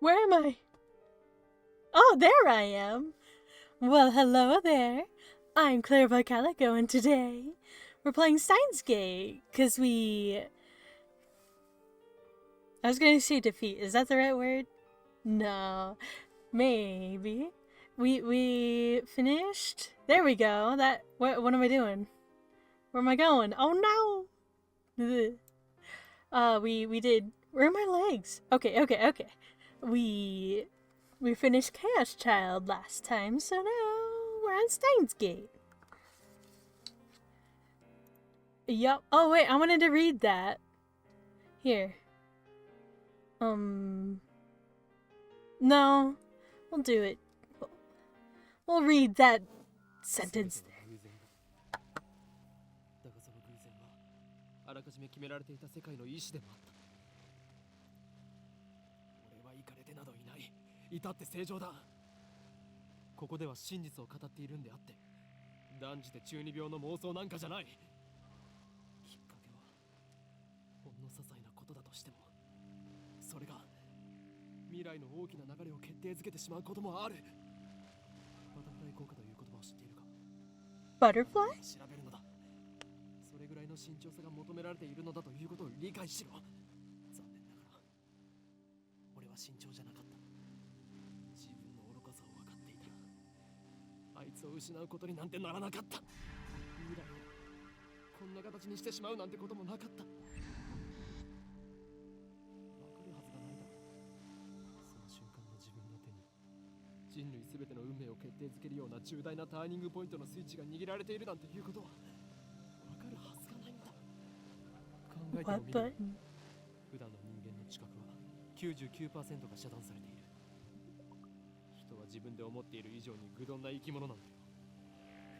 Where am I? Oh, there I am. Well, hello there. I'm Claire Calico, and today we're playing Steins Gate, because I was going to say defeat. Is that the right word? No. Maybe. We finished? There we go. What am I doing? Where am I going? Oh no! We did. Where are my legs? Okay. We finished Chaos Child last time, so now we're on Steins Gate. Yup. Oh wait, I wanted to read that. Here. No. We'll do it. We'll read that sentence there. だがその偶然はあらかじめ決められていた世界の意志でもあった。俺はイカれてなどいない。至って正常だ。ここでは真実を語っているんであって、断じて中二病の妄想なんかじゃない。きっかけはほんの些細なことだとしても、それが未来の大きな流れを決定づけてしまうこともある。バタフライ効果という言葉を知っているか？ Butterfly? 調べるのだ。それぐらいの慎重さが求められているのだということを理解しろ。残念ながら俺は慎重じゃなかった。自分の愚かさを分かっていたら、あいつを失うことになんてならなかった。未来をこんな形にしてしまうなんてこともなかった。分かるはずがないだろう。その瞬間の自分の手に人類すべての運命を決定づけるような重大なターニングポイントのスイッチが握られているなんていうことは分かるはずがないんだ。考えてみる。普段の人間の知覚は 99% が遮断されている。人は自分で思っている以上に愚鈍な生き物なんだよ。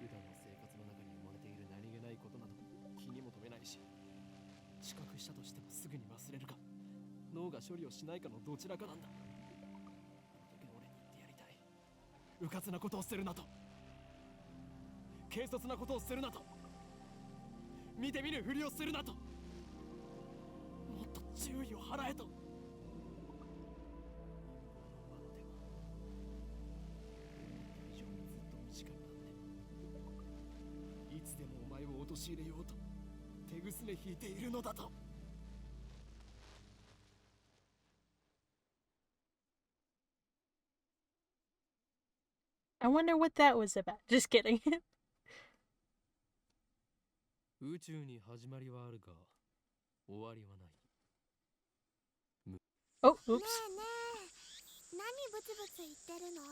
普段の生活の中に生まれている何気ないことなど気にも留めないし、知覚したとしてもすぐに忘れるか脳が処理をしないかのどちらかなんだ。うかつなことをするなと、軽率なことをするなと、見て見ぬふりをするなと、もっと注意を払えと。魔の手は以上にずっと身近にあって、いつでもお前を陥れようと手ぐすね引いているのだと。I wonder what that was about. Just kidding. 宇宙に始まりはあるが終わりはない。Oh, oops. ねえねえ、何ブツブツ言ってるの？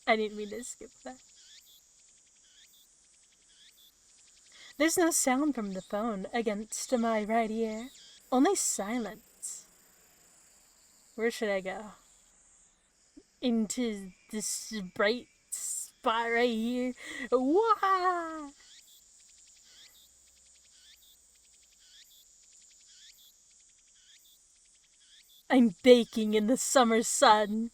I didn't mean to skip that. There's no sound from the phone against my right ear. Only silence. Where should I go? Into this bright spot right here. Wah! I'm baking in the summer sun.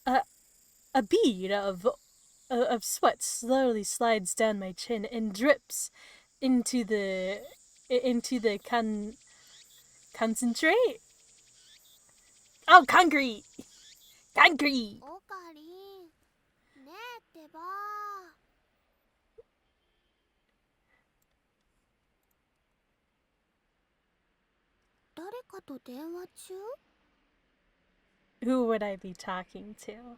A bead of sweat slowly slides down my chin and drips into the concentrate. Oh, concrete! Concrete! オカリン、ねえってば。誰かと電話中？ Who would I be talking to?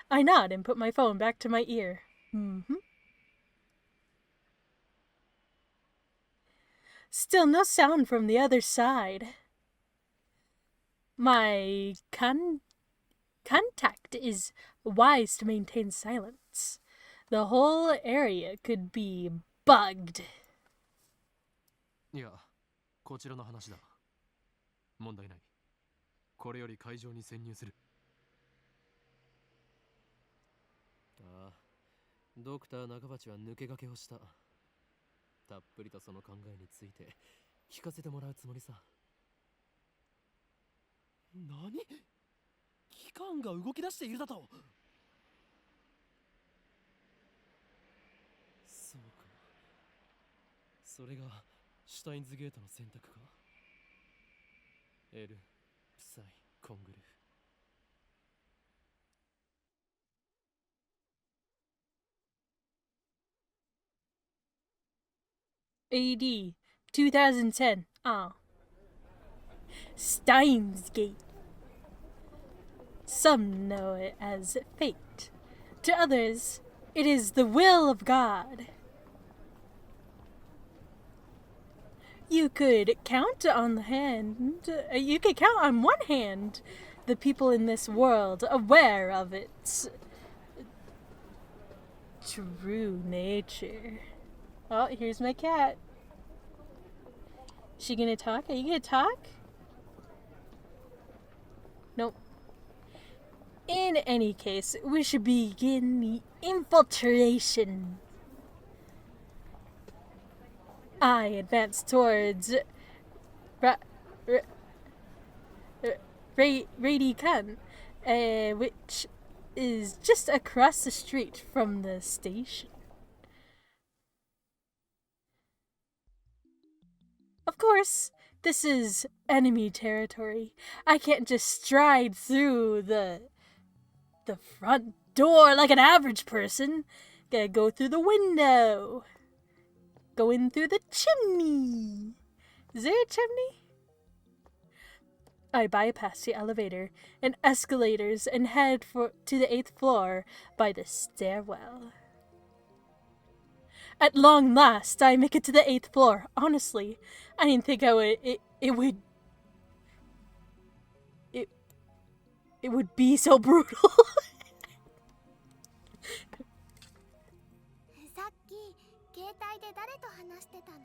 I nod and put my phone back to my ear. Still no sound from the other side. My contact is wise to maintain silence. The whole area could be bugged. いや、こちらの話だ。問題ない。これより会場に潜入する。ああ、ドクター中鉢は抜け駆けをした。たっぷりとその考えについて聞かせてもらうつもりさ。何？機関が動き出しているだと？そうか。それがシュタインズゲートの選択か。L、サイ、コングル。AD 2010. Ah. Steins Gate. Some know it as fate. To others, it is the will of God. You could count on the hand. You could count on one hand the people in this world aware of its true nature. Oh, here's my cat. She gonna talk? Are you gonna talk? Nope. In any case, we should begin the infiltration. I advance towards Rady-kun, which is just across the street from the station. Of course, this is enemy territory. I can't just stride through the front door like an average person. Gotta go through the window. Go in through the chimney. Is there a chimney? I bypass the elevator and escalators and head to the 8th floor by the stairwell. At long last, I make it to the 8th floor. Honestly, I didn't think it would be so brutal. さっき携帯で誰と話してたの？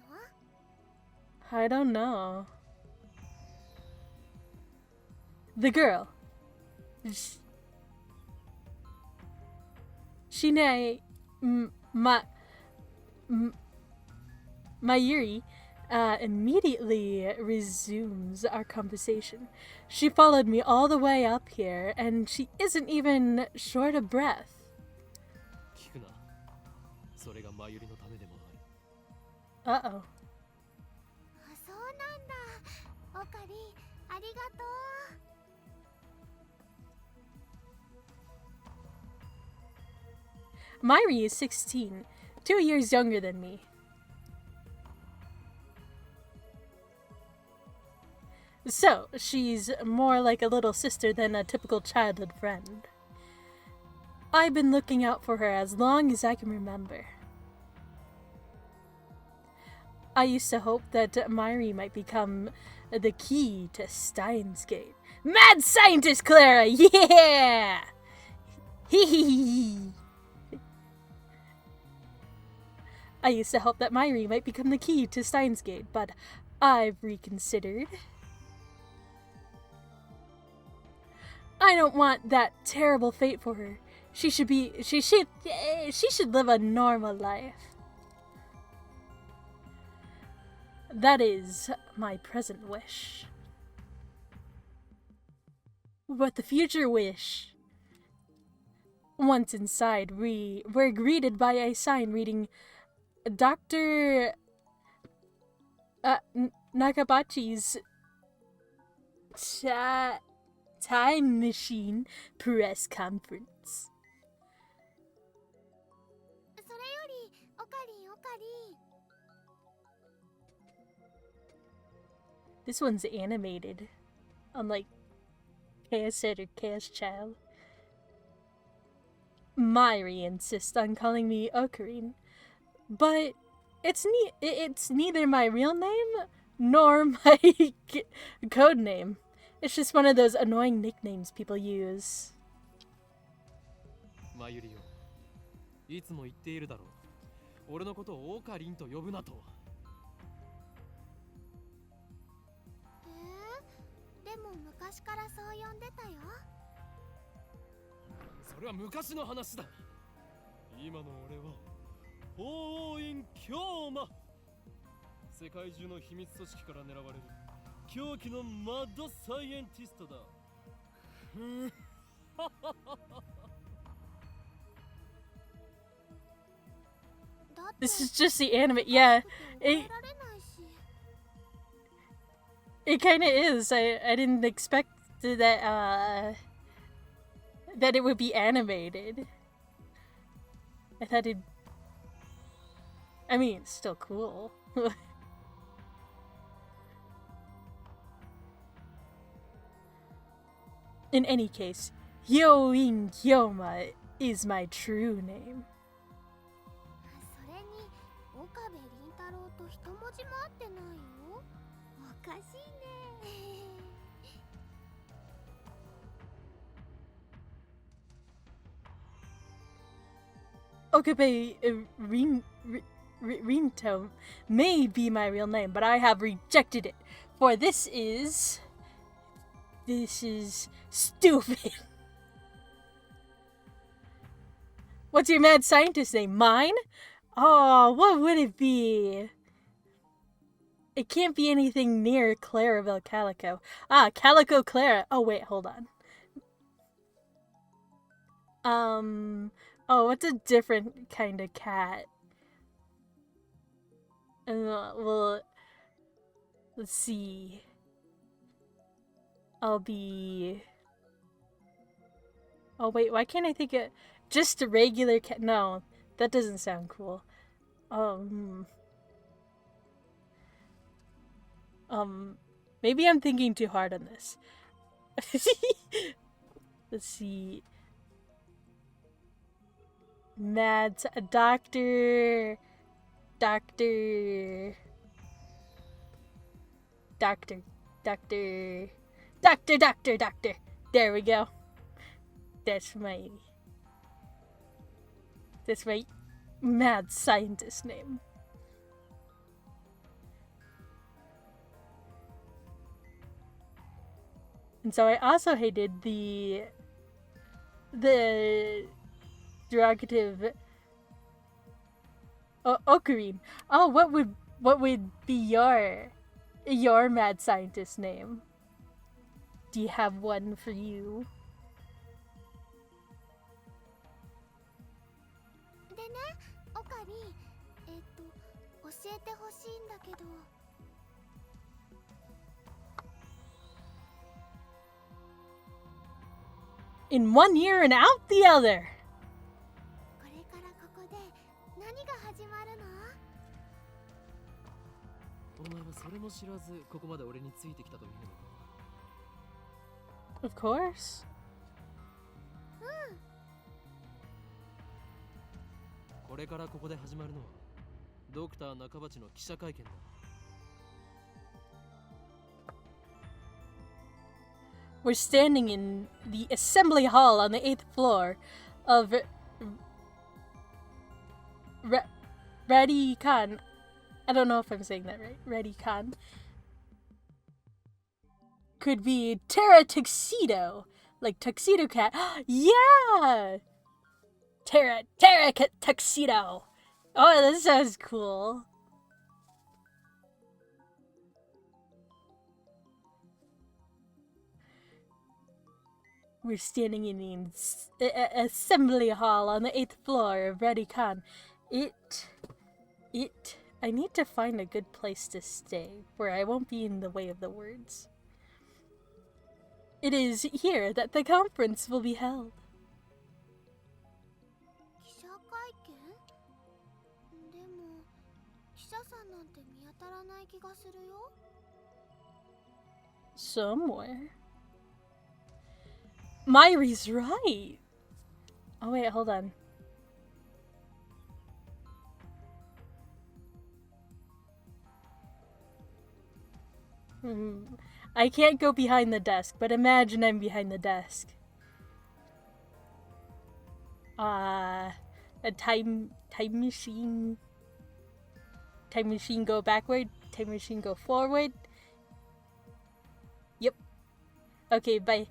I don't know. The girl. Shine Mayuri immediately resumes our conversation. She followed me all the way up here, and she isn't even short of breath. 聞くな。それがマユリのためでもある。Uh-oh. そうなんだ。オカリン、ありがとう。Mayuri is 16, 2 years younger than me. So, she's more like a little sister than a typical childhood friend. I've been looking out for her as long as I can remember. I used to hope that Mayuri might become the key to Steins Gate. Mad scientist Clara! Yeah! Hee hee hee. I used to hope that Mayuri might become the key to Steins Gate, but I've reconsidered. I don't want that terrible fate for her. She should live a normal life. That is my present wish. But the future wish. Once inside, we were greeted by a sign reading Dr. Nakabachi's Time Machine Press Conference. それより、オカリン。 This one's animated, unlike KSed or KS Child. Mayuri insists on calling me Ocarine, but it's neither my real name nor my code name. It's just one of those annoying nicknames people use. マユリよ、いつも言っているだろう。俺のことをオカリンと呼ぶなと。でも昔からそう呼んでたよ。それは昔の話だ。今の俺は法王院京馬。世界中の秘密組織から狙われる狂気のマッドサイエンティストだ。This is just the anime. Yeah. It kind of is. I didn't expect that that it would be animated. I thought it. I mean, it's still cool. In any case, Hyoin Hyoma is my true name. それに岡部倫太郎と一文字も合ってないよ。おかしいね。Okabe Rinto may be my real name, but I have rejected it, for this is stupid. What's your mad scientist name? Mine? Oh, what would it be? It can't be anything near Clarabelle Calico. Ah, Calico Clara. Oh, wait, hold on. Oh, what's a different kind of cat? Well, let's see. I'll be... Oh, wait, why can't I think of... Just a regular cat? No, that doesn't sound cool. Maybe I'm thinking too hard on this. Let's see. Mad Doctor. There we go. That's my mad scientist name. And so I also hated the derogative Okarim. Oh, what would be your mad scientist name? Do you have one for you? でね、オカリン、教えてほしいんだけど。In one ear and out the other. これからここで何が始まるの？お前はそれも知らずここまで俺についてきたというのか。Of course. これからここで始まるのはドクター中鉢の記者会見だ。We're standing in the assembly hall on the 8th floor of Radikan. I don't know if I'm saying that right. Radikan. Could be Terra Tuxedo. Like Tuxedo Cat. Yeah! Terra Tuxedo. Oh, that sounds cool. We're standing in the assembly hall on the 8th floor of Radikan. I need to find a good place to stay where I won't be in the way of the words. It is here that the conference will be held. 記者会見？でも、記者さんなんて見当たらない気がするよ。Somewhere. Myri's right. Oh wait, hold on. I can't go behind the desk, but imagine I'm behind the desk. A time machine. Time machine go backward. Time machine go forward. Yep. Okay, bye.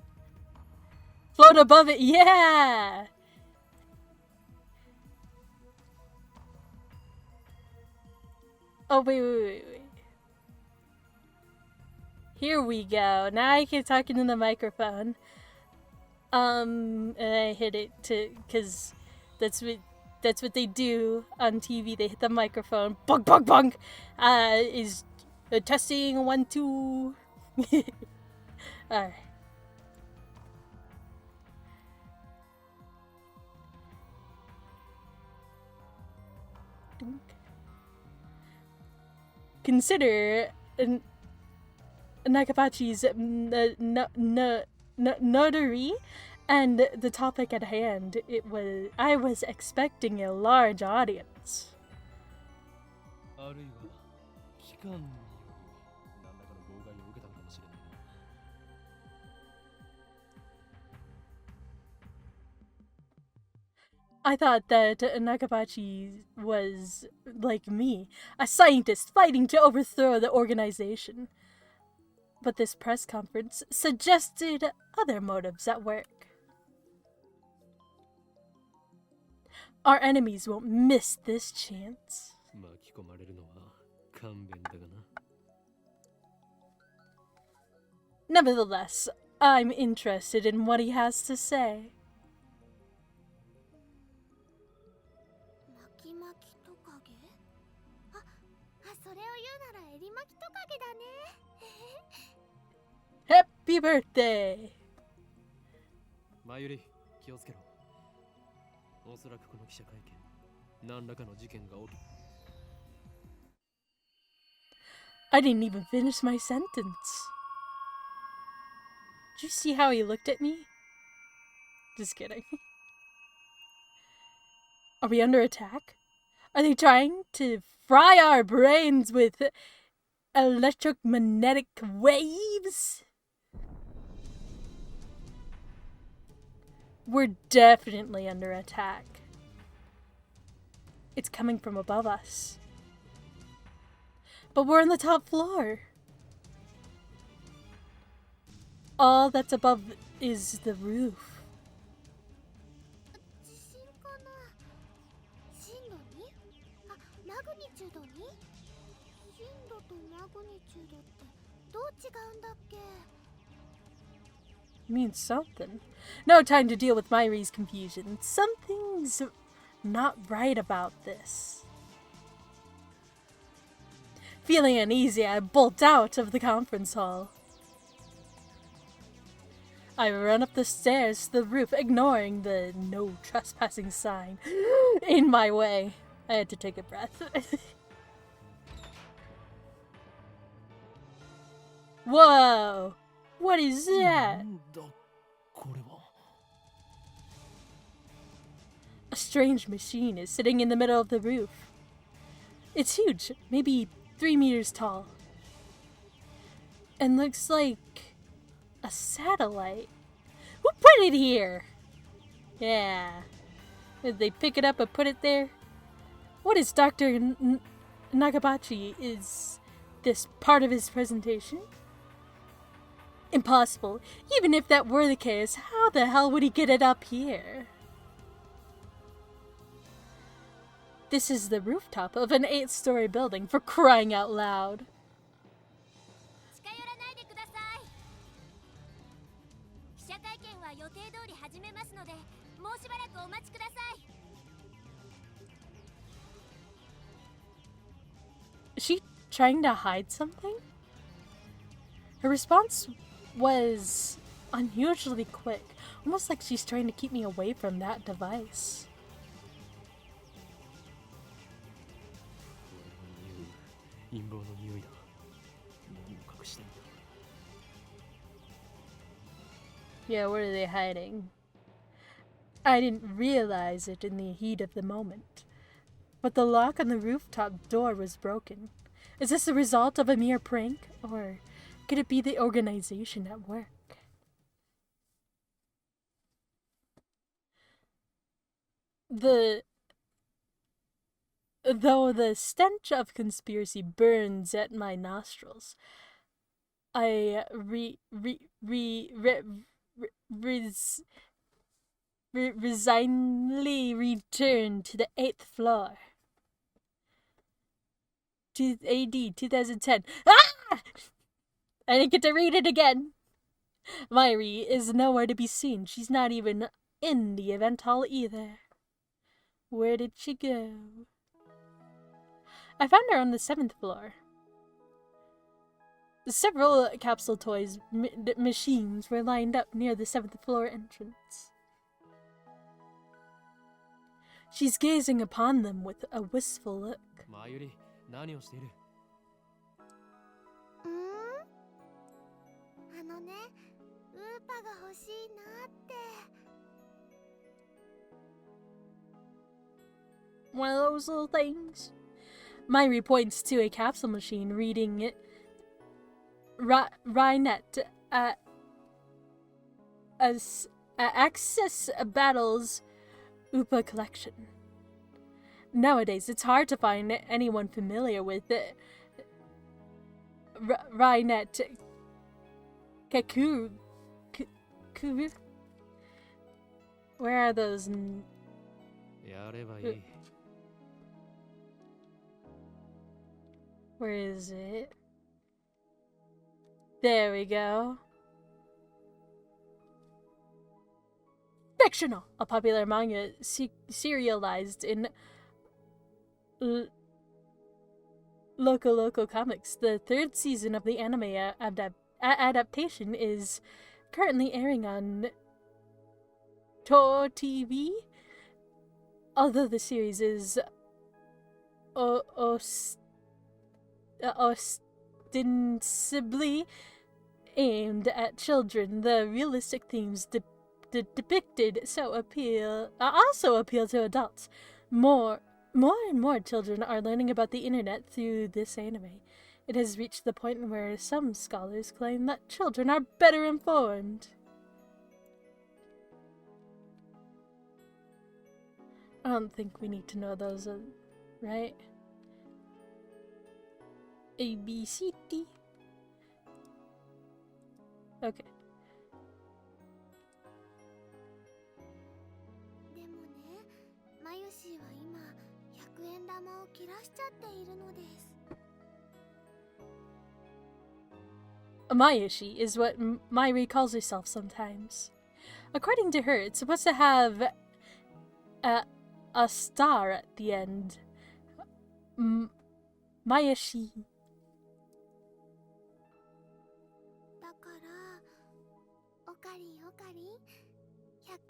Float above it, yeah! Oh, wait. Here we go. Now I can talk into the microphone. And I hit it cause that's what they do on TV. They hit the microphone. Bunk, bunk, bunk! Is testing 1, 2. Alright. Consider Nakabachi's notary and the topic at hand. I was expecting a large audience. あるいは期間による何らかの妨害を受けたのかもしれないな。I thought that Nakabachi was like me, a scientist fighting to overthrow the organization. But this press conference suggested other motives at work. Our enemies won't miss this chance. 巻き込まれるのは勘弁だがな。Nevertheless, I'm interested in what he has to say. 巻き巻きトカゲ？それを言うならエリ巻きトカゲだね。Happy birthday! マユリ、気をつけろ。おそらくこの記者会見、何らかの事件が起き。I didn't even finish my sentence. Did you see how he looked at me? Just kidding. Are we under attack? Are they trying to fry our brains with electromagnetic waves? We're definitely under attack. It's coming from above us. But we're on the top floor. All that's above is the roof. 地震かな？震度 2？ マグニチュード 2？ 震度とマグニチュードってどう違うんだっけ？ Means something. No time to deal with Myri's confusion. Something's not right about this. Feeling uneasy, I bolt out of the conference hall. I run up the stairs to the roof, ignoring the no trespassing sign in my way. I had to take a breath. Whoa! What is that? A strange machine is sitting in the middle of the roof. It's huge, maybe 3 meters tall. And looks like a satellite. Who put it here? Yeah. Did they pick it up and put it there? What is Dr. Nakabachi? Is this part of his presentation? Impossible. Even if that were the case, how the hell would he get it up here? This is the rooftop of an 8-story building, for crying out loud. Is she trying to hide something? Her response was unusually quick, almost like she's trying to keep me away from that device. Yeah, what are they hiding? I didn't realize it in the heat of the moment, but the lock on the rooftop door was broken. Is this the result of a mere prank, or could it be the organization at work? Though the stench of conspiracy burns at my nostrils, I resignedly return to the 8th floor. AD 2010. Ah! I didn't get to read it again. Myri is nowhere to be seen. She's not even in the event hall either. Where did she go? I found her on the 7th floor. Several capsule toys machines were lined up near the 7th floor entrance. She's gazing upon them with a wistful look. マユリ、何をしている？あのね、ウーパが欲しいなって。One of those little things. Myri points to a capsule machine reading Rhinet Access Battles Upa collection. Nowadays, it's hard to find anyone familiar with Rhinet Kakuru. Where are those? やればいい。Where is it? There we go. Fictional, a popular manga serialized in Loco Comics. The 3rd season of the anime adaptation is currently airing on To TV. Although the series is ostensibly aimed at children, the realistic themes depicted also appeal to adults. More and more children are learning about the internet through this anime. It has reached the point where some scholars claim that children are better informed. I don't think we need to know those, right? A, B, C, D. Okay. でもね、マユシーは今100円玉を切らしちゃっているのです。Mayushi is what Myri calls herself sometimes. According to her, it's supposed to have a star at the end. Mayashi. だから、おかりん100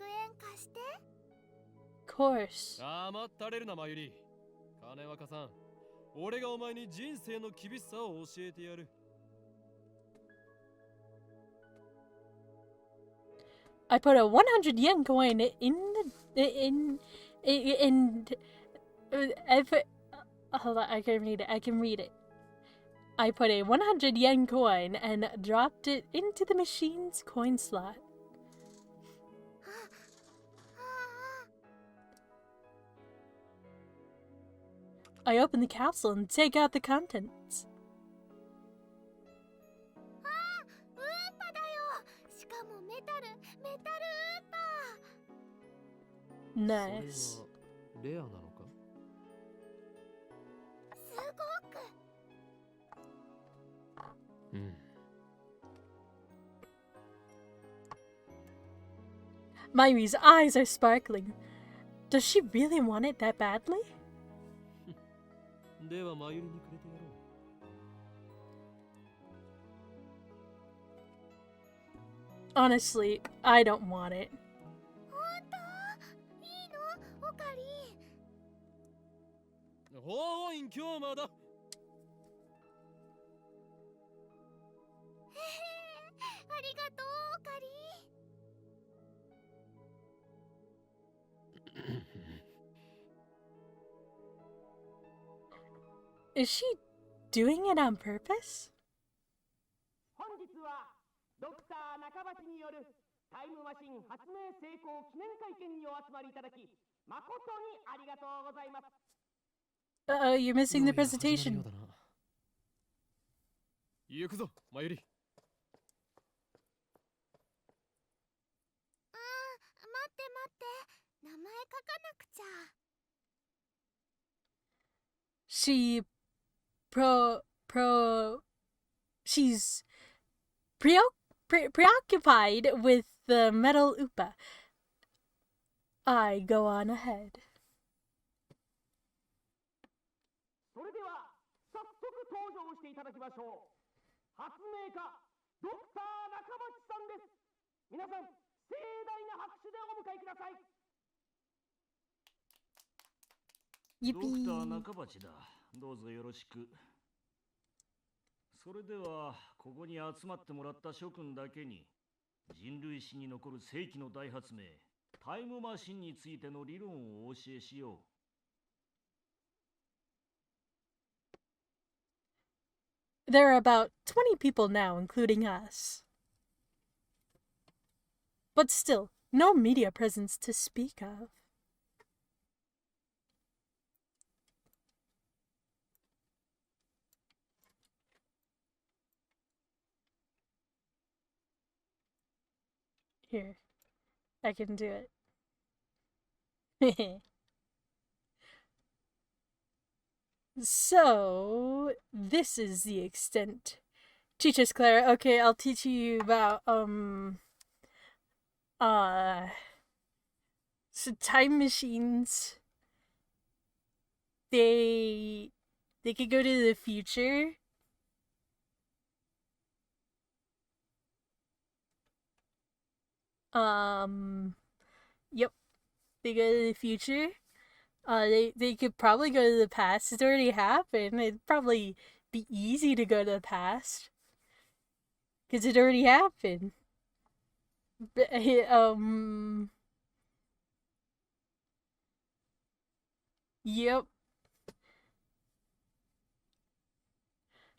円貸して。Of course. 甘ったれるな、マユリ。金若さん、俺がお前に人生の厳しさを教えてやる。I put a 100 yen coin in hold on, I can read it. I put a 100 yen coin and dropped it into the machine's coin slot. I open the capsule and take out the contents. ウーパだよ。しかもメタルウーパ。 Nice. レアなのか？すごく。うん。Myri's eyes are sparkling. Does she really want it that badly? ではマユリにくれてやろう。 Honestly, I don't want it. 本当？いいの？おかりん。おいん今日まだ。ありがとう、おかりん。Is she doing it on purpose? 本日はドクター中橋によるタイムマシン発明成功記念会見にお集まりいただき誠にありがとうございます。You're missing the presentation. 行くぞ、マユリ。待って名前書かなくちゃ。She's preoccupied with the metal upa. I go on ahead. それでは早速登場していただきましょう。発明家ドクター中町さんです。皆さん盛大な拍手でお迎えください。ドクター Yippee! 中鉢だ。どうぞよろしく。それではここに集まってもらった諸君だけに人類史に残る世紀の大発明タイムマシンについての理論をお教えしよう。There are about 20 people now, including us. But still, no media presence to speak of. Here, I can do it. So, this is the extent. Teach us, Clara. Okay, I'll teach you about, so time machines. They could go to the future. Yep. They go to the future. They could probably go to the past. It's already happened. It'd probably be easy to go to the past. Because it already happened. But, yep.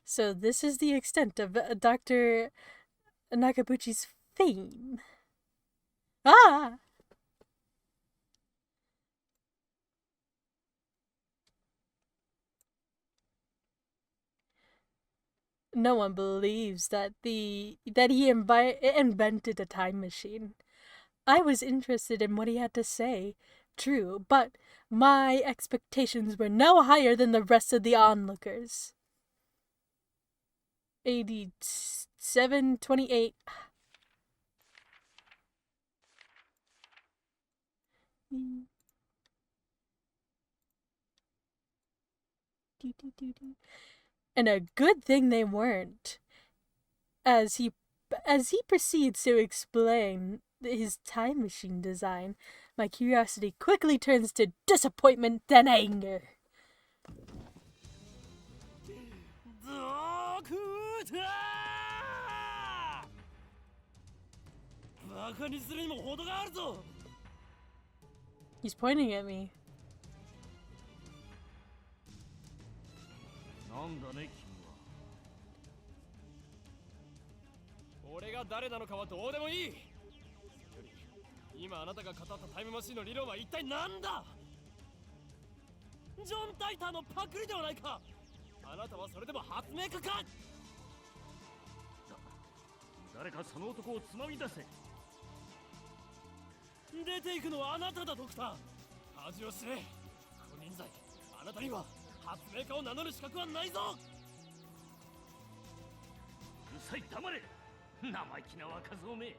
So this is the extent of Dr. Nakabuchi's fame. Ah! No one believes that he invented a time machine. I was interested in what he had to say, true, but my expectations were no higher than the rest of the onlookers. 8728. And a good thing they weren't. As he proceeds to explain his time machine design, my curiosity quickly turns to disappointment then anger. バカにするにも程があるぞ。 He's pointing at me. なんだね君は。俺が誰なのかはどうでもいい。より今あなたが語ったタイムマシンの理論は一体何だ。ジョン・タイターのパクリではないか。あなたはそれでも発明家か。誰かその男をつまみ出せ。出ていくのはあなただドクター。恥を知れ。金輪際あなたには発明家を名乗る資格はないぞ。うるさい黙れ。生意気な若造め。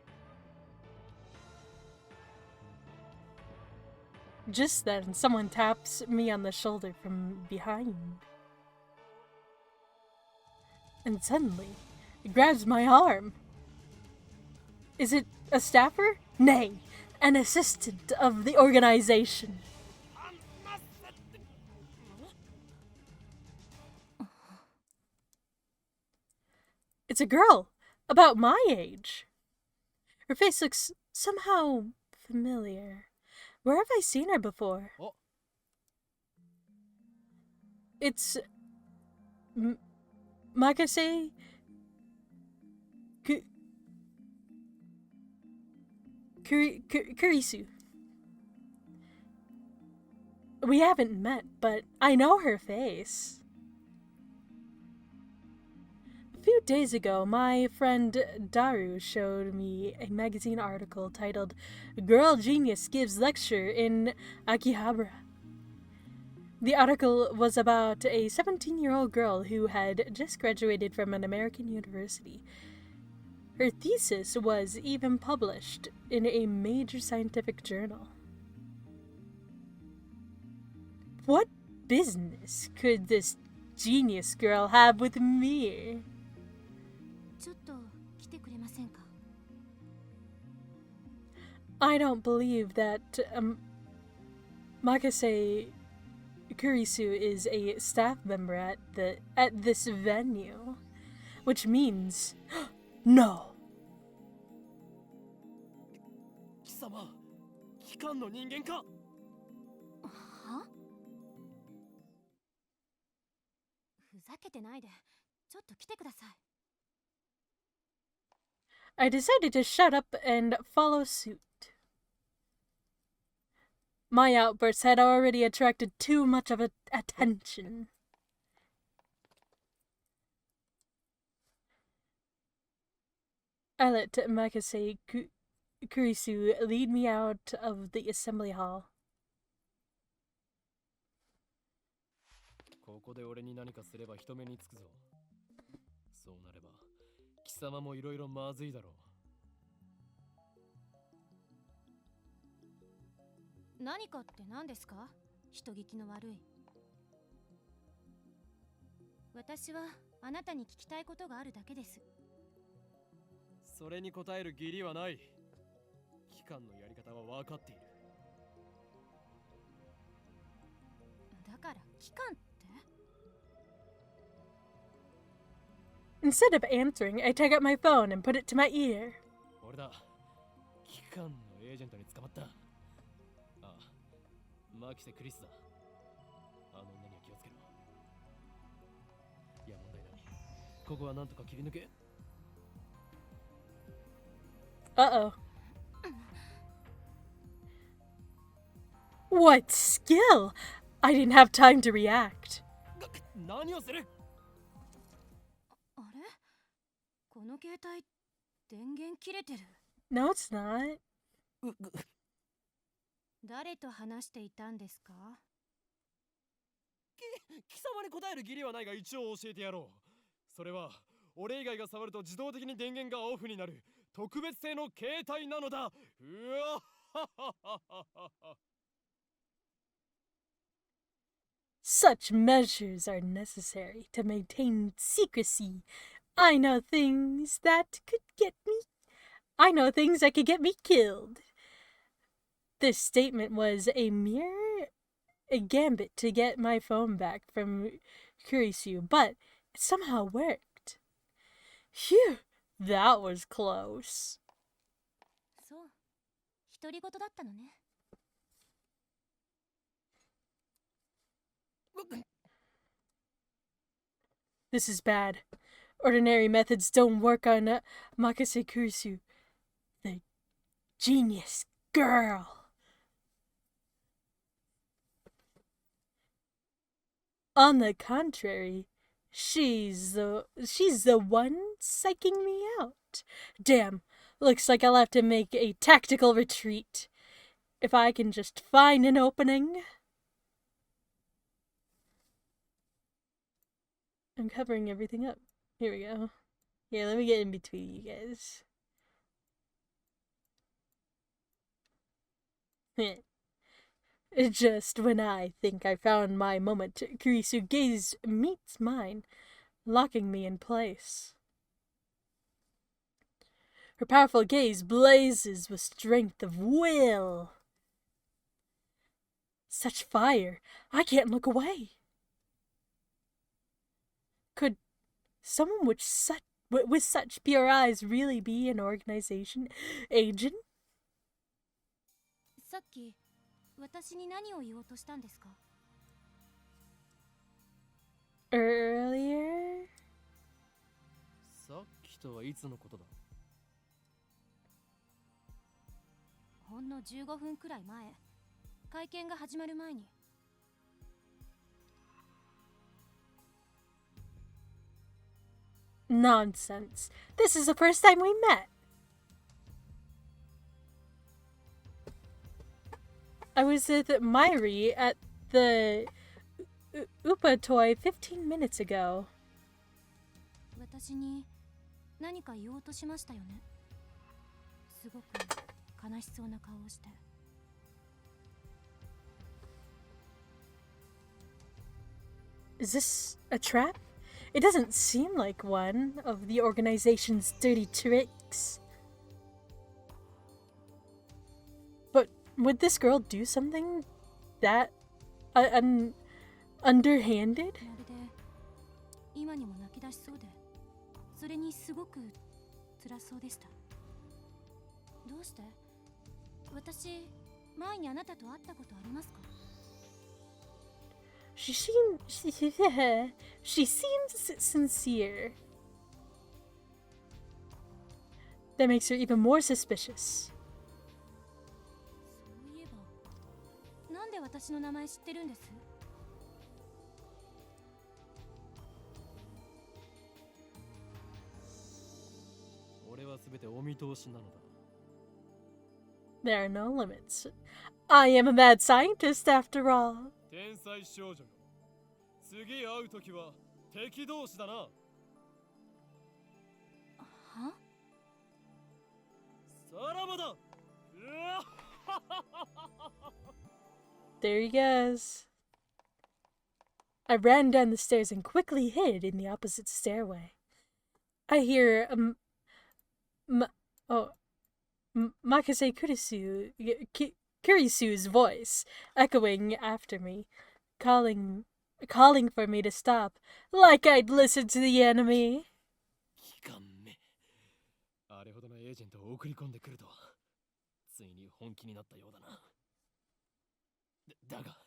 Just then, someone taps me on the shoulder from behind. And suddenly, it grabs my arm. Is it a staffer? Nay, an assistant of the organization. It's a girl, about my age. Her face looks somehow familiar. Where have I seen her before? Oh. It's Makase Kurisu. We haven't met, but I know her face. A few days ago, my friend Daru showed me a magazine article titled "Girl Genius Gives Lecture in Akihabara." The article was about a 17-year-old girl who had just graduated from an American university. Her thesis was even published in a major scientific journal. What business could this genius girl have with me? ちょっと来てくれませんか？ I don't believe that Makase Kurisu is a staff member at this venue, which means no. 貴様、機関の人間か？は？ふざけてないで、ちょっと来てください。 I decided to shut up and follow suit. My outbursts had already attracted too much of attention. I let Makase Kurisu lead me out of the assembly hall. ここで俺に何かすれば人目につくぞ。そうなれば貴様もいろいろまずいだろう。何かって何ですか？人聞きの悪い。私はあなたに聞きたいことがあるだけです。それに答える義理はない。機関のやり方は分かっている。だから機関って？ Instead of answering, I took out my phone and put it to my ear. 俺だ。機関のエージェントに捕まった。ああ、マキセ・クリスだ。あの女には気をつけろ。いや、問題ない。ここはなんとか切り抜け。Uh-oh. What skill? I didn't have time to react. 何をする？あれ？この携帯、電源切れてる。No, it's not. 誰と話していたんですか？貴様に答える義理はないが一応教えてやろう。それは俺以外が触ると自動的に電源がオフになる特別製の携帯なのだ。うわははははは。Such measures are necessary to maintain secrecy. I know things that could get me. I know things that could get me killed. This statement was a gambit to get my phone back from Kurisu, but it somehow worked. Phew, that was close. そう、独り言だったのね。This is bad. Ordinary methods don't work on Makase Kurisu, the genius girl. On the contrary, she's the one psyching me out. Damn, looks like I'll have to make a tactical retreat. If I can just find an opening. I'm covering everything up. Here we go. Here, let me get in between you guys. Just when I think I found my moment, Kurisu gaze meets mine, locking me in place. Her powerful gaze blazes with strength of will. Such fire, I can't look away. Could someone with such pure eyes really be an organization agent? さっき私に何を言おうとしたんですか？ Earlier? さっきとはいつのことだ？ほんの15分くらい前、会見が始まる前に。Nonsense. This is the first time we met. I was with Mairi at the Upa toy 15 minutes ago. 私に何か言おうとしましたよね。すごく悲しそうな顔をして。Is this a trap? It doesn't seem like one of the organization's dirty tricks. But would this girl do something that underhanded? まるで今にも泣き出しそうで、それにすごく辛そうでした。どうして？私、前にあなたと会ったことありますか？ She seems sincere. That makes her even more suspicious. そういえば、なんで私の名前知ってるんです？ 俺は全てお見通しなのだ。 There are no limits. I am a mad scientist after all. 天才少女よ。次会うときは敵同士だな。は？ さらばだ。 There he goes. I ran down the stairs and quickly hid in the opposite stairway. I hear Makase Kurisu's voice echoing after me, calling for me to stop, like I'd listen to the enemy. 期間目。あれほどのエージェントを送り込んでくるとは、ついに本気になったようだな。だが、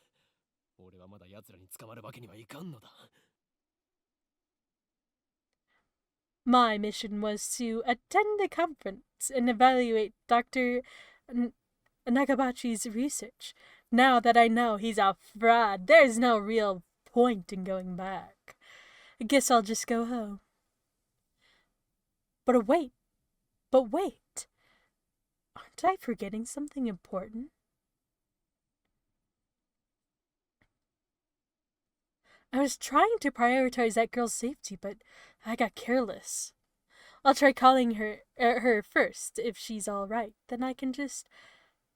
俺はまだ奴らに捕まるわけにはいかんのだ。 My mission was to attend a conference and evaluate Dr. Nakabachi's research. Now that I know he's a fraud, there's no real point in going back. I guess I'll just go home. But wait. Aren't I forgetting something important? I was trying to prioritize that girl's safety, but I got careless. I'll try calling her first. If she's all right, then I can just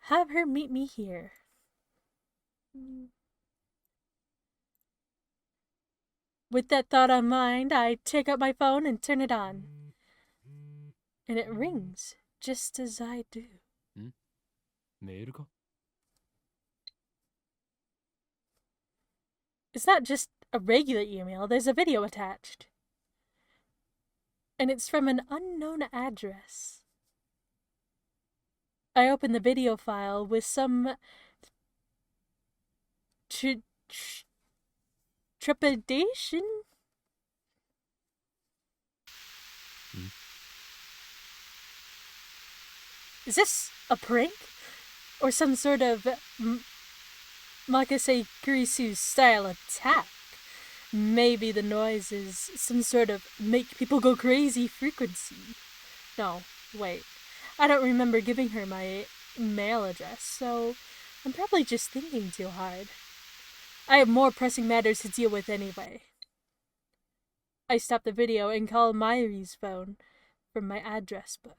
have her meet me here. With that thought on mind, I take out my phone and turn it on. And it rings just as I do. メールか? It's not just a regular email, there's a video attached. And it's from an unknown address. I open the video file with some trepidation. Is this a prank? Or some sort of Makase Kurisu style attack? Maybe the noise is some sort of make people go crazy frequency. No, wait. I don't remember giving her my mail address, so I'm probably just thinking too hard. I have more pressing matters to deal with anyway. I stop the video and call Mayuri's phone from my address book.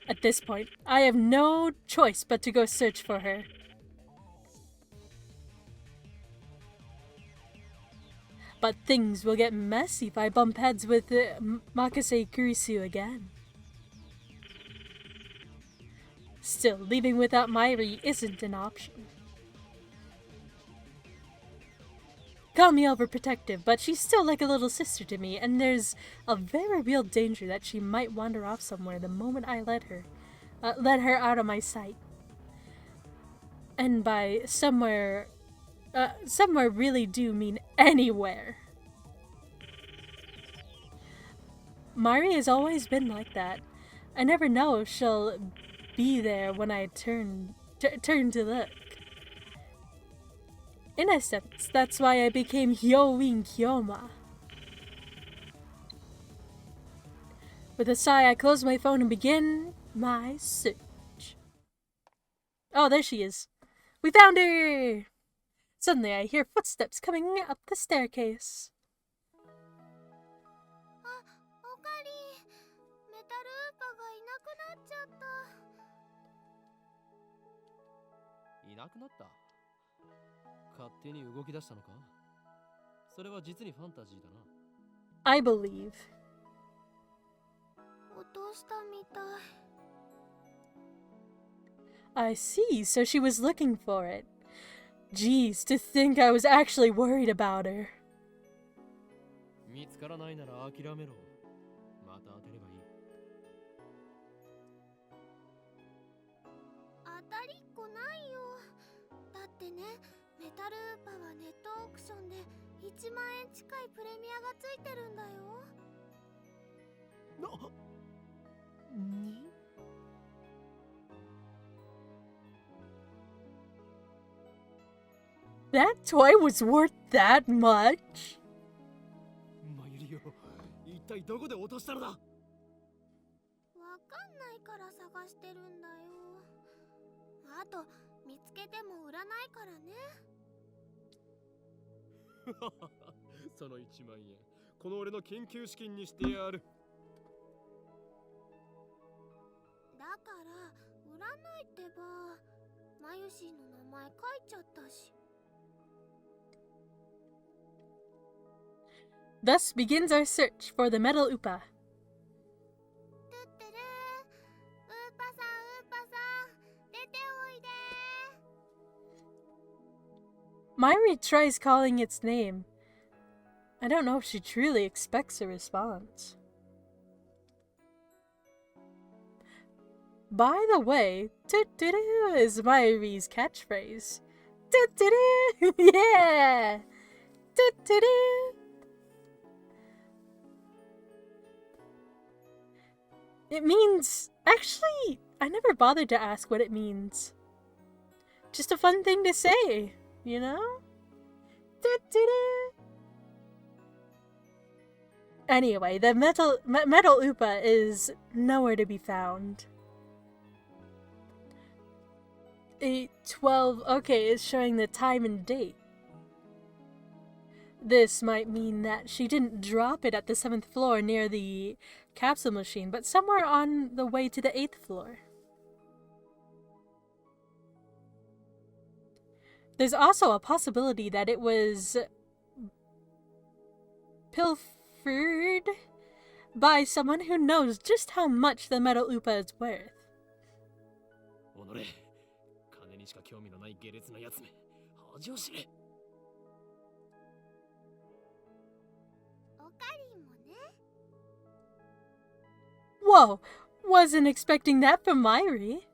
At this point, I have no choice but to go search for her. But things will get messy if I bump heads with Makase Kurisu again. Still, leaving without Mayuri isn't an option. Call me overprotective, but she's still like a little sister to me, and there's a very real danger that she might wander off somewhere the moment I let her out of my sight. And by somewhere really do mean anywhere. Mayuri has always been like that. I never know if she'll be there when I turn to look. In a sense, that's why I became Hyoin Kyoma. With a sigh, I close my phone and begin my search. Oh, there she is. We found her! Suddenly, I hear footsteps coming up the staircase. あ、おかり。メタルーパがいなくなっちゃった。いなくなった。勝手に動き出したのか？それは実にファンタジーだな。I believe. 落としたみたい。 I see, so she was looking for it. Geez, to think I was actually worried about her. 見つからないなら諦めろ。また当てればいい。当たりっこないよ。だってね、メタルウーパはネットオークションで1万円近いプレミアがついてるんだよ。にThat toy was worth that much? マユリよ、一体どこで落としたのだ？わかんないから探してるんだよ。あと、見つけても売らないからね。その1万円、この俺の研究資金にしてやる。だから売らないってば。マユシンの名前書いちゃったし。Thus begins our search for the metal Upa. トゥッテルー、ウーパさん、ウーパさん、出ておいで。 Myri tries calling its name. I don't know if she truly expects a response. By the way, toot-toot-oo is Myri's catchphrase. Toot-toot-oo! Yeah! Toot-toot-oo! It means... Actually, I never bothered to ask what it means. Just a fun thing to say, you know? Toot-toot-oo! Anyway, the metal Upa is nowhere to be found. 8:12. Okay, it's showing the time and date. This might mean that she didn't drop it at the 7th floor near the capsule machine, but somewhere on the way to the 8th floor. There's also a possibility that it was pilfered by someone who knows just how much the metal Upa is worth. おのれ、金にしか興味のない下劣なやつめ、恥を知れ。おかりんもね。 Whoa, wasn't expecting that from Myri.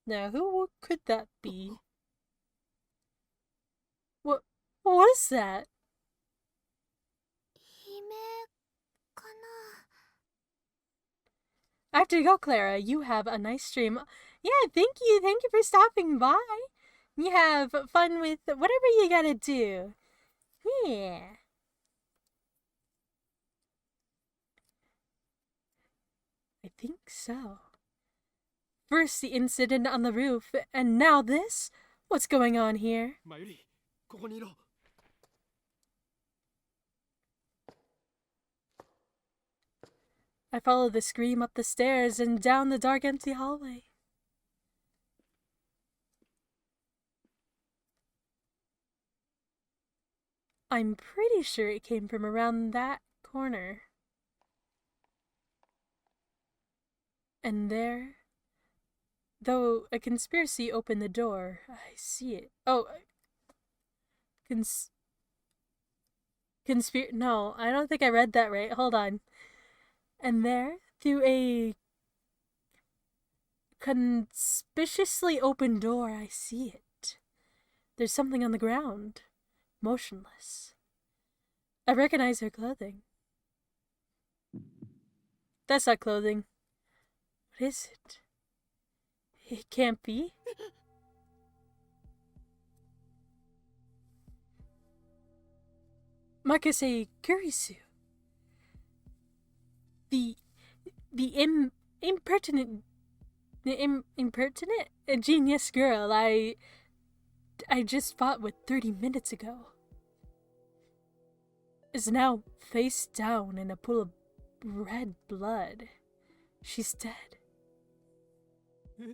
Now, who could that be? What is that? 姫かな。 After you go, Clara, you have a nice stream. Yeah, thank you for stopping by. You have fun with whatever you gotta do. Yeah. I think so. First the incident on the roof, and now this? What's going on here? マユリ、ここにいろ。 I follow the scream up the stairs and down the dark, empty hallway. I'm pretty sure it came from around that corner. And there, though a conspiracy opened the door, I see it. Oh, no, I don't think I read that right. Hold on. And there, through a conspicuously open door, I see it. There's something on the ground, motionless. I recognize her clothing. That's not clothing. What is it? It can't be. Makase Kurisu. The impertinent genius girl I just fought with 30 minutes ago is now face down in a pool of red blood. She's dead. な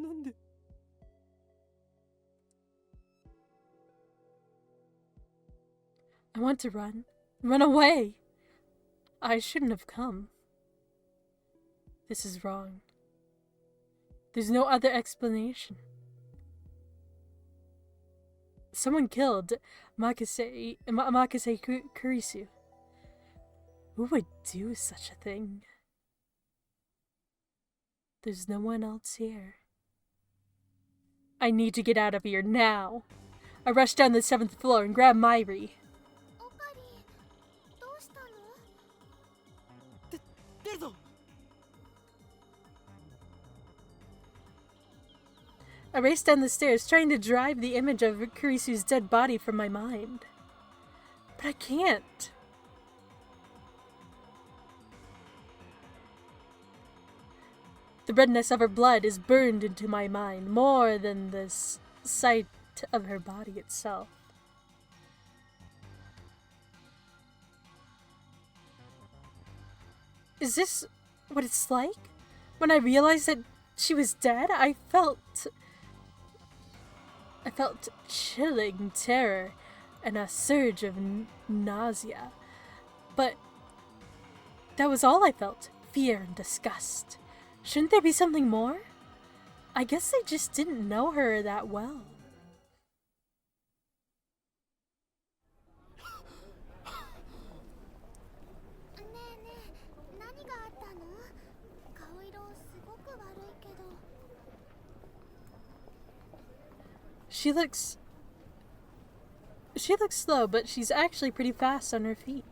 んで I want to run. Run away! I shouldn't have come. This is wrong. There's no other explanation. Someone killed Makase Kurisu. Who would do such a thing? There's no one else here. I need to get out of here now. I rush down the 7th floor and grab Mairi. オカリどうしたの？出るぞ I race down the stairs, trying to drive the image of Kurisu's dead body from my mind. But I can't. The redness of her blood is burned into my mind more than the sight of her body itself. Is this what it's like? When I realized that she was dead, I felt chilling terror and a surge of nausea. But that was all I felt, fear and disgust. Shouldn't there be something more? I guess I just didn't know her that well. ねえねえ、何があったの？顔色すごく悪いけど。She looks slow, but she's actually pretty fast on her feet.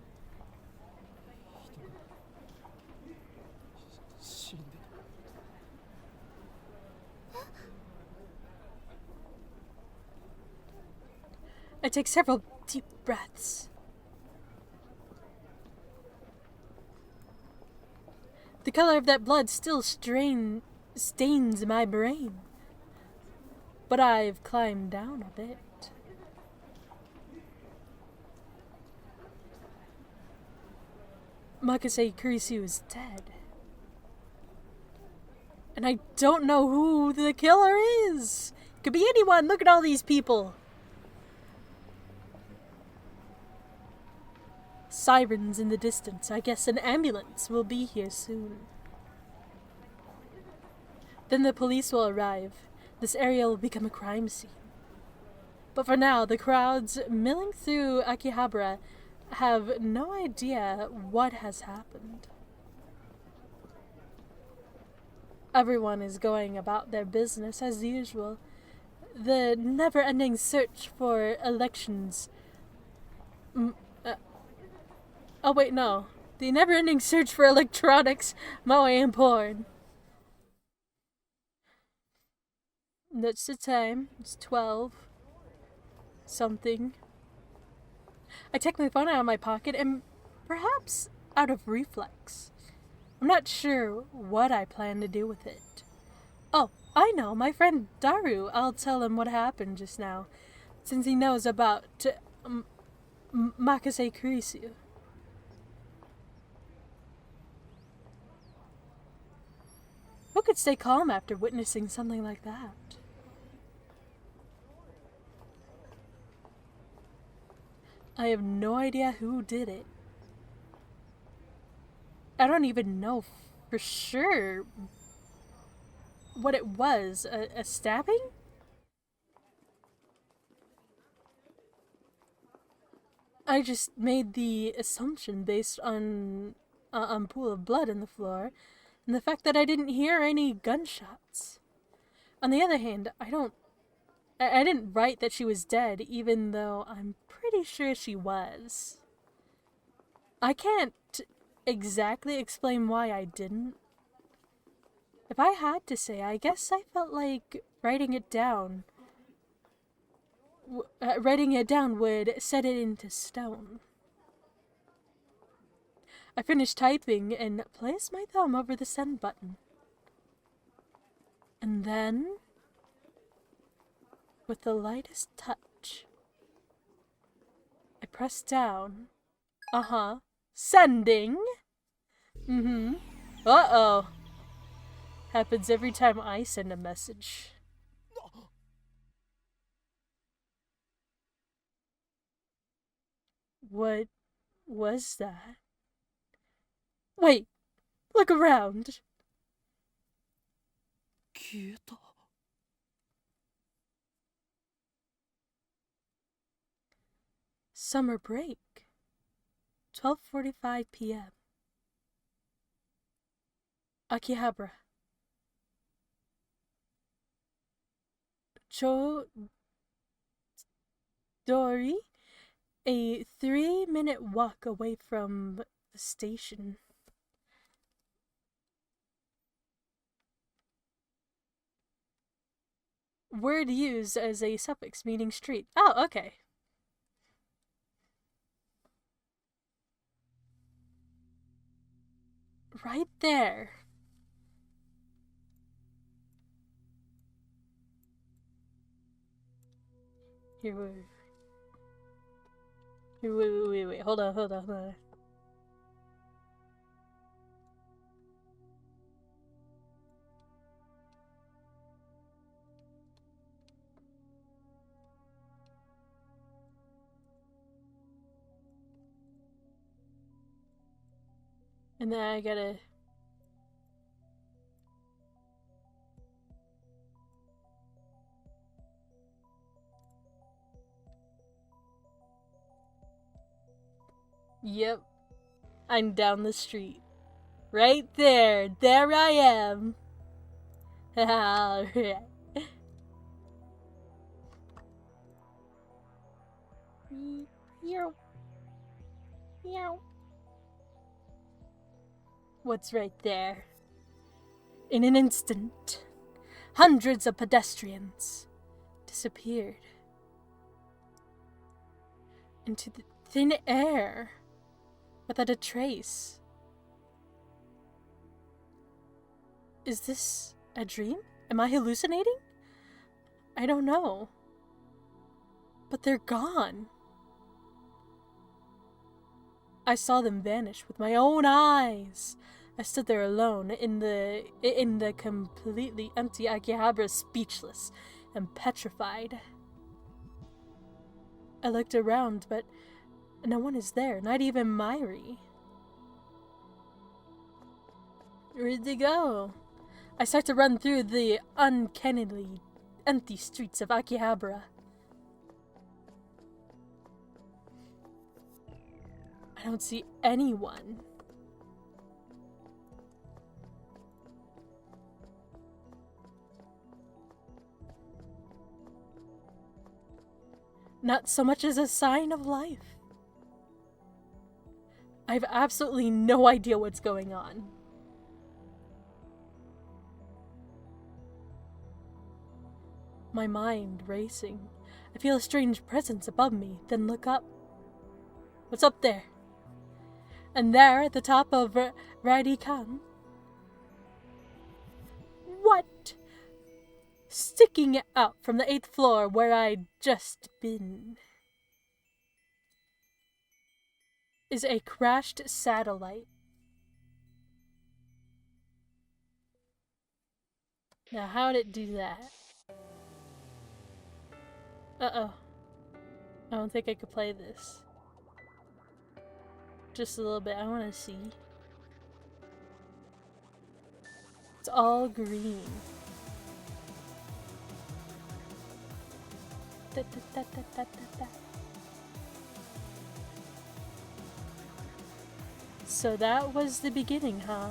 死んでる I take several deep breaths. The color of that blood still stains my brain. But I've climbed down a bit. Makase Kurisu is dead. And I don't know who the killer is. Could be anyone. Look at all these people. Sirens in the distance. I guess an ambulance will be here soon. Then the police will arrive. This area will become a crime scene. But for now, the crowds milling through Akihabara have no idea what has happened. Everyone is going about their business as usual. The never-ending search for elections... oh wait, no. The never-ending search for electronics, moe, and porn. That's the time. It's 12. Something. I take my phone out of my pocket and perhaps out of reflex. I'm not sure what I plan to do with it. Oh, I know. My friend Daru. I'll tell him what happened just now, since he knows about Makase Kurisu. Who could stay calm after witnessing something like that? I have no idea who did it. I don't even know for sure what it was. A stabbing? I just made the assumption based on a pool of blood in the floor and the fact that I didn't hear any gunshots. On the other hand, I didn't write that she was dead, even though I'm pretty sure she was. I can't exactly explain why I didn't. If I had to say, I guess I felt like writing it down would set it into stone. I finished typing and placed my thumb over the send button. And then, with the lightest touch, I pressed down. Sending. Uh-oh. Happens every time I send a message. What was that? Wait, look around. 消えた。Summer break. 12:45 p.m. Akihabara. Chodori, a 3-minute walk away from the station. Word used as a suffix meaning street. Oh, okay. Right there. Here, wait. Hold on. And then I gotta... Yep. I'm down the street. Right there. There I am. Alright. What's right there? In an instant, hundreds of pedestrians disappeared into the thin air without a trace. Is this a dream? Am I hallucinating? I don't know. But they're gone. I saw them vanish with my own eyes. I stood there alone in the completely empty Akihabara, speechless and petrified. I looked around, but no one is there, not even Mairi. Where'd they go? I start to run through the uncannily empty streets of Akihabara. I don't see anyone. Not so much as a sign of life. I have absolutely no idea what's going on. My mind racing. I feel a strange presence above me, then look up. What's up there? And there, at the top of Radikan. What? Sticking out from the 8th floor where I'd just been is a crashed satellite. Now, how'd it do that? Uh-oh. I don't think I could play this. Just a little bit. I want to see. It's all green. Da, da, da, da, da, da. So that was the beginning, huh?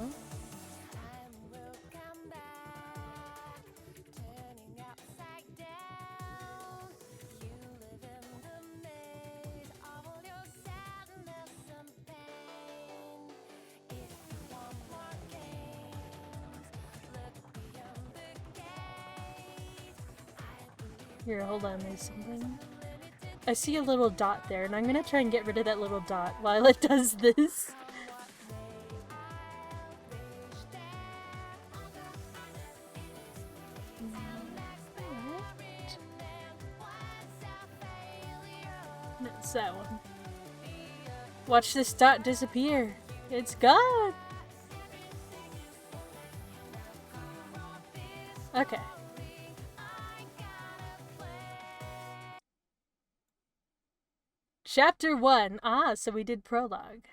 Here, hold on, there's something. I see a little dot there, and I'm gonna try and get rid of that little dot while it does this. That's that one. Watch this dot disappear. It's gone! Okay. Chapter 1. Ah, so we did prologue.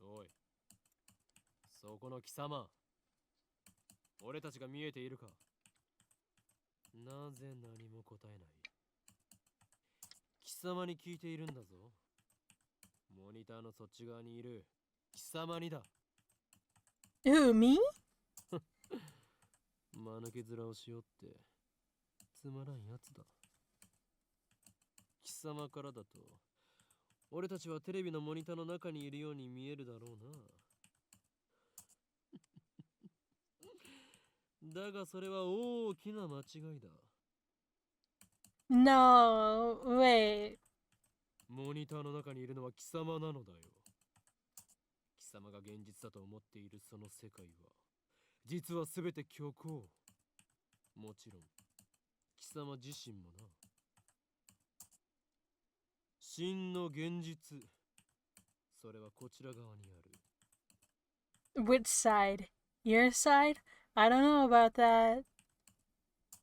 おい、そこの貴様、俺たちが見えているか？なぜ何も答えない？貴様に聞いているんだぞ。モニターのそっち側にいる貴様にだ。Who, me? 間抜け面をしようってつまらんやつだ。貴様からだと俺たちはテレビのモニターの中にいるように見えるだろうな。だがそれは大きな間違いだ。No, wait. モニターの中にいるのは貴様なのだよ。貴様が現実だと思っているその世界は実は全て虚構。もちろん貴様自身もな。真の現実、それはこちら側にある。 Which side? Your side? I don't know about that.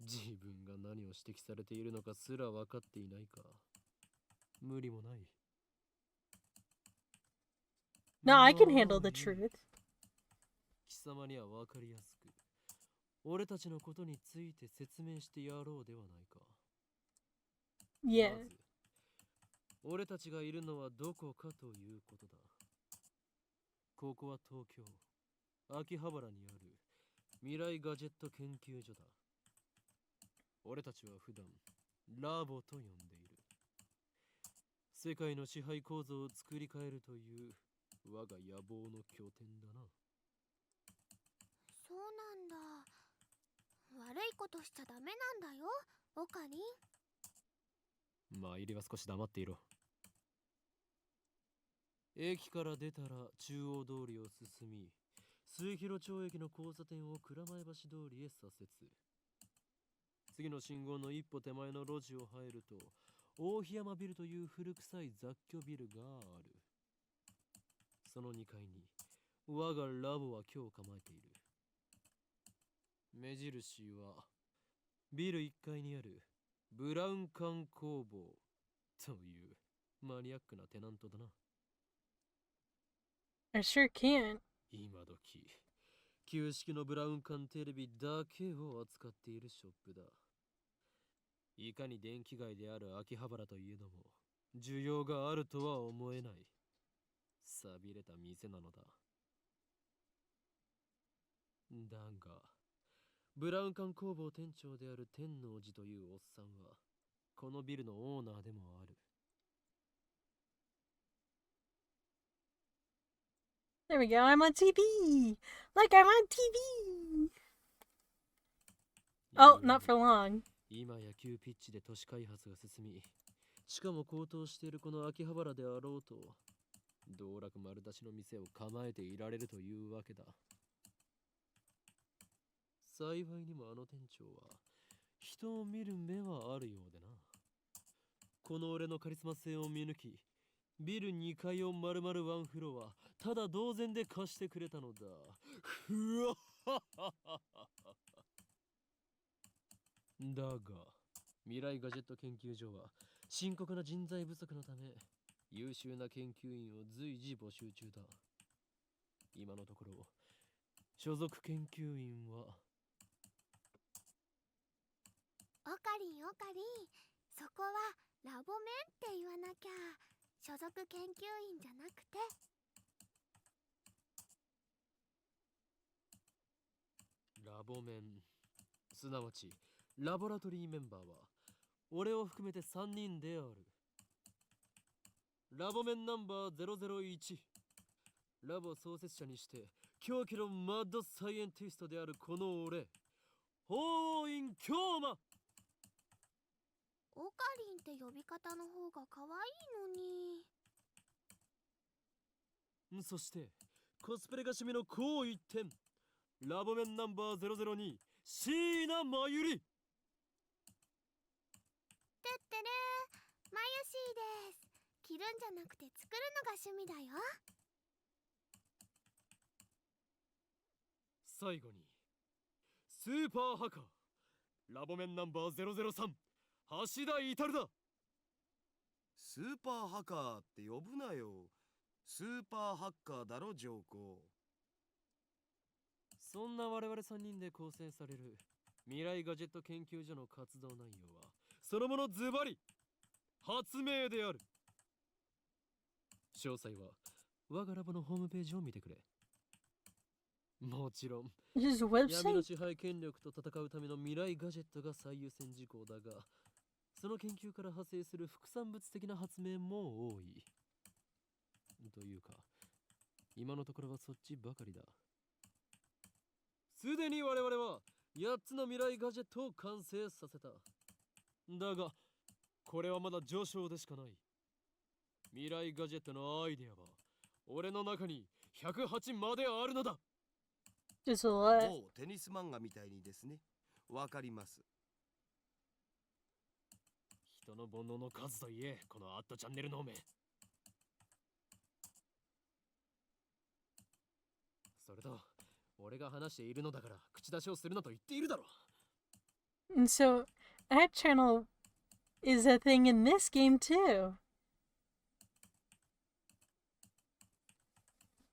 自分が何を指摘されているのかすら分かっていないか。無理もない。 No, I can まあ handle the いい。 truth. 貴様には分かりやすく俺たちのことについて説明してやろうではないか。 Yeah. まず俺たちがいるのはどこかということだ。ここは東京秋葉原にある未来ガジェット研究所だ。俺たちは普段ラボと呼んでいる。世界の支配構造を作り変えるという我が野望の拠点だな。そうなんだ。悪いことしちゃダメなんだよ、オカリン。まあ入りは少し黙っていろ。駅から出たら中央通りを進み、末広町駅の交差点を蔵前橋通りへ左折。次の信号の一歩手前の路地を入ると大檜山ビルという古臭い雑居ビルがある。その2階に我がラボは今日構えている。目印はビル1階にあるブラウン管工房というマニアックなテナントだな。 I sure can't. 今時旧式のブラウン管テレビだけを扱っているショップだ。いかに電気街である秋葉原といえども需要があるとは思えない寂れた店なのだ。だがブラウン管工房店長である天王寺というおっさんはこのビルのオーナーでもある。 There we go. I'm on TV. Look, I'm on TV. Oh, not for long. 今野球ピッチで都市開発が進み、しかも高騰しているこの秋葉原であろうと道楽丸出しの店を構えていられるというわけだ。幸いにもあの店長は人を見る目はあるようでな。この俺のカリスマ性を見抜きビル2階を丸々ワンフロアただ同然で貸してくれたのだ。ふわっはははだが未来ガジェット研究所は深刻な人材不足のため優秀な研究員を随時募集中だ。今のところ所属研究員はオカリン、オカリン、そこはラボメンって言わなきゃ。所属研究員じゃなくて。ラボメン、すなわちラボラトリーメンバーは俺を含めて3人である。ラボメンナンバー001、ラボ創設者にして狂気のマッドサイエンティストであるこの俺、法院京馬。オカリンって呼び方の方が可愛いのに。そしてコスプレが趣味の高一点、ラボメンナンバー002、椎名真由里。てってれー、まゆしーです。着るんじゃなくて作るのが趣味だよ。最後にスーパーハカーラボメンナンバー003橋田至だ。スーパーハカーって呼ぶなよ。スーパーハッカーだろ上皇。そんな我々3人で構成される未来ガジェット研究所の活動内容はそのものズバリ発明である。詳細は我がラボのホームページを見てくれ。もちろん His 闇の website? 支配権力と戦うための未来ガジェットが最優先事項だが、その研究から派生する副産物的な発明も多い。というか、今のところはそっちばかりだ。すでに我々は8つの未来ガジェットを完成させた。だが、これはまだ序章でしかない。未来ガジェットのアイデアは、俺の中に108まであるのだ。Just a lot. もうテニス漫画みたいにですね。わかります。人の煩悩の数といえ、このアットチャンネルの目。それと、俺が話しているのだから口出しをするなと言っているだろ。 And so, that channel is a thing in this game too.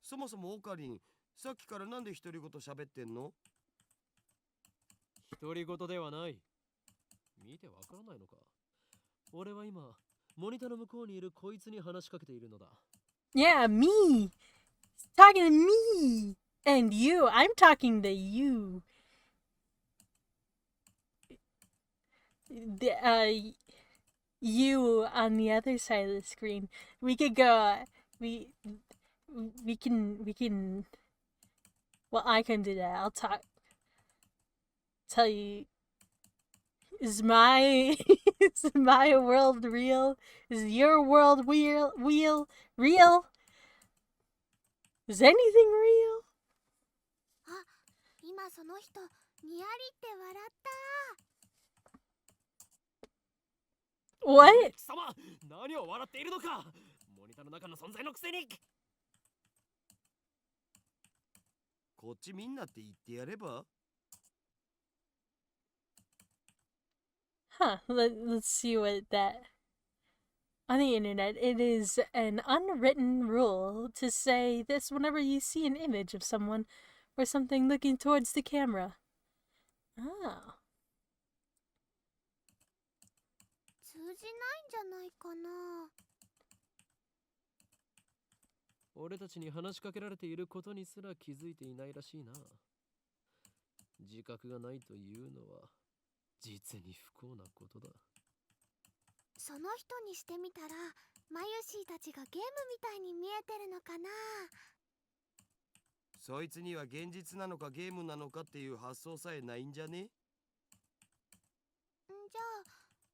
そもそもオカリン、さっきからなんで独り言喋ってんの？独り言ではない。見てわからないのか。俺は今、モニターの向こうにいるこいつに話しかけているのだ。Yeah, me! He's talking to me! And you! I'm talking to you! You on the other side of the screen. We could go, we can, well, I can do that. I'll tell you, is my, is my world real? Is your world real? Is anything real? あ、今その人にやりって笑った。 What? 貴様、何を笑っているのか。モニターの中の存在のくせに。こっちみんなって言ってやれば？ Huh, let's see what that... On the internet, it is an unwritten rule to say this whenever you see an image of someone or something looking towards the camera. Oh. 通じないんじゃないかな。俺たちに話しかけられていることにすら気づいていないらしいな。自覚がないというのは実に不幸なことだ。その人にしてみたら、マユシーたちがゲームみたいに見えてるのかな。そいつには現実なのかゲームなのかっていう発想さえないんじゃね？じゃあ、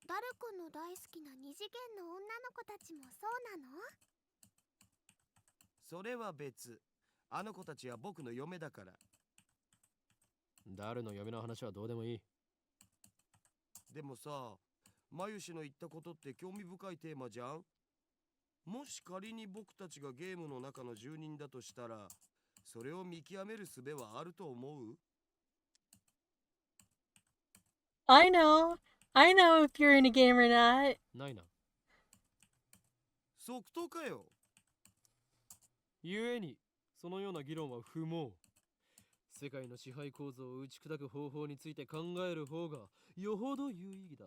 ダル君の大好きな二次元の女の子たちもそうなの？それは別。あの子たちは僕の嫁だから。ダルの嫁の話はどうでもいい。でもさ、マユシの言ったことって興味深いテーマじゃん。もし仮に僕たちがゲームの中の住人だとしたら、それを見極める術はあると思う？ I know if you're in a game or not. ないな。即答かよ。故に、そのような議論は不毛。世界の支配構造を打ち砕く方法について考える方がよほど有意義だ。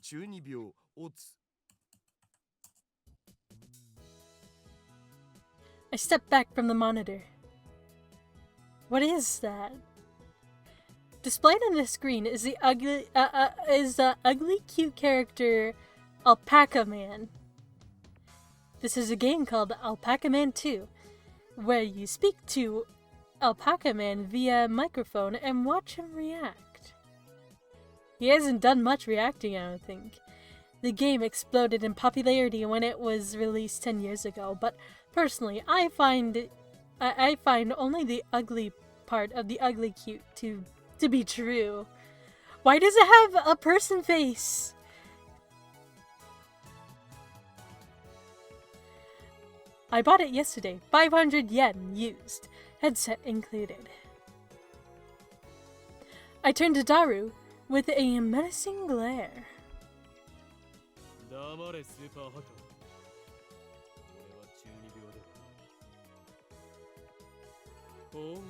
中二病、オツ。I step back from the monitor. What is that? Displayed on the screen is the ugly cute character Alpaca Man. This is a game called Alpaca Man 2, where you speak to Alpaca Man via microphone and watch him react. He hasn't done much reacting, I don't think. The game exploded in popularity when it was released 10 years ago, but personally, I find only the ugly part of the ugly cute to be true. Why does it have a person face? I bought it yesterday, 500 yen used, headset included. I turned to Daru with a menacing glare. 黙れスーパーハカ。俺は12秒で。おーい。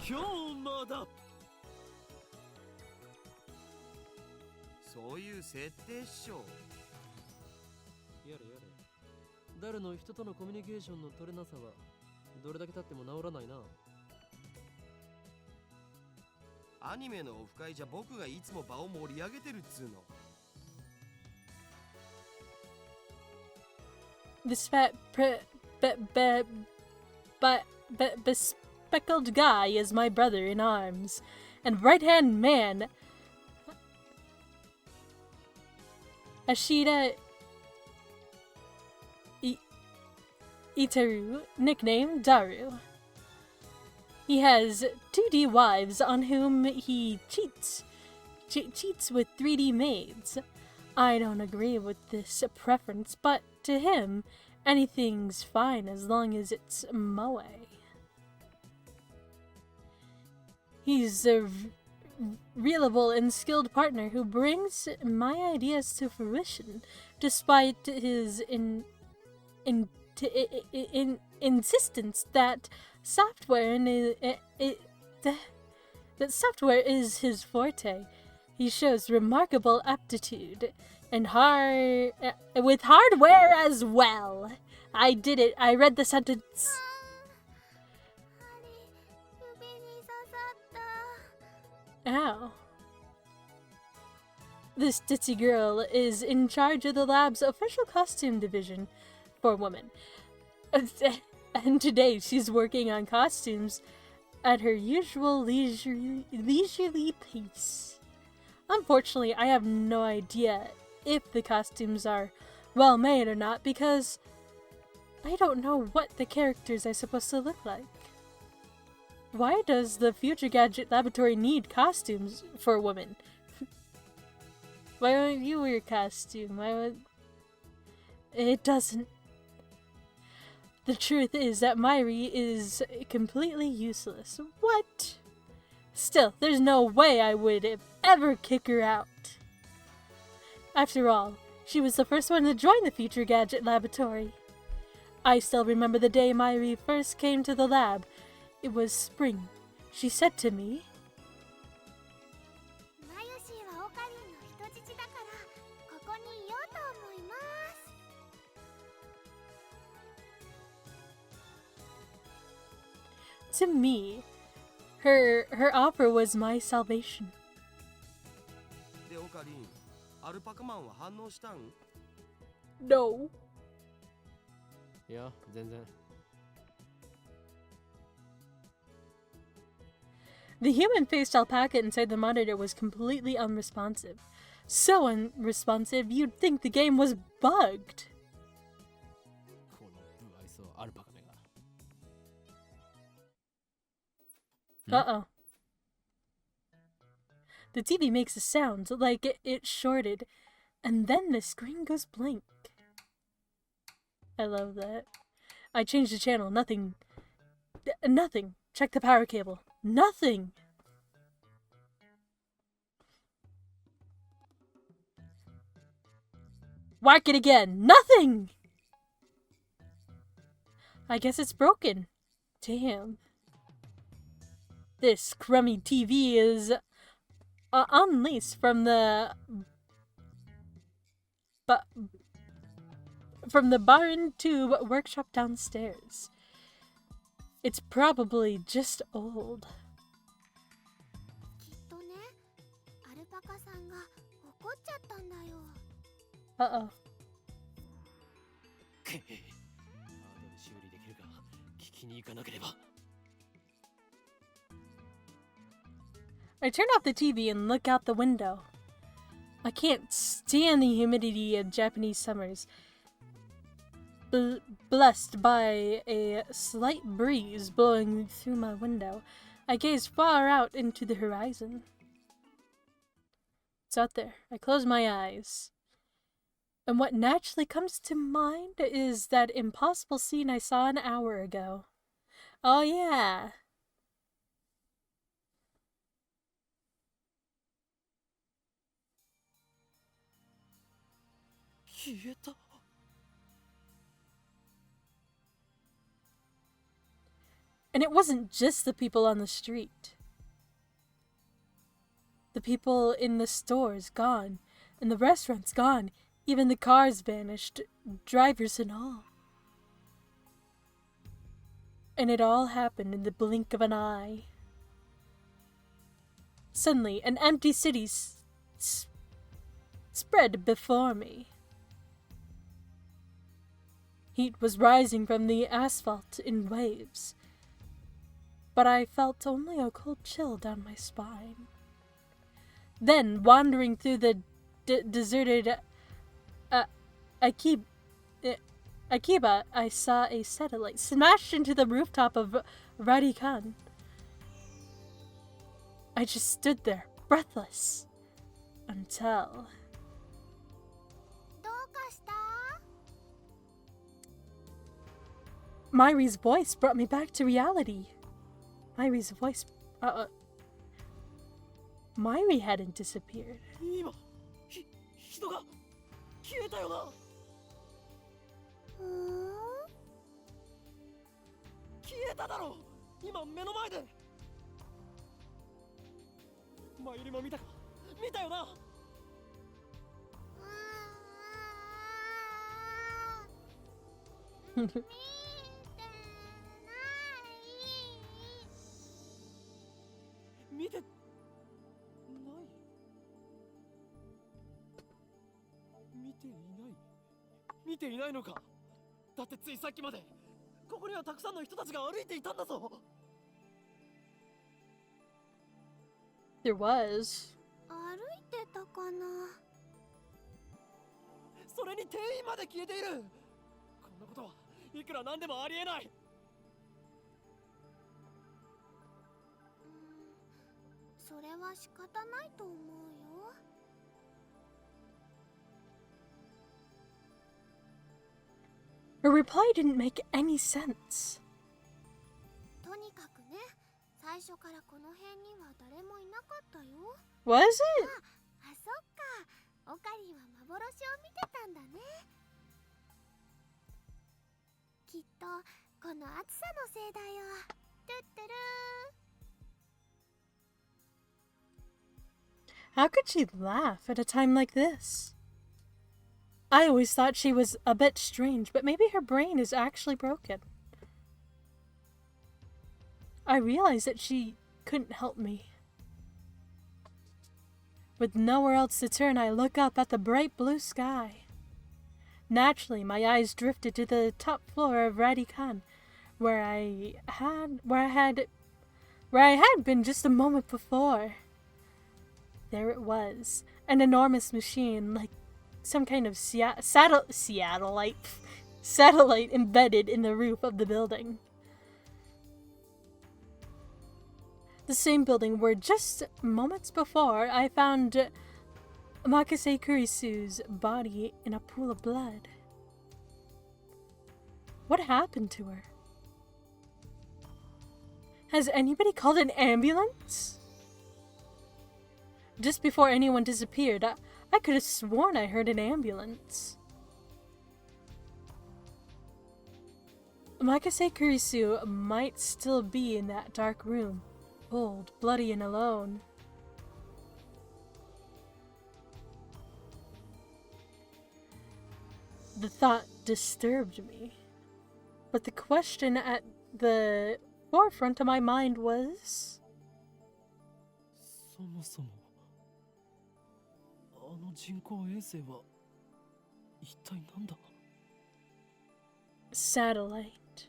今日まだ。そういう設定っしょ。やれやれ。誰の人とのコミュニケーションの取れなさはどれだけ経っても治らないな。アニメのオフ会じゃ僕がいつも場を盛り上げてるっつうの。This fat, bespectacled guy is my brother in arms, and right-hand man, Ashida Itaru, nicknamed Daru. He has 2D wives on whom he cheats with 3D maids. I don't agree with this preference, but to him, anything's fine as long as it's moe. He's a reliable and skilled partner who brings my ideas to fruition, despite his insistence that software that software is his forte. He shows remarkable aptitude and with hardware as well. I did it. I read the sentence. 指に刺さった Ow. This ditzy girl is in charge of the lab's official costume division for women. And today she's working on costumes at her usual leisurely pace. Unfortunately, I have no idea if the costumes are well made or not because I don't know what the characters are supposed to look like. Why does the Future Gadget Laboratory need costumes for women? Why don't you wear a costume? Why would... It doesn't. The truth is that Mairi is completely useless. What? Still, there's no way I would ever kick her out. After all, she was the first one to join the Future Gadget Laboratory. I still remember the day Mairi first came to the lab. It was spring. She said to me, マユシーはオカリンの人質だからここにいようと思います to me, her offer was my salvation. でオカリン、アルパカマンは反応したん？ No. いや、全然。The human-faced alpaca inside the monitor was completely unresponsive. So unresponsive, you'd think the game was bugged. この不愛想アルパカめが。Uh-oh. The TV makes a sound like it shorted, and then the screen goes blank. I love that. I changed the channel. Nothing. Nothing. Check the power cable. Nothing. Whack it again. Nothing. I guess it's broken. Damn. This crummy TV is unleased from the bar and tube workshop downstairs. It's probably just old. きっとねアルパカさんが怒っちゃったんだよ Uh-oh. けへへ。ハードで修理できるか聞きに行かなければ。I turn off the TV and look out the window. I can't stand the humidity of Japanese summers. Blessed by a slight breeze blowing through my window, I gaze far out into the horizon. It's out there. I close my eyes. And what naturally comes to mind is that impossible scene I saw an hour ago. Oh yeah. 消えた。And it wasn't just the people on the street. The people in the stores gone, and the restaurants gone, even the cars vanished, drivers and all. And it all happened in the blink of an eye. Suddenly, an empty city spread before me. Heat was rising from the asphalt in waves, but I felt only a cold chill down my spine. Then, wandering through the deserted Akiba, I saw a satellite smashed into the rooftop of Radikan. I just stood there, breathless, until... どうかした？ Myri's voice brought me back to reality. Myri hadn't disappeared. 今、人が消えたよな。消えただろ。今目の前で。マユリも見たか？見たよな。見てない。見ていないのか。だってついさっきまでここにはたくさんの人たちが歩いていたんだぞ。There was. 歩いてたかな。それに店員まで消えている。こんなことはいくらなんでもありえない。それは仕方ないと思うよ。Her reply didn't make any sense. とにかくね、最初からこの辺には誰もいなかったよ。 Was it? あ、そっか。オカリンは幻を見てたんだね。きっとこの暑さのせいだよ。トゥットゥルー。 How could she laugh at a time like this? I always thought she was a bit strange, but maybe her brain is actually broken. I realized that she couldn't help me. With nowhere else to turn, I look up at the bright blue sky. Naturally, my eyes drifted to the top floor of Radikan, where I had been just a moment before. There it was, an enormous machine, like some kind of satellite embedded in the roof of the building. The same building where just moments before I found Makase Kurisu's body in a pool of blood. What happened to her? Has anybody called an ambulance? Just before anyone disappeared, I could have sworn I heard an ambulance. Makase Kurisu might still be in that dark room, cold, bloody, and alone. The thought disturbed me, but the question at the forefront of my mind was... そもそもあの人工衛星は一体なんだ。 Satellite.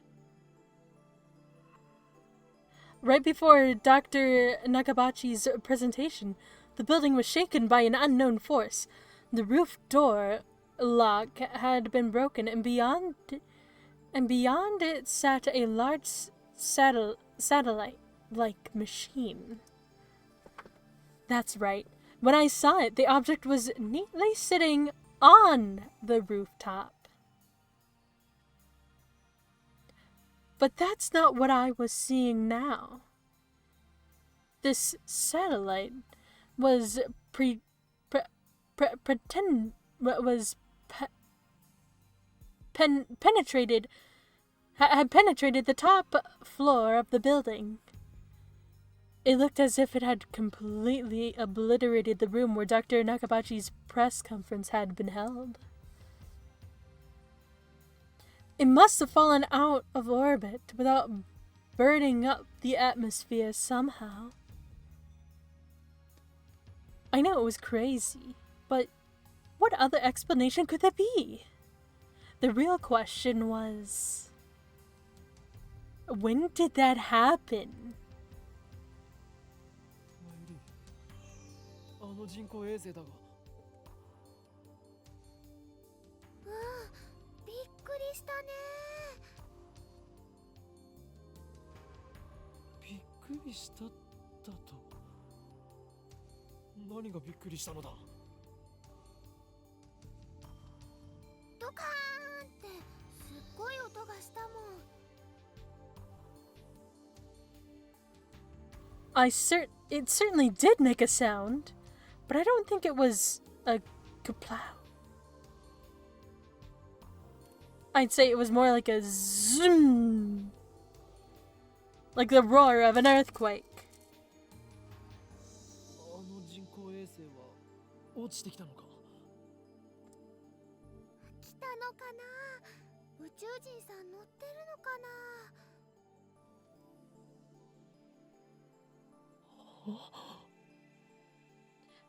Right before Dr. Nakabachi's presentation, the building was shaken by an unknown force. The roof door lock had been broken, and beyond it sat a large satellite-like machine. That's right. When I saw it, the object was neatly sitting on the rooftop. But that's not what I was seeing now. This satellite was penetrated the top floor of the building. It looked as if it had completely obliterated the room where Dr. Nakabachi's press conference had been held. It must have fallen out of orbit without burning up the atmosphere somehow. I know it was crazy, but what other explanation could there be? The real question was, when did that happen? あの人工衛星だが。びっくりしたね。びっくりしただと。何がびっくりしたのだ。ドカーンってすっごい音がしたもん。It certainly did make a sound, but I don't think it was a kaplow. I'd say it was more like a zoom, like the roar of an earthquake. あの人工衛星は落ちてきたのか。来たのかな。宇宙人さん乗ってるのかな。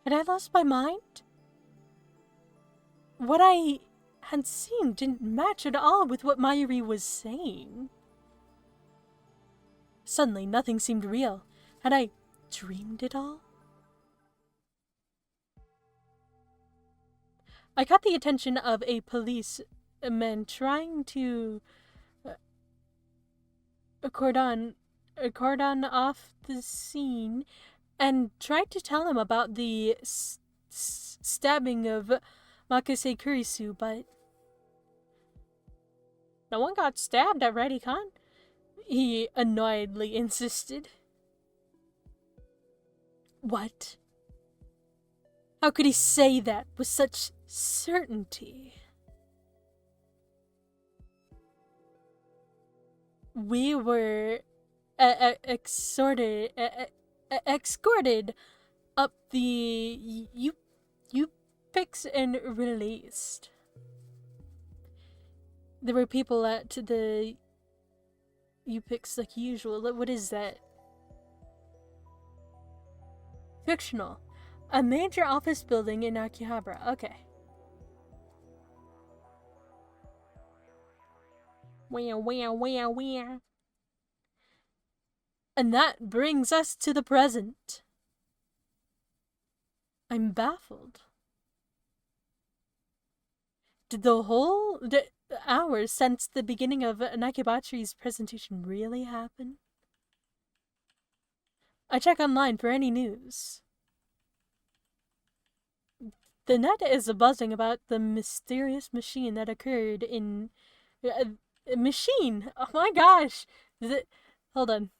Had I lost my mind? What I had seen didn't match at all with what Mayuri was saying. Suddenly, nothing seemed real. Had I dreamed it all? I caught the attention of a policeman trying to cordon off the scene and tried to tell him about the stabbing of Makase Kurisu, but no one got stabbed at Radicon, he annoyedly insisted. What? How could he say that with such certainty? We were escorted up the U-Pix and released. There were people at the U-Pix like usual. What is that? Fictional. A major office building in Akihabara. Okay. Wah. And that brings us to the present. I'm baffled. Did the whole hours since the beginning of Nakibachi's presentation really happen? I check online for any news. The net is buzzing about the mysterious machine that occurred in... machine! Oh my gosh! Hold on.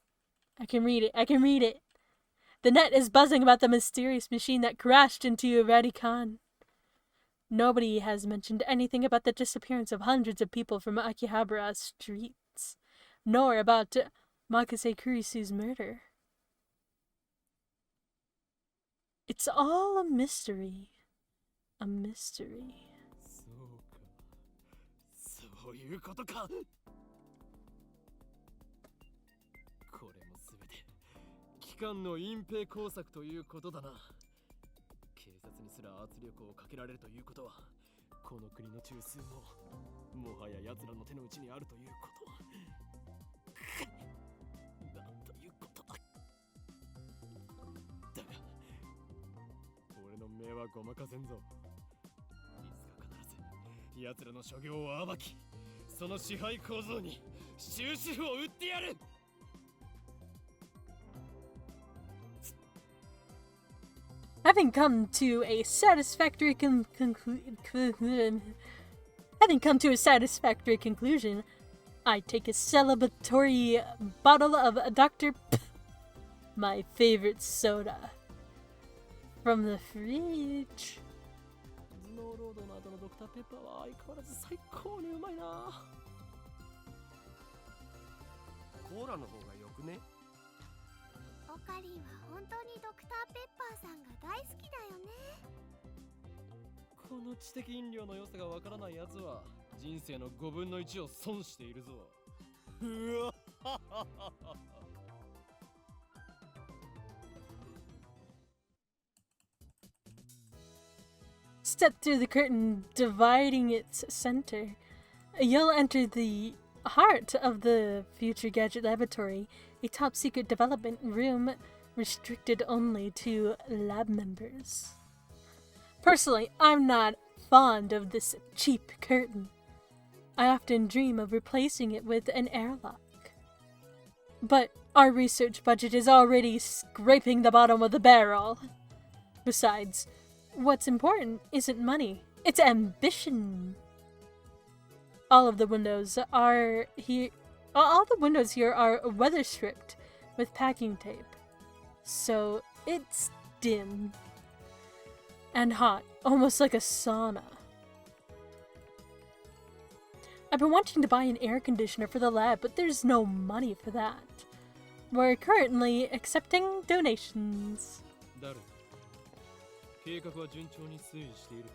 I can read it. The net is buzzing about the mysterious machine that crashed into Radicon. Nobody has mentioned anything about the disappearance of hundreds of people from Akihabara streets, nor about Makase Kurisu's murder. It's all a mystery. A mystery. そういうことか。これもすべて機関の隠蔽工作ということだな。警察にすら圧力をかけられるということは、この国の中枢ももはや奴らの手の内にあるということ。なんということだ。だが、俺の目はごまかせんぞ。奴らの所業を暴き、その支配構造に終止符を打ってやる。Having come to a satisfactory conclusion, I take a celebratory bottle of Dr. P, my favorite soda, from the fridge. 頭労働の後のドクターペッパーは相変わらず最高にうまいな。コーラの方がよくね？オカリンは本当にドクターペッパーさんが大好きだよね。この知的飲料の良さがわからないやつは人生の5分の1を損しているぞ。うわStep through the curtain dividing its center. You'll enter the heart of the Future Gadget Laboratory, a top secret development room restricted only to lab members. Personally, I'm not fond of this cheap curtain. I often dream of replacing it with an airlock. But our research budget is already scraping the bottom of the barrel. Besides, what's important isn't money, it's ambition. All of the windows are here. All the windows here are weather stripped with packing tape, so it's dim and hot, almost like a sauna. I've been wanting to buy an air conditioner for the lab, but there's no money for that. We're currently accepting donations. 誰？計画は順調に推移している。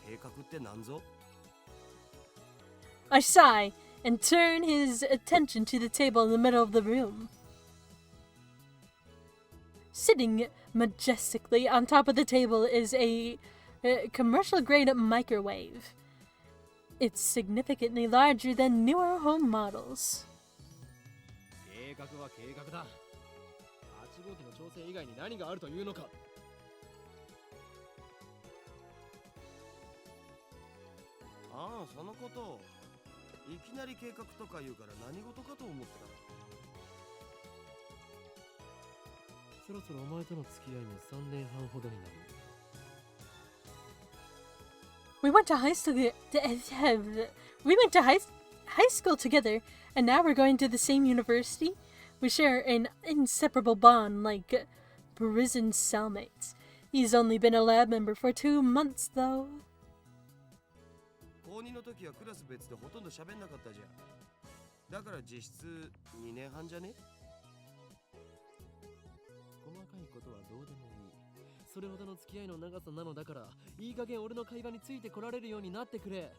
計画って何ぞ？ I sigh and turn his attention to the table in the middle of the room. Sitting majestically on top of the table is a commercial-grade microwave. It's significantly larger than newer home models. 計画は計画だ。8号機の調整以外に何があるというのか。ああ、そのこと。いきなり計画とか言うから何事かと思ってた。そろそろお前との付き合いも3年半ほどになる。We went to high school. We went to high school together, and now we're going to the same university. We share an inseparable bond like prison cellmates. He's only been a lab member for 2 months, though. 高2の時はクラス別でほとんど喋んなかったじゃん。だから実質2年半じゃね？細かいことはどうでもいい。それほどの付き合いの長さなのだから、いい加減俺の会話についてこられるようになってくれ。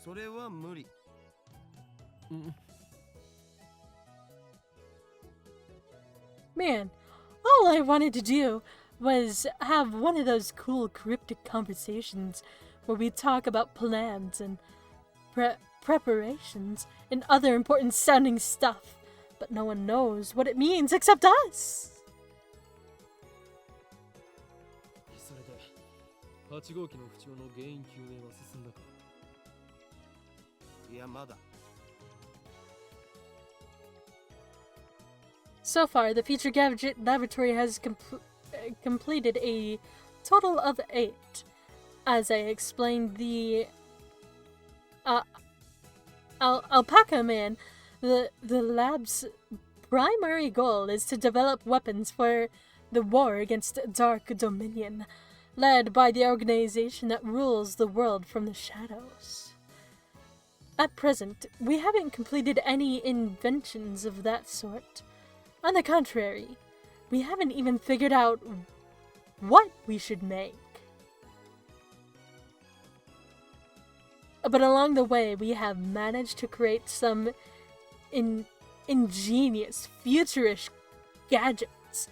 それは無理。Man, all I wanted to do was have one of those cool cryptic conversations where we talk about plans and preparations and other important sounding stuff, but no one knows what it means except us. それで、8号機の不調の原因究明は進んだか？いや、まだ。So far, the Future Gadget Laboratory has completed a total of 8. As I explained, the Alpaca Man, the lab's primary goal is to develop weapons for the war against Dark Dominion, led by the organization that rules the world from the shadows. At present, we haven't completed any inventions of that sort. On the contrary, we haven't even figured out what we should make. But along the way, we have managed to create some ingenious, futurish gadgets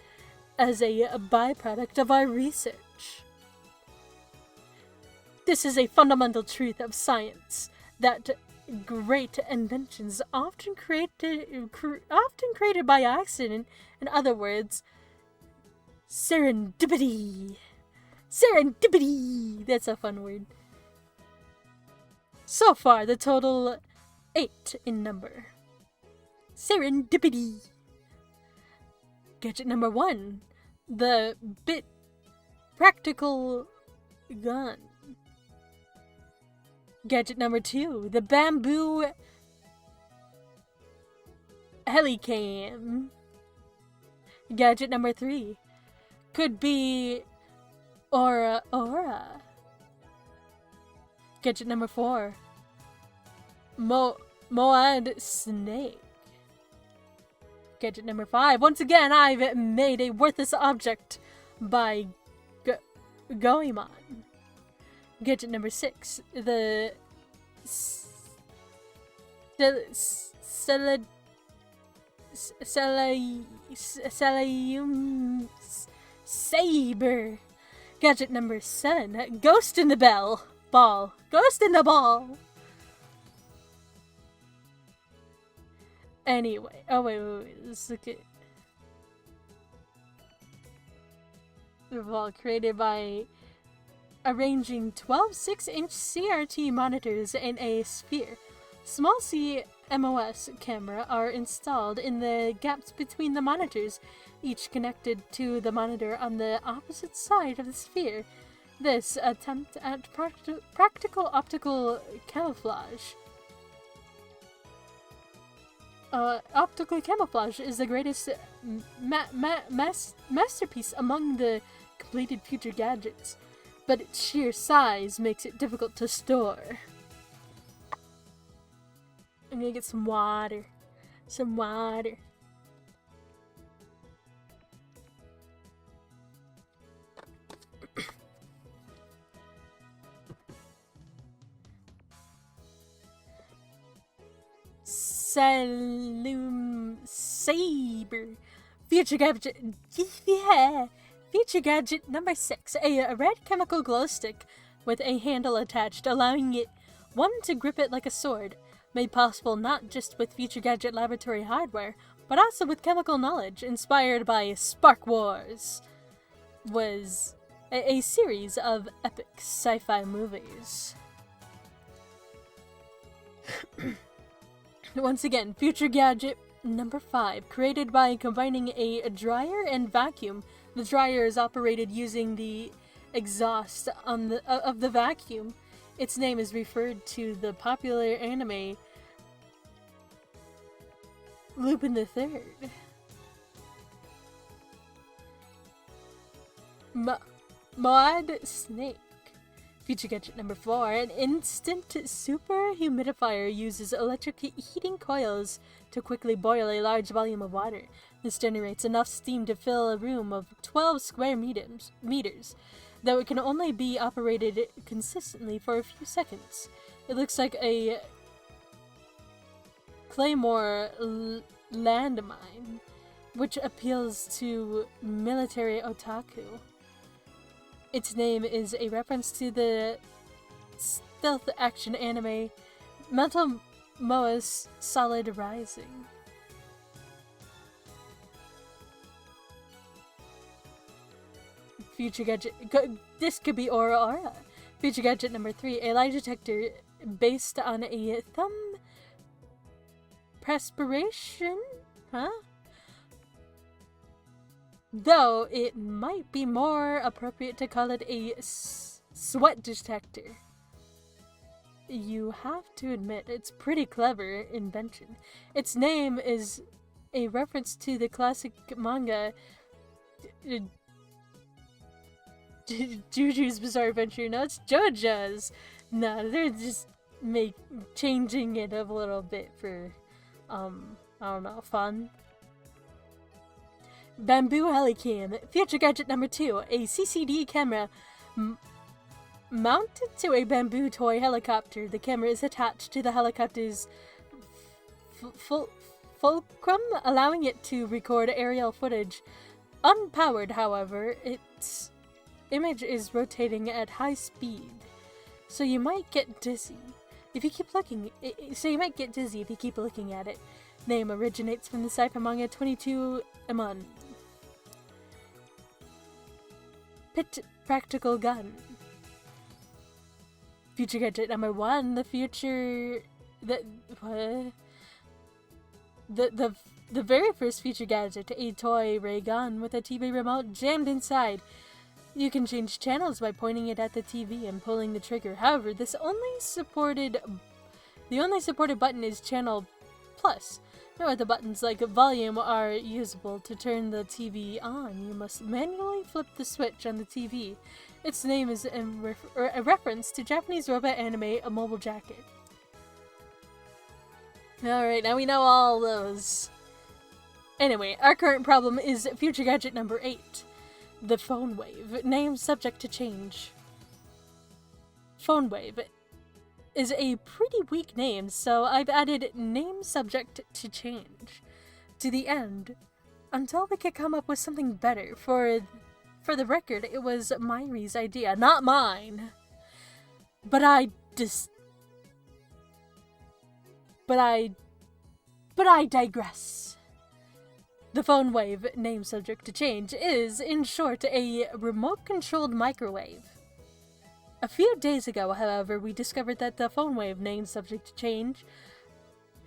as a byproduct of our research. This is a fundamental truth of science, that great inventions often created by accident. In other words, serendipity. Serendipity! That's a fun word. So far, the total 8 in number. Serendipity. Gadget number 1, the bit practical gun. Gadget number 2, the bamboo helicam. Gadget number 3 could be Aura. Gadget number 4, Moad Snake. Gadget number 5. Once again, I've made a worthless object by Goemon. Gadget number 6. The Saber. Gadget number 7. Ghost in the Ball. Ghost in the Ball. Anyway, oh wait, let's look at the ball created by arranging 12 6-inch CRT monitors in a sphere. Small CMOS camera are installed in the gaps between the monitors, each connected to the monitor on the opposite side of the sphere. This attempt at practical optical camouflage. Optical camouflage is the greatest masterpiece among the completed future gadgets, but its sheer size makes it difficult to store. I'm gonna get some water. Saloon Saber. Future gadget. Yeah. Future gadget number 6. A red chemical glow stick with a handle attached, allowing one to grip it like a sword. Made possible not just with Future Gadget laboratory hardware, but also with chemical knowledge, inspired by Spark Wars. Was a series of epic sci-fi movies. Once again, Future Gadget number 5, created by combining a dryer and vacuum. The dryer is operated using the exhaust of the vacuum. Its name is referred to the popular anime Lupin the Third. Mod Snake. Future Gadget number 4. An instant super humidifier uses electric heating coils to quickly boil a large volume of water. This generates enough steam to fill a room of 12 square meters, though it can only be operated consistently for a few seconds. It looks like a Claymore landmine, which appeals to military otaku. Its name is a reference to the stealth action anime Metal Moa's Solid Rising. Future Gadget. This could be Aura. Future Gadget number 3. A lie detector based on a thumb perspiration? Huh? Though it might be more appropriate to call it a sweat detector. You have to admit, it's pretty clever invention. Its name is a reference to the classic manga Juju's Bizarre Adventure. No, it's JoJo's. No, they're just changing it a little bit for, I don't know, fun. Bamboo Helicam. Future Gadget number 2. A CCD camera mounted to a bamboo toy helicopter. The camera is attached to the helicopter's fulcrum, allowing it to record aerial footage. Unpowered, however, its image is rotating at high speed, so you might get dizzy if you keep looking. At it. Name originates from the sci-fi manga 22 Emon. Pit Practical Gun. Future Gadget number 1. The very first Future Gadget, a toy ray gun with a TV remote jammed inside. You can change channels by pointing it at the TV and pulling the trigger. However, the only supported button is Channel Plus. No, the buttons like volume are usable to turn the TV on. You must manually flip the switch on the TV. Its name is a reference to Japanese robot anime A Mobile Jacket. Alright, now we know all those. Anyway, our current problem is Future Gadget number 8. The Phone Wave. Name subject to change. Phone Wave is a pretty weak name, so I've added name subject to change to the end until we could come up with something better. For the record, it was Myri's idea, not mine. But I digress. The Phone Wave, name subject to change, is, in short, a remote-controlled microwave. A few days ago, however, we discovered that the Phone Wave, name subject to change,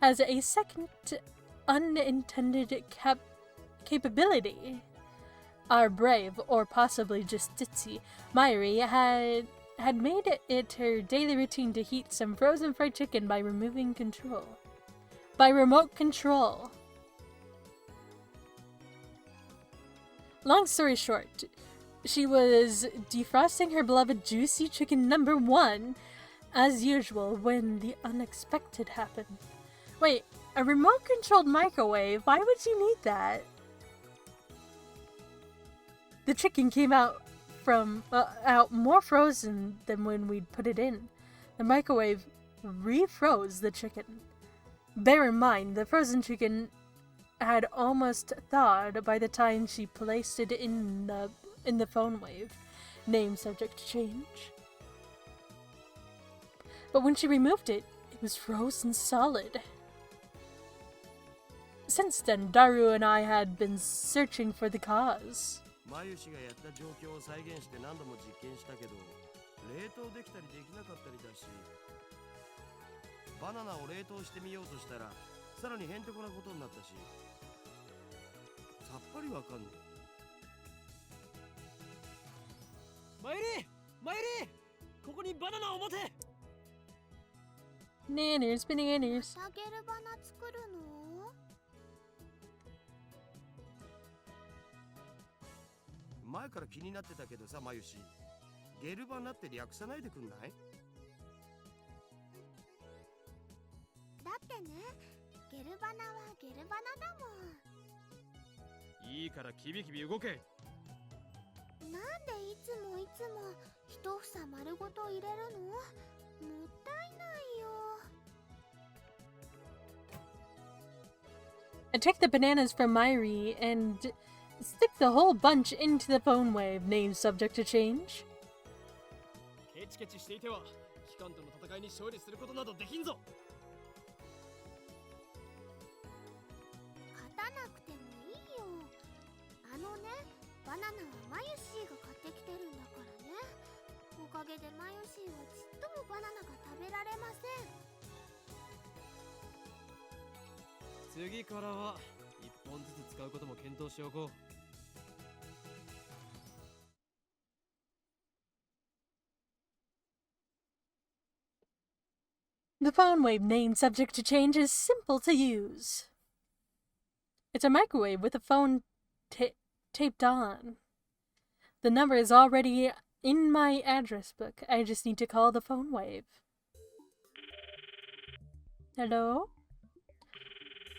has a second unintended capability. Our brave, or possibly just ditzy, Myri had made it her daily routine to heat some frozen fried chicken by removing control. By remote control. Long story short, she was defrosting her beloved juicy chicken number 1, as usual, when the unexpected happened. Wait, a remote-controlled microwave? Why would you need that? The chicken came out more frozen than when we'd put it in. The microwave refroze the chicken. Bear in mind, the frozen chicken had almost thawed by the time she placed it in the Phone Wave, name subject to change. But when she removed it, it was frozen solid. Since then, Daru and I had been searching for the cause. マユシがやった状況を再現して何度も実験したけど、冷凍できたりできなかったりだし、バナナを冷凍してみようとしたら、さらにへんてこなことになったし、さっぱりわかんない。マユリここにバナナを持て。 Nanners, bananas. またゲルバナ作るの？前から気になってたけどさ、マユシ。ゲルバナって略さないでくんない？だってね、ゲルバナはゲルバナだもん。いいからキビキビ動け。なんでいつも一房丸ごと入れるの？もったいないよ。I take the bananas from Myri and stick the whole bunch into the Phone Wave, name subject to change. ケチケチしていては機関との戦いに勝利することなどできんぞ。勝たなくてもいいよ。あのね、バナナはマユシーが買ってきてるんだからね。おかげでマユシーはちっともバナナが食べられません。次からは一本ずつ使うことも検討しておこう。The Phone Wave, name subject to change, is simple to use. It's a microwave with a phone taped on. The number is already in my address book. I just need to call the Phone Wave. Hello?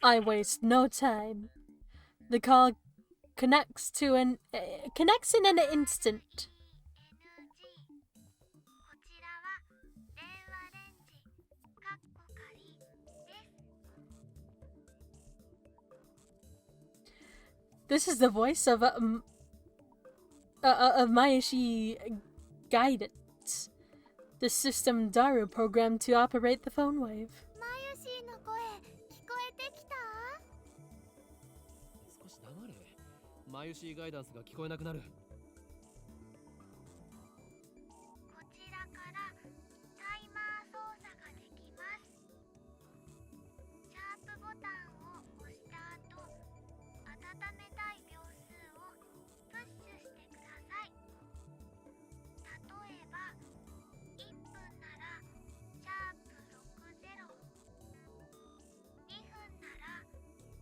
I waste no time. The call connects in an instant. This is the voice of Mayashi Guidance, the system Daru programmed to operate the Phone Wave. マユシーの声聞こえてきた？少し黙れ。マユシーガイダンスが聞こえなくなる。こちらからタイマー操作ができます。シャープボタンを押した後、温めたい秒数をプッシュしてください。例えば1分ならシャープ60、2分ならシ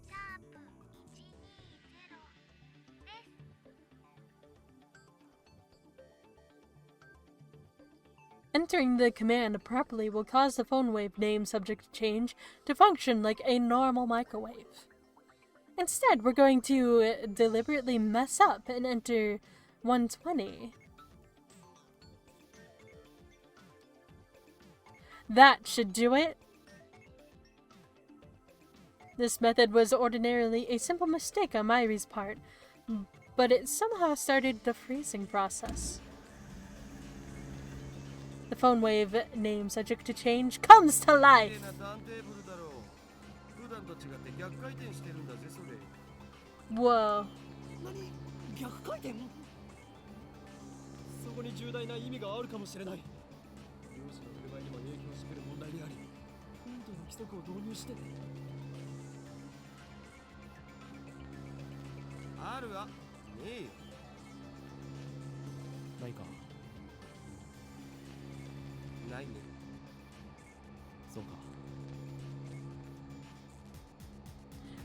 Entering the command properly will cause the phone wave name subject to change to function like a normal microwave. Instead, we're going to deliberately mess up and enter 120. That should do it. This method was ordinarily a simple mistake on Myri's part, but it somehow started the freezing process. The phone wave name subject to change comes to life. 綺麗なターンテーブルだろう。普段と違って逆回転してるんだぜそれ。 Whoa. 何？逆回転？そこに重大な意味があるかもしれない。漁師の振る舞いにも影響してくる問題であり、本当の規則を導入して。あるわ。ねえよ。ないか。ないね。そうか。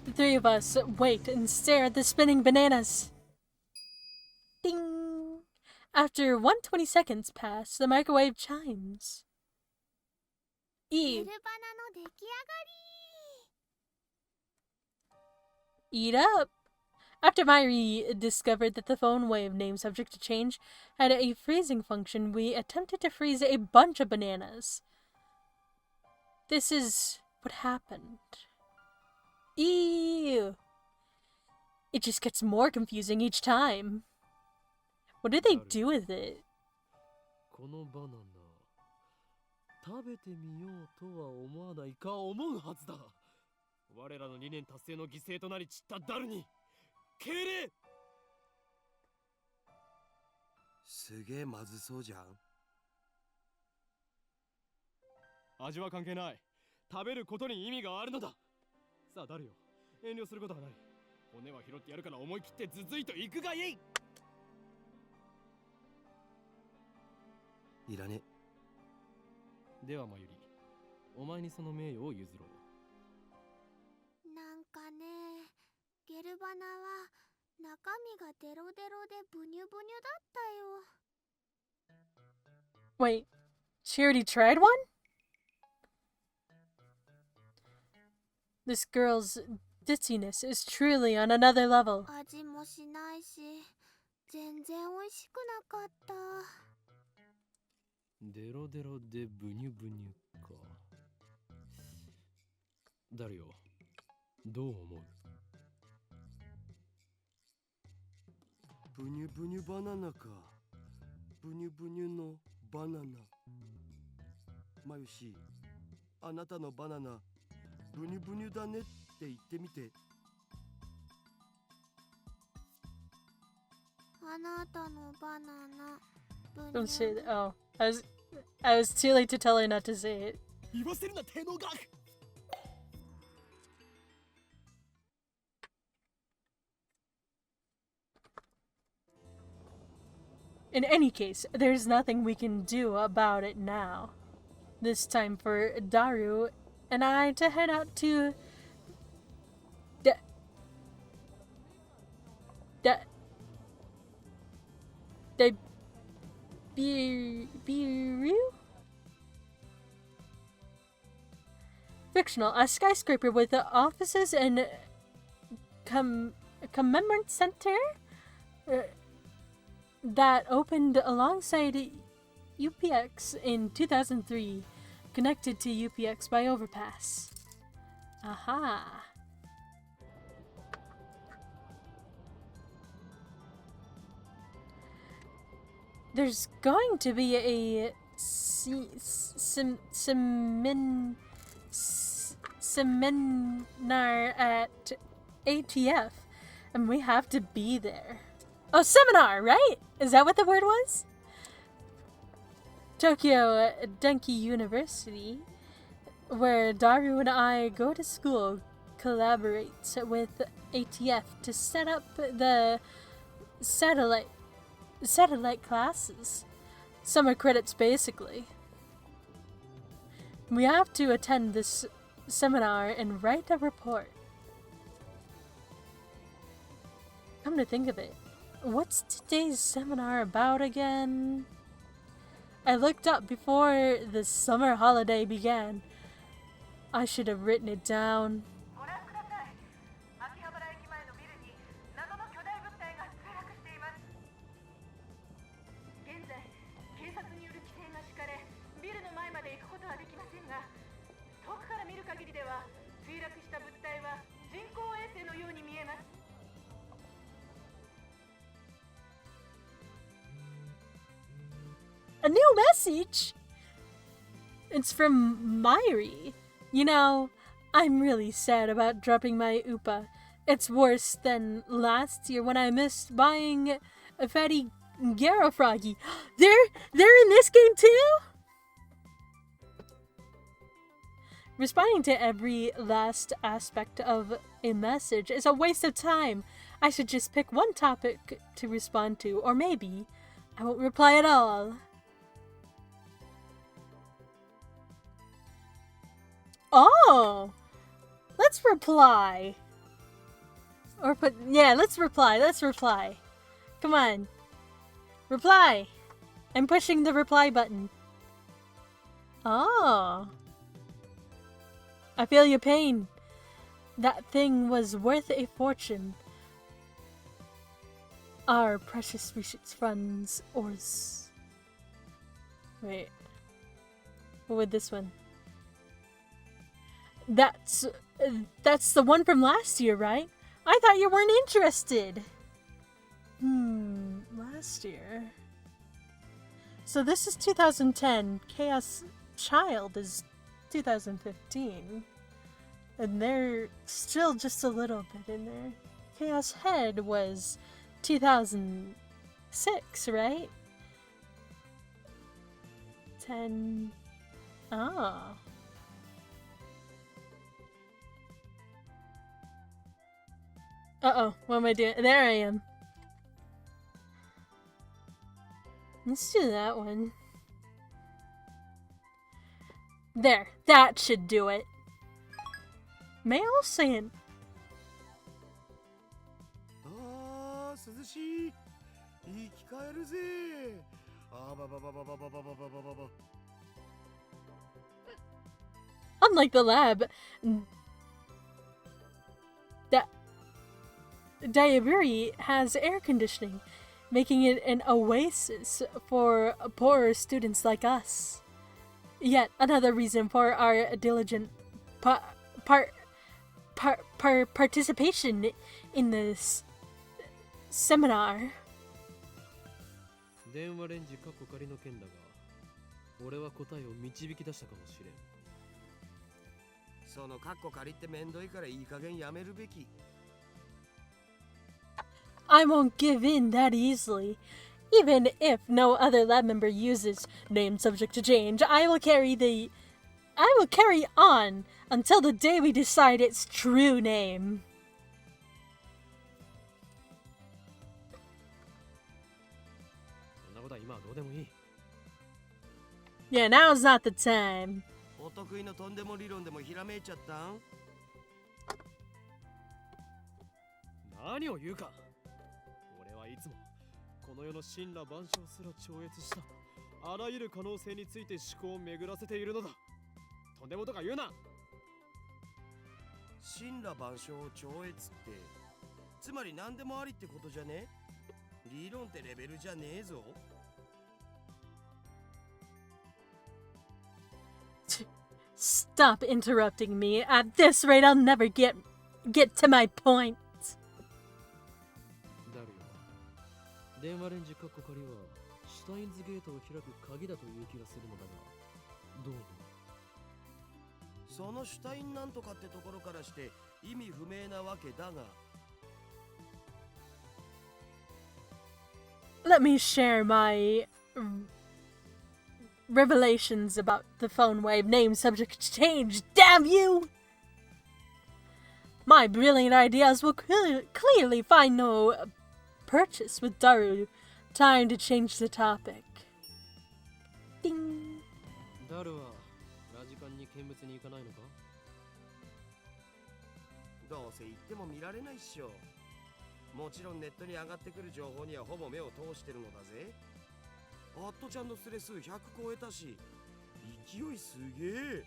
The three of us wait and stare at the spinning bananas. Ding! After 120 seconds pass, the microwave chimes. ゲ Eat. ルバナの出来上が Eat up! After Myri discovered that the phone wave name subject to change had a freezing function, we attempted to freeze a bunch of bananas. This is what happened. Ew! It just gets more confusing each time. What did they do with it? このバナナ、食べてみようとは思わないか思うはずだ。我らの理念達成の犠牲となり散ったダルに敬礼。すげえまずそうじゃん。味は関係ない。食べることに意味があるのだ。さあダルよ、遠慮することはない。骨は拾ってやるから思い切ってずずいと行くがいい。いらね。ではまゆり、お前にその名誉を譲ろう。り。なんかね、ゲルバナは中身がデロデロでブニュブニュだったよ。 Wait, she already tried one? This girl's ditziness is truly on another level. 味もしないし、全然美味しくなかった。デロデロでブニュブニュか。ダルよ、どう思う？ブニュブニュバナナか。ブニュブニュのバナナ。まゆし、あなたのバナナ、ブニュブニュだねって言ってみて。あなたのバナナ、ブニュ Don't say that. Oh, I was too late to tell her not to say it. 言わせるな低能学。In any case, there's nothing we can do about it now. This time for Daru and I to head out to Biru? Fictional, a skyscraper with offices and commemorate center that opened alongside UPX in 2003, connected to UPX by overpass. Aha. There's going to be a seminar at ATF, and we have to be there. Oh, seminar, right? Is that what the word was? Tokyo Denki University, where Daru and I go to school, collaborates with ATF to set up the satellite classes. Summer credits, basically. We have to attend this seminar and write a report. Come to think of it, what's today's seminar about again? I looked up before the summer holiday began. I should have written it down. ご覧ください。秋葉原駅前のビルに謎の巨大物体が墜落しています。現在、警察による規制が敷かれ、ビルの前まで行くことはできませんが、遠くから見る限りでは、墜落した物体は人工衛星のように見えます。A new message? It's from Myri. You know, I'm really sad about dropping my Upa. It's worse than last year when I missed buying a fatty Gyaro Froggy. They're in this game too? Responding to every last aspect of a message is a waste of time. I should just pick one topic to respond to, or maybe I won't reply at all. Oh! Let's reply. Let's reply. Come on. Reply. I'm pushing the reply button. Oh. I feel your pain. That thing was worth a fortune. Our precious research funds, Wait. What would this one? That's the one from last year, right? I thought you weren't interested. Last year. So this is 2010. Chaos Child is 2015. And they're still just a little bit in there. Chaos Head was 2006, right? 10. Oh. Uh-oh, what am I doing? There I am. Let's do that one. There, that should do it. Mail saying. あー、涼しい。生き返るぜ。あばばばばばばばばばばば。Unlike the lab, Diaburi has air conditioning, making it an oasis for poorer students like us. Yet another reason for our diligent participation in this seminar. 電話レンジかっこ仮の件だが、俺は答えを導き出したかもしれん。そのカッコ借りってめんどいからいい加減やめるべき。I won't give in that easily. Even if no other lab member uses name subject to change, I will carry on until the day we decide its true name. そんなことは今はどうでもいい。Yeah, now's not the time. お得意のとんでも理論でもひらめいちゃったん？何を言うか。俺はいつもこの世の神羅万象すら超越したあらゆる可能性について思考を巡らせているのだ。とんでもとか言うな。神羅万象を超越ってつまり何でもありってことじゃね？理論ってレベルじゃねえぞ。Stop interrupting me. At this rate, I'll never get to my point. だるよ。電話レンジカッコ仮はシュタインズゲートを開く鍵だという気がするのだが、どう思う？そのシュタインなんとかってところからして意味不明なわけだが。Let me share my revelations about the phone wave name subject change. Damn you! My brilliant ideas will clearly find no purchase with Daru. Time to change the topic. Ding. ダルはラジカンに見物に行かないのか？どうせ言っても見られないっしょ。もちろんネットに上がってくる情報にはほぼ目を通してるのだぜ。アットちゃんのスレ数100超えたし、勢いすげえ。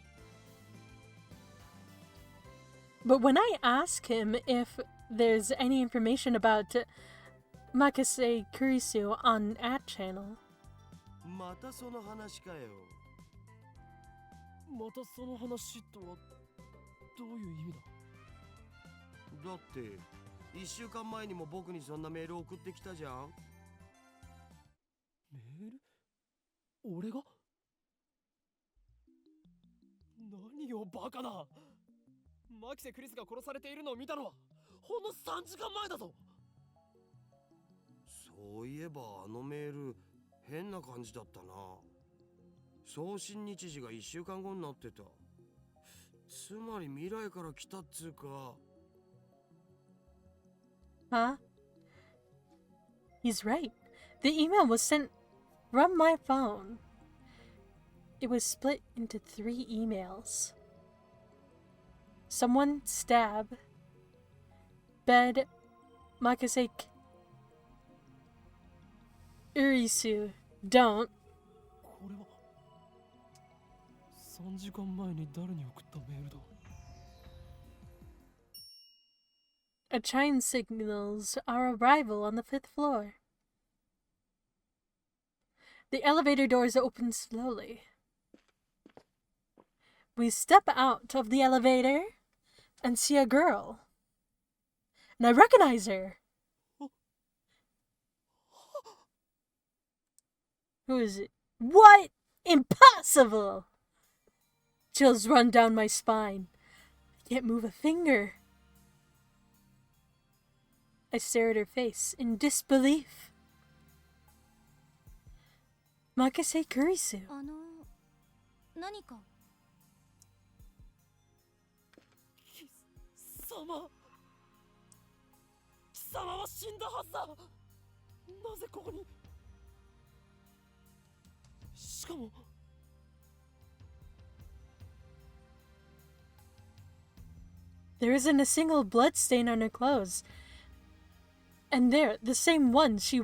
But when I ask him if there's any information about Makase Kurisu on Ad Channel, またその話かよ。またその話とはどういう意味だ？だって1週間前にも僕にそんなメール送ってきたじゃん。メール？俺が？何よバカな。マキセ・クリスが殺されているのを見たのはほんの3時間前だぞ。そういえばあのメール変な感じだったな。送信日時が1週間後になってた。つまり未来から来たっつうか。huh? He's right. The email was sent from my phone. It was split into 3 emails. Someone stab. Bed. Makase Urisu. Don't. これは3時間前に誰に送ったメールだ？ A chime signals our arrival on the 5th floor. The elevator doors open slowly. We step out of the elevator and see a girl. And I recognize her. Who is it? What? Impossible! Chills run down my spine. I can't move a finger. I stare at her face in disbelief. Makase Kurisu. 何か？貴様は死んだはずだ。なぜここに？しかもThere isn't a single blood stain on her clothes. And they're the same one she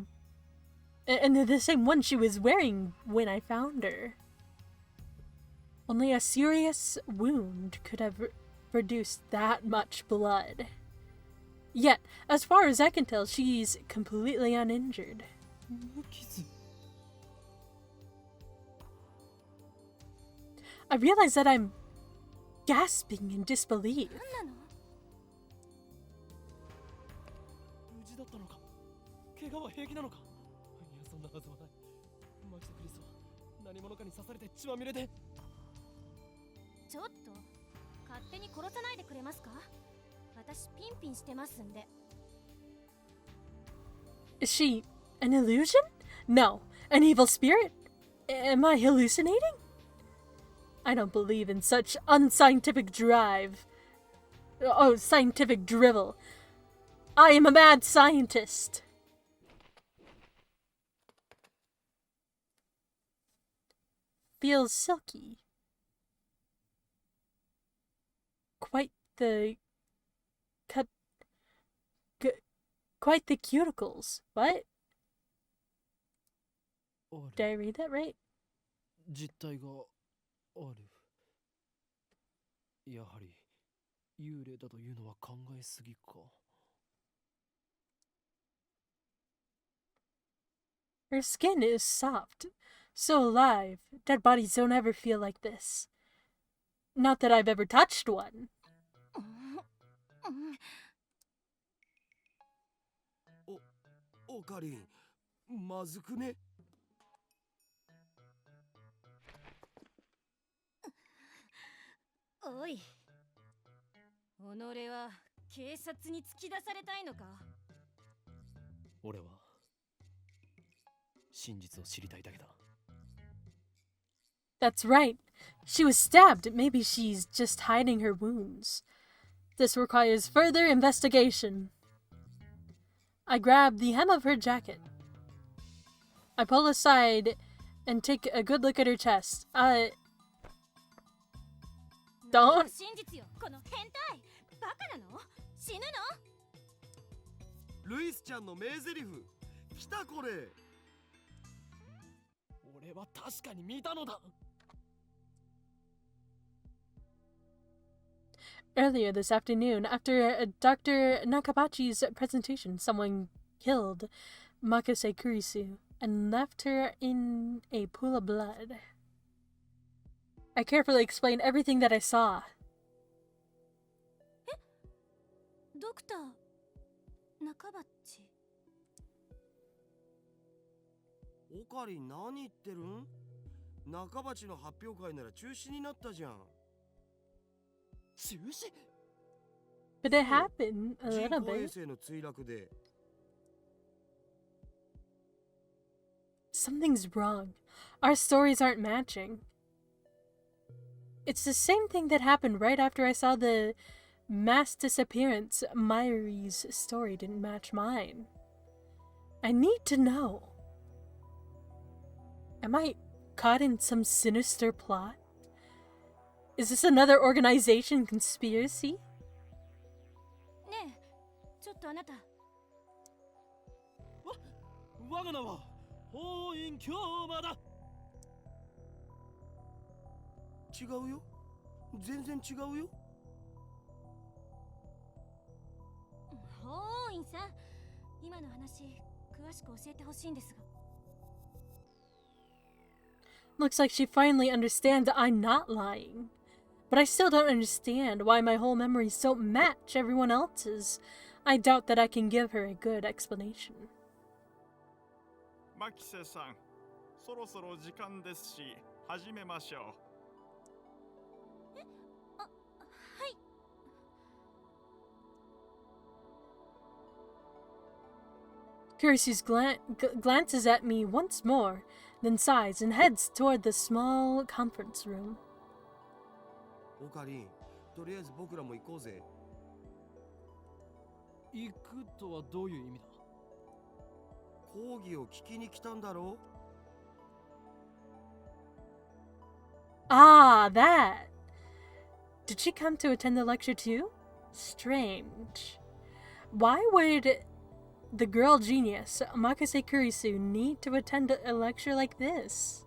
was wearing when I found her. Only a serious wound could have produced that much blood. Yet, as far as I can tell, she's completely uninjured. 無傷。I realize that I'm gasping in disbelief. 何なの？無事だったのか？怪我は平気なのか？いや、そんなはずはない。マキセ・クリスは何者かに刺されて血まみれで。ちょっと勝手に殺さないでくれますか？私ピンピンしてますんで。 Is she an illusion? No. An evil spirit? Am I hallucinating? I don't believe in such unscientific scientific drivel. I am a mad scientist. Feels silky. Quite the cuticles. What? あ Did I る。 read that right? 実体がある。やはり幽霊だというのは考えすぎか。Her skin is soft, so alive. Dead bodies don't ever feel like this. Not that I've ever touched one. オカリン、まずくね？おい、己は警察に突き出されたいのか？俺は真実を知りたいだけだ。 That's right. She was stabbed. Maybe she's just hiding her wounds. This requires further investigation. I grab the hem of her jacket. I pull aside and take a good look at her chest. Don't. 真実よ、この変態。バカなの？死ぬの？ルイスちゃんの名台詞。来たこれ。れは確かに見たのだ。 Earlier this afternoon, after Dr. Nakabachi's presentation, someone killed Makase Kurisu and left her in a pool of blood. I carefully explained everything that I saw. ドクター中鉢。オカリン何言ってるん？中鉢の発表会なら中止になったじゃん。中止？ But it happened a 人 little 工衛 bit. 星の墜落で。 Something's wrong. Our stories aren't matching. It's the same thing that happened right after I saw the mass disappearance. Mayuri's story didn't match mine. I need to know. Am I caught in some sinister plot? Is this another organization conspiracy? ねえ、ちょっとあなた。我が名は法院京馬だ。違うよ。全然違うよ。法院さん、今の話詳しく教えてほしいんですが。 Looks like she finally understands that I'm not lying. But I still don't understand why my whole memories don't match everyone else's. I doubt that I can give her a good explanation. マキセさん、そろそろ時間ですし、始めましょう。あ、はい。 Kurisu's glances at me once more, then sighs and heads toward the small conference room. オカリン、とりあえず僕らも行こうぜ。行くとはどういう意味だ？講義を聞きに来たんだろ？ Ah, that! Did she come to attend the lecture too? Strange. Why would the girl genius, Makase Kurisu, need to attend a lecture like this?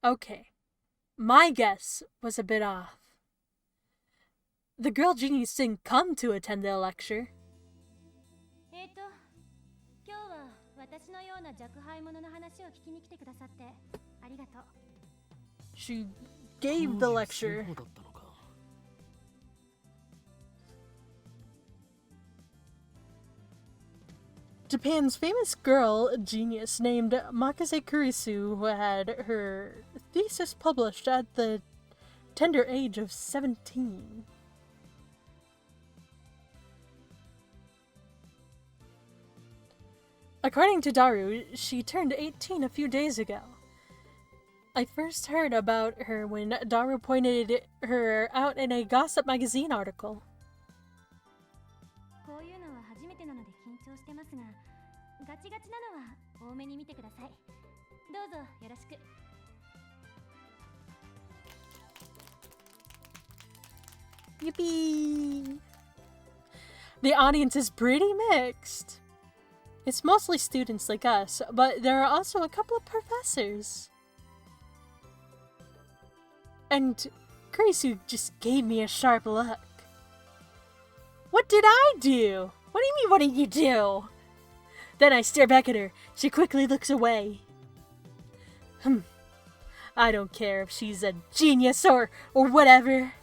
Okay, my guess was a bit off. The girl genius didn't come to attend the lecture. 今日は私のような若輩者の話を聞きに来てくださってありがとう。 She gave the lecture. そうだったのか。 Japan's famous girl genius named Makase Kurisu, who had her thesis published at the tender age of 17. According to Daru, she turned 18 a few days ago. I first heard about her when Daru pointed her out in a gossip magazine article. こういうのは初めてなので緊張してますが、ガチガチなのは多めに見てください。どうぞよろしく。 Yippee! The audience is pretty mixed. It's mostly students like us, but there are also a couple of professors. And Kurisu just gave me a sharp look. What did I do? What do you mean, what did you do? Then I stare back at her. She quickly looks away. I don't care if she's a genius or whatever.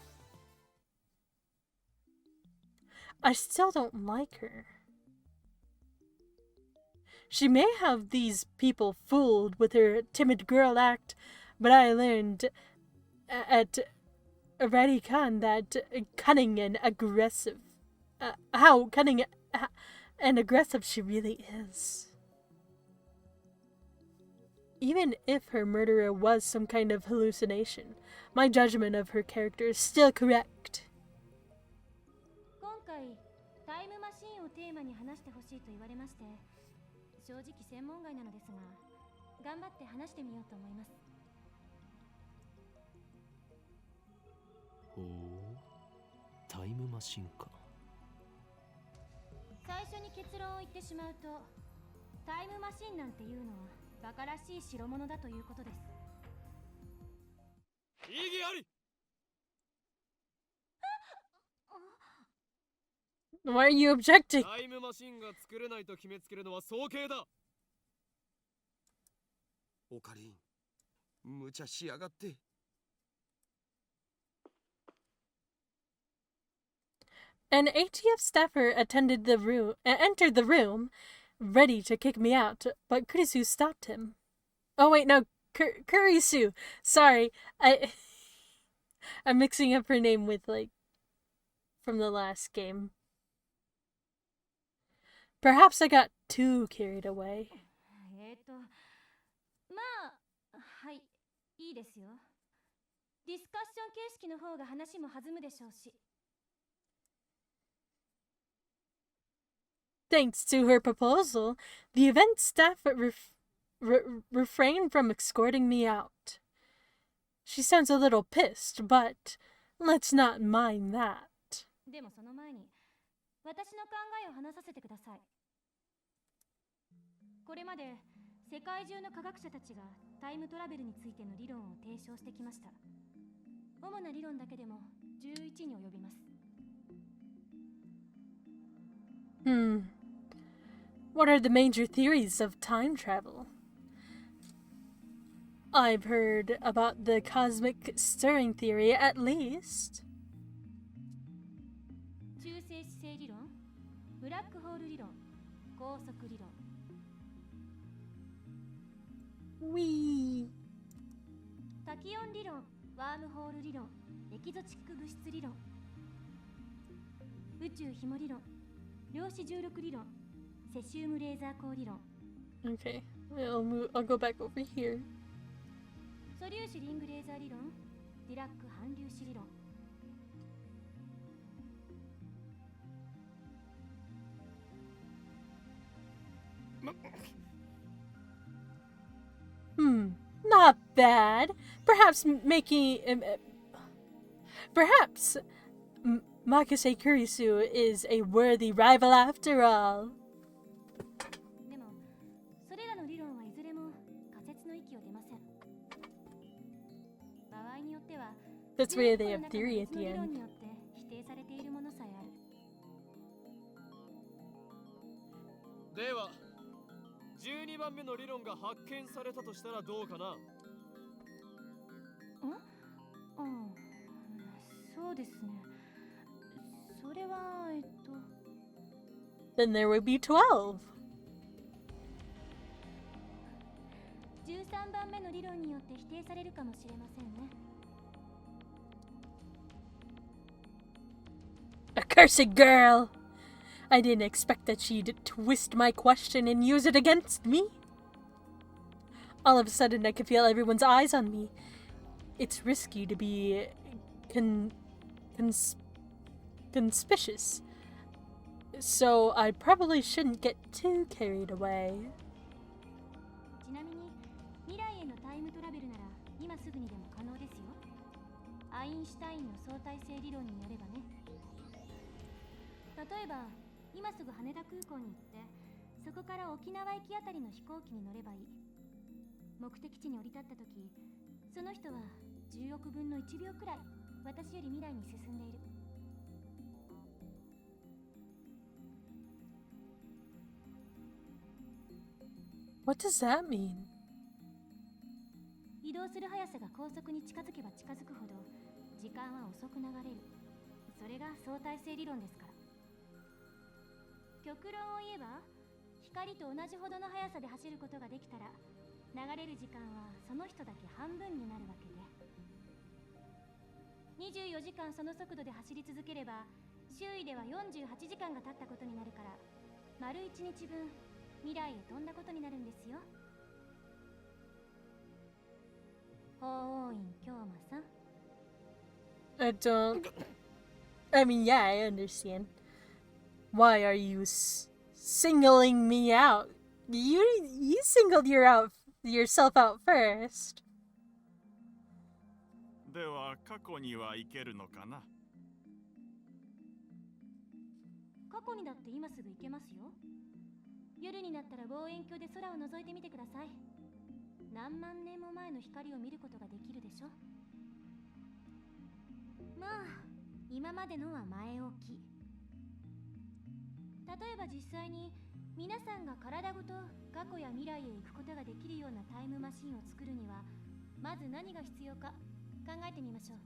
I still don't like her. She may have these people fooled with her timid girl act, but I learned at Radican that cunning and aggressive, how cunning and aggressive she really is. Even if her murderer was some kind of hallucination, my judgment of her character is still correct. 今回タイムマシーンをテーマに話してほしいと言われまして、正直専門外なのですが、頑張って話してみようと思います。ほう、タイムマシンか。最初に結論を言ってしまうと、タイムマシンなんていうのはバカらしい代物だということです。異議あり。 Why are you objecting? タイムマシンが作れないと決めつけるのは早計だ。オカリン、無茶しやがって。An ATF staffer entered the room, ready to kick me out, but Kurisu stopped him. Oh wait, no, Kurisu. Sorry, I'm mixing up her name with from the last game. Perhaps I got too carried away. まあ、はい、いいですよ。ディスカッション形式の方が話も弾むでしょうし。Thanks to her proposal, the event staff refrained from escorting me out. She sounds a little pissed, but let's not mind that. でもその前に、私の考えを話させてください。これまで世界中の科学者たちがタイムトラベルについての理論を提唱してきました。主な理論だけでも11に及びます。What are the major theories of time travel? I've heard about the cosmic stirring theory at least. 中性子星理論、ブラックホール理論、高速理論。Wee. タキオン理論、ワームホール理論、エキゾチック物質理論、宇宙紐理論、量子重力理論、セシウムレーザー光理論。 Okay, I'll go back over here. 素粒子リングレーザー理論、ディラック反粒子理論。Not bad. Perhaps Makase Kurisu is a worthy rival after all. でも、それらの理論はいずれも仮説の域を出ません。場合によっては、 That's why they have theory at the 理論 end. によって否定されているものさえある。では、12番目の理論が発見されたとしたらどうかな。そうですね。それはThen there would be 12. 13番目の理論によって否定されるかもしれませんね。Accursed girl! I didn't expect that she'd twist my question and use it against me. All of a sudden, I could feel everyone's eyes on me. It's risky to be conspicuous, so I probably shouldn't get too carried away. ちなみに、未来へのタイムトラベルなら今すぐにでも可能ですよ。アインシュタインの相対性理論によればね。例えば、今すぐ羽田空港に行って、そこから沖縄行きあたりの飛行機に乗ればいい。目的地に降り立った時、その人は10億分の1秒くらい私より未来に進んでいる。What does that mean? 移動する速さが高速に近づけば近づくほど時間は遅く流れる。それが相対性理論ですから。極論を言えば、光と同じほどの速さで走ることができたら、流れる時間はその人だけ半分になるわけで、24時間その速度で走り続ければ、周囲では48時間が経ったことになるから、丸1日分未来へ飛んだことになるんですよ。法王院京馬さん。I mean, yeah, I understand. Why are you singling me out? You singled yourself out first. では過去には行けるのかな。過去にだって今すぐ行けますよ。夜になったら望遠鏡で空を覗いてみてください。何万年も前の光を見ることができるでしょ。まあ今までのは前置き。例えば実際に皆さんが体ごと過去や未来へ行くことができるようなタイムマシンを作るにはまず何が必要か考えてみましょう。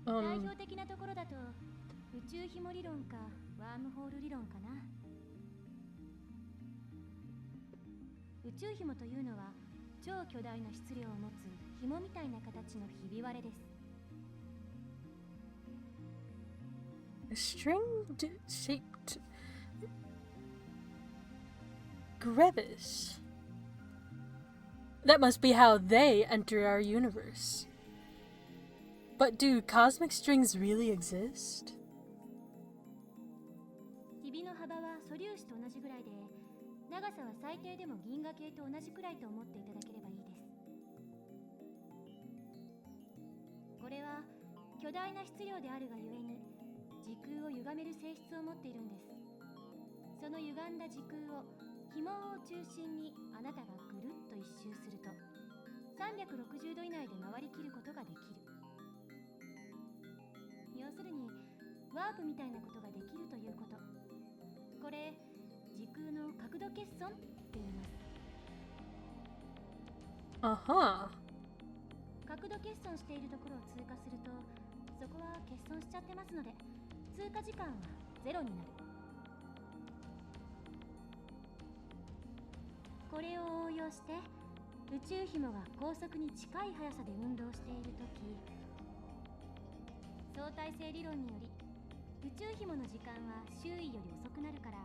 代表的なところだと宇宙紐理論かワームホール理論かな。宇宙紐というのは超巨大な質量を持つ紐みたいな形のひび割れです。A string-shaped crevice. That must be how they enter our universe. But do cosmic strings really exist? ひびの幅は素粒子と同じぐらいで、長さは最低でも銀河系と同じくらいと思っていただければいいです。これは巨大な質量であるがゆえに時空を歪める性質を持っているんです。その歪んだ時空を紐を中心にあなたがぐるっと一周すると360度以内で回りきることができる。要するにワープみたいなことができるということ。これ時空の角度欠損って言います。角度欠損しているところを通過するとそこは欠損しちゃってますので通過時間はゼロになる。これを応用して宇宙紐が高速に近い速さで運動しているとき、相対性理論により宇宙紐の時間は周囲より遅くなるから、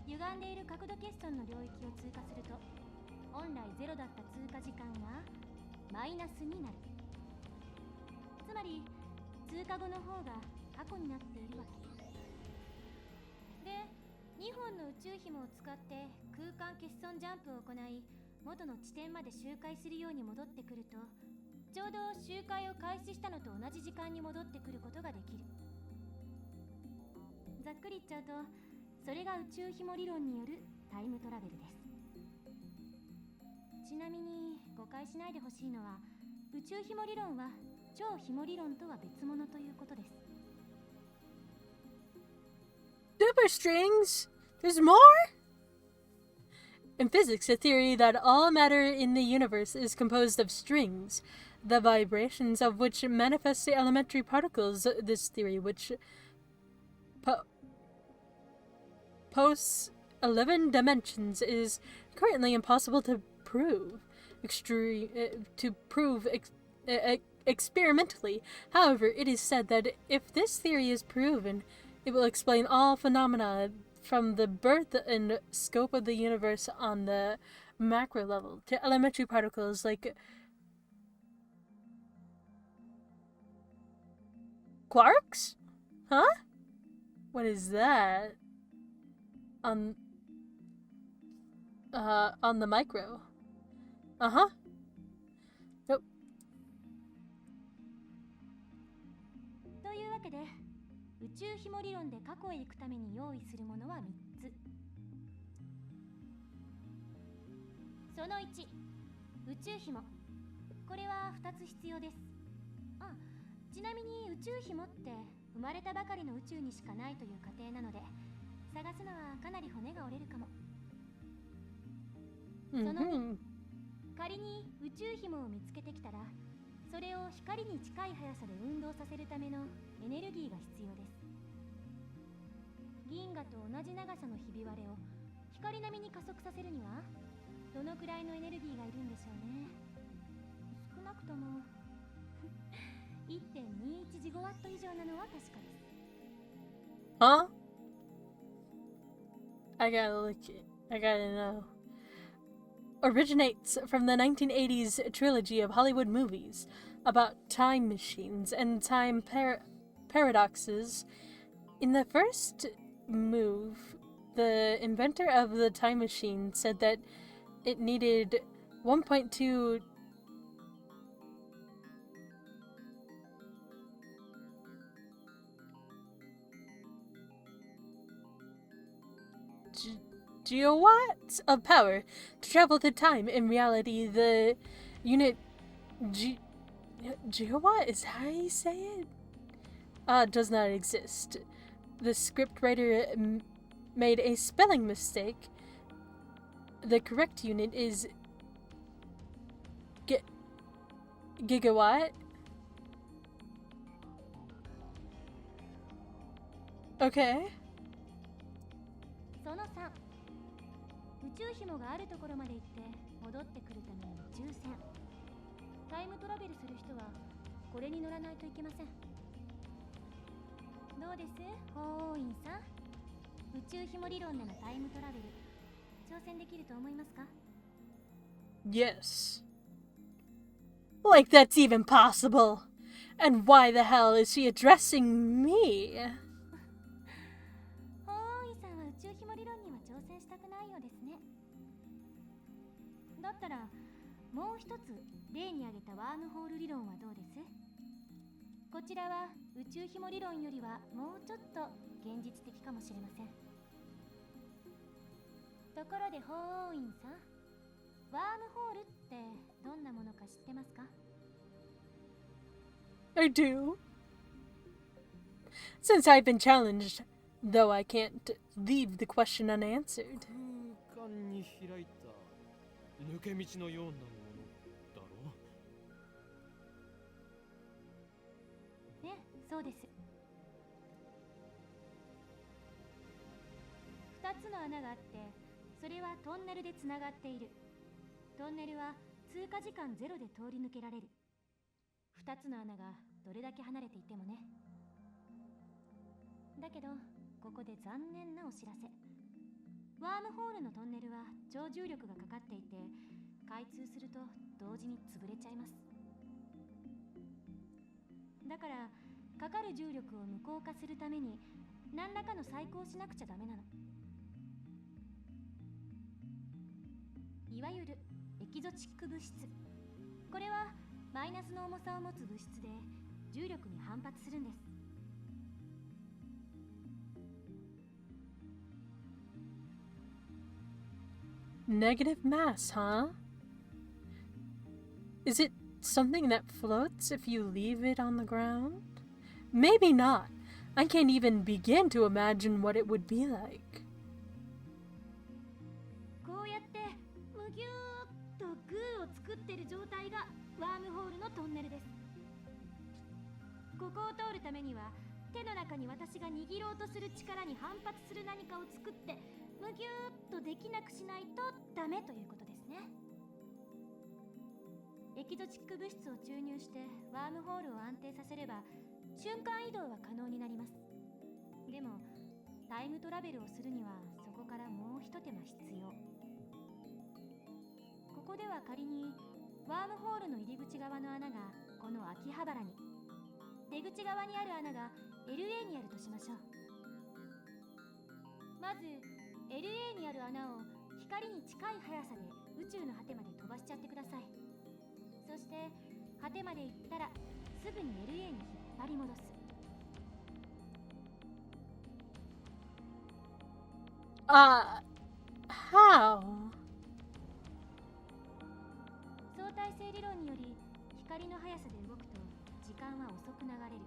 歪んでいる角度欠損の領域を通過すると本来ゼロだった通過時間がマイナスになる。つまり通過後の方が過去になっているわけで、2本の宇宙紐を使って空間欠損ジャンプを行い元の地点まで周回するように戻ってくると、ちょうど周回を開始したのと同じ時間に戻ってくることができる。ざっくり言っちゃうとそれが宇宙紐理論によるタイムトラベルです。ちなみに誤解しないでほしいのは、宇宙紐理論は超紐理論とは別物ということです。 Super strings? There's more? In physics, a theory that all matter in the universe is composed of strings, the vibrations of which manifest the elementary particles. This theory, which posts 11 dimensions, is currently impossible to prove. Experimentally. However, it is said that if this theory is proven, it will explain all phenomena from the birth and scope of the universe on the macro level to elementary particles like quarks? Huh? What is that? On the micro. Nope. というわけで宇宙紐理論で過去へ行くために用意するものは3つ。その1、宇宙紐。これは2つ必要です。ちなみに宇宙紐って生まれたばかりの宇宙にしかないという過程なので、探すのはかなり骨が折れるかも。その2、仮に宇宙紐を見つけてきたら、それを光に近い速さで運動させるためのエネルギーが必要です。銀河と同じ長さのひび割れを光並みに加速させるにはどのくらいのエネルギーがいるんでしょうね。少なくとも1.21 ジゴワット以上なのは確かです。Huh? I gotta look it. I gotta know. Originates from the 1980s trilogy of Hollywood movies about time machines and time paradoxes. In the first move, the inventor of the time machine said that it needed 1.2 1.2 gigawatts of power to travel through time. In reality, the unit gigawatt is how you say it? Does not exist. The scriptwriter made a spelling mistake. The correct unit is gigawatt. Okay. その3、宇宙紐があるところまで行って戻ってくるための宇宙船。タイムトラベルする人はこれに乗らないといけません。どうです、法王院さん？宇宙紐理論でのタイムトラベル、挑戦できると思いますか？ Yes. Like that's even possible. And why the hell is she addressing me? 法王院さんは宇宙紐理論には挑戦したくないようですね。だったらもう一つ例に挙げたワームホール理論はどうです？こちらは宇宙紐理論よりはもうちょっと現実的かもしれません。ところで法王院さん、ワームホールってどんなものか知ってますか？ I do. Since I've been challenged, though I can't leave the question unanswered. 空間に開いた抜け道のようなものだろう。ね、そうです。2つの穴があって、それはトンネルでつながっている。トンネルは通過時間ゼロで通り抜けられる。2つの穴がどれだけ離れていてもね。だけどここで残念なお知らせ。ワームホールのトンネルは超重力がかかっていて、開通すると同時に潰れちゃいます。だからかかる重力を無効化するために何らかの細工をしなくちゃダメなの。いわゆるエキゾチック物質。これはマイナスの重さを持つ物質で重力に反発するんです。Negative mass, huh? Is it something that floats if you leave it on the ground? Maybe not. I can't even begin to imagine what it would be like. こうやってむぎゅーっとグーを作ってる状態がワームホールのトンネルです。ここを通るためには手の中に私が握ろうとする力に反発する何かを作ってむぎゅーっとできなくしないとダメということですね。エキゾチック物質を注入してワームホールを安定させれば瞬間移動は可能になります。でもタイムトラベルをするにはそこからもう一手間必要。ここでは仮にワームホールの入り口側の穴がこの秋葉原に、出口側にある穴が LA にあるとしましょう。まず LA にある穴を光に近い速さで宇宙の果てまで飛ばしちゃってください。そして果てまで行ったらすぐに LA に引っ張り戻す。How? 相対性理論により光の速さで動くと時間は遅く流れる。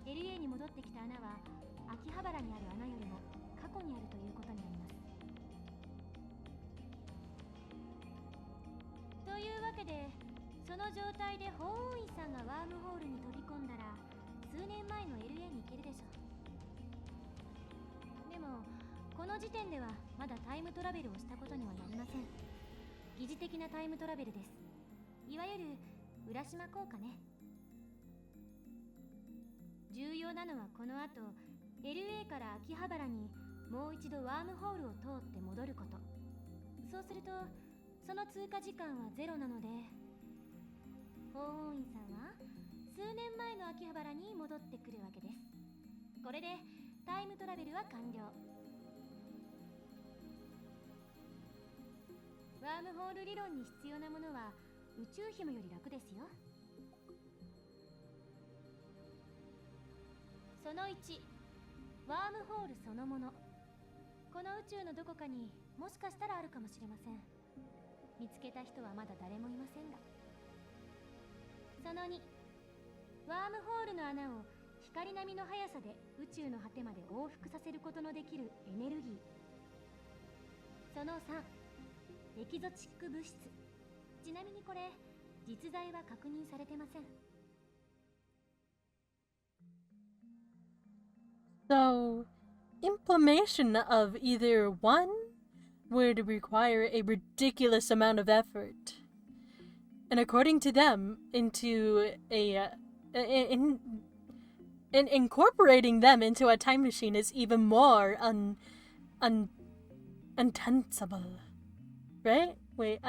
LA に戻ってきた穴は秋葉原にある穴よりも過去にあるということになります。というわけでその状態で法王院さんがワームホールに飛び込んだら数年前の LA に行けるでしょう。でもこの時点ではまだタイムトラベルをしたことにはなりません。疑似的なタイムトラベルです。いわゆる浦島効果ね。重要なのはこの後 LA から秋葉原にもう一度ワームホールを通って戻ること。そうするとその通過時間はゼロなので、法王院さんは数年前の秋葉原に戻ってくるわけです。これでタイムトラベルは完了。ワームホール理論に必要なものは宇宙紐より楽ですよ。その1、ワームホールそのもの。この宇宙のどこかにもしかしたらあるかもしれません。見つけた人はまだ誰もいませんが。その2、ワームホールの穴を光並みの速さで宇宙の果てまで往復させることのできるエネルギー。その3、エキゾチック物質。ちなみにこれ実在は確認されてません。 So, implementation of either one would require a ridiculous amount of effort. And according to them, incorporating them into a time machine is even more untenable. Right? Wait,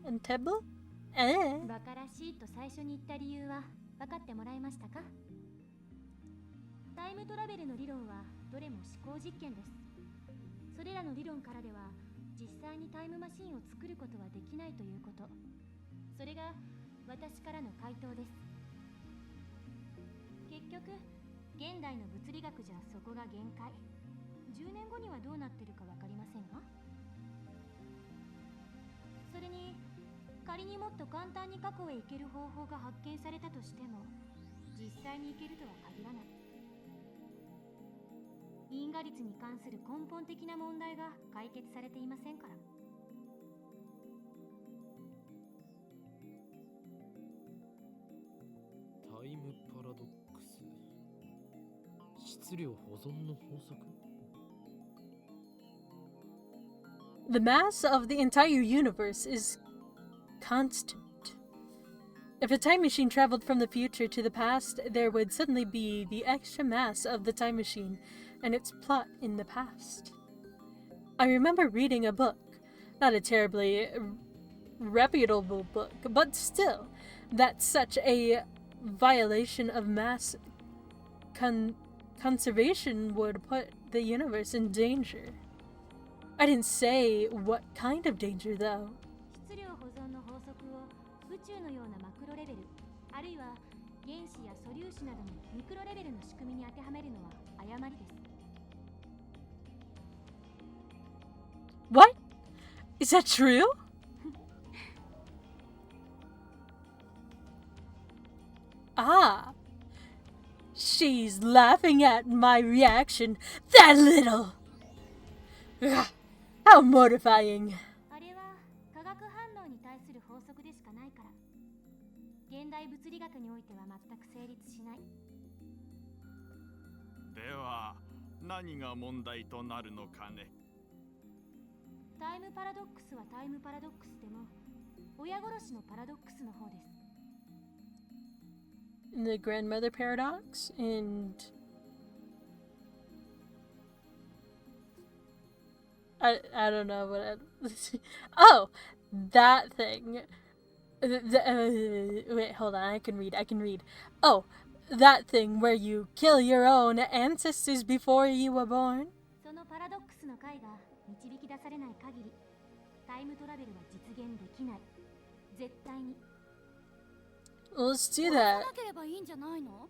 untable? バカらしいと最初に言った理由は分かってもらえましたか？タイムトラベルの理論はどれも思考実験です。それらの理論からでは実際にタイムマシンを作ることはできないということ。それが私からの回答です。結局現代の物理学じゃそこが限界。10年後にはどうなってるか分かりませんが。それに仮にもっと簡単に過去へ行ける方法が発見されたとしても実際に行けるとは限らない。因果率に関する根本的な問題が解決されていませんから。タイムパラドックス、質量保存の法則。 The mass of the entire universe is constant. If a time machine traveled from the future to the past, there would suddenly be the extra mass of the time machine and its plot in the past. I remember reading a book, not a terribly reputable book, but still, that such a violation of mass conservation would put the universe in danger. I didn't say what kind of danger, though. 質量保存の法則を宇宙のようなマクロレベル、あるいは原子や素粒子などのミクロレベルの仕組みに当てはめるのは誤りです。 What? Is that true? Ah. She's laughing at my reaction. That little. Ugh, how mortifying. あれは化学反応に対する法則でしかないから、現代物理学においては全く成立しない。では何が問題となるのかね。タイムパラドックスはタイムパラドックスでも親殺しのパラドックスの方です。 The grandmother paradox and I don't know what oh, that thing. Wait, hold on. I can read. Oh, that thing where you kill your own ancestors before you were born. そのパラドックスの解が導き出されない限り、タイムトラベルは実現できない。絶対に。 Let's do that. なければいいんじゃないの?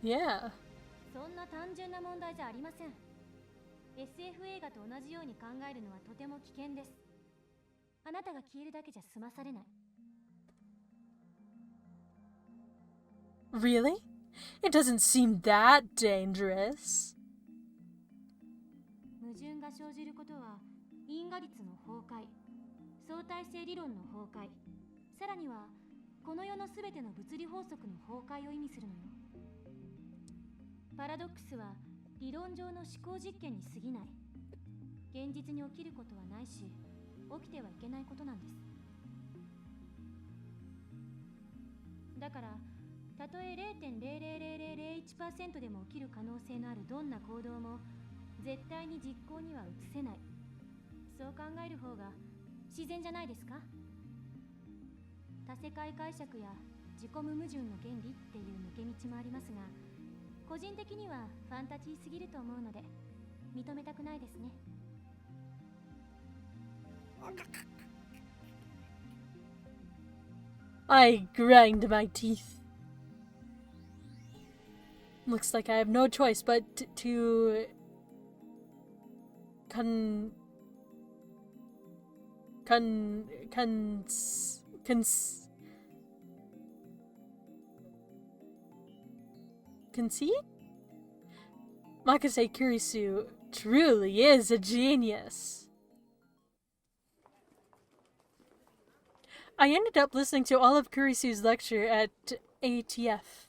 Yeah. そんな単純な問題じゃありません。SF 映画と同じように考えるのはとても危険です。あなたが消えるだけじゃ済まされない。Really? It doesn't seem that dangerous. 矛盾が生じることは因果率の崩壊、相対性理論の崩壊、さらにはこの世のすべての物理法則の崩壊を意味するのよ。パラドックスは理論上の思考実験に過ぎない。現実に起きることはないし、起きてはいけないことなんです。だから、たとえ 0.00001% でも起きる可能性のあるどんな行動も絶対に実行には移せない。そう考える方が自然じゃないですか？多世界解釈や自己無矛盾の原理っていう抜け道もありますが、個人的にはファンタジーすぎると思うので認めたくないですね。I grind my teeth. Looks like I have no choice but to concede. Makase Kurisu truly is a genius. I ended up listening to all of Kurisu's lecture at ATF.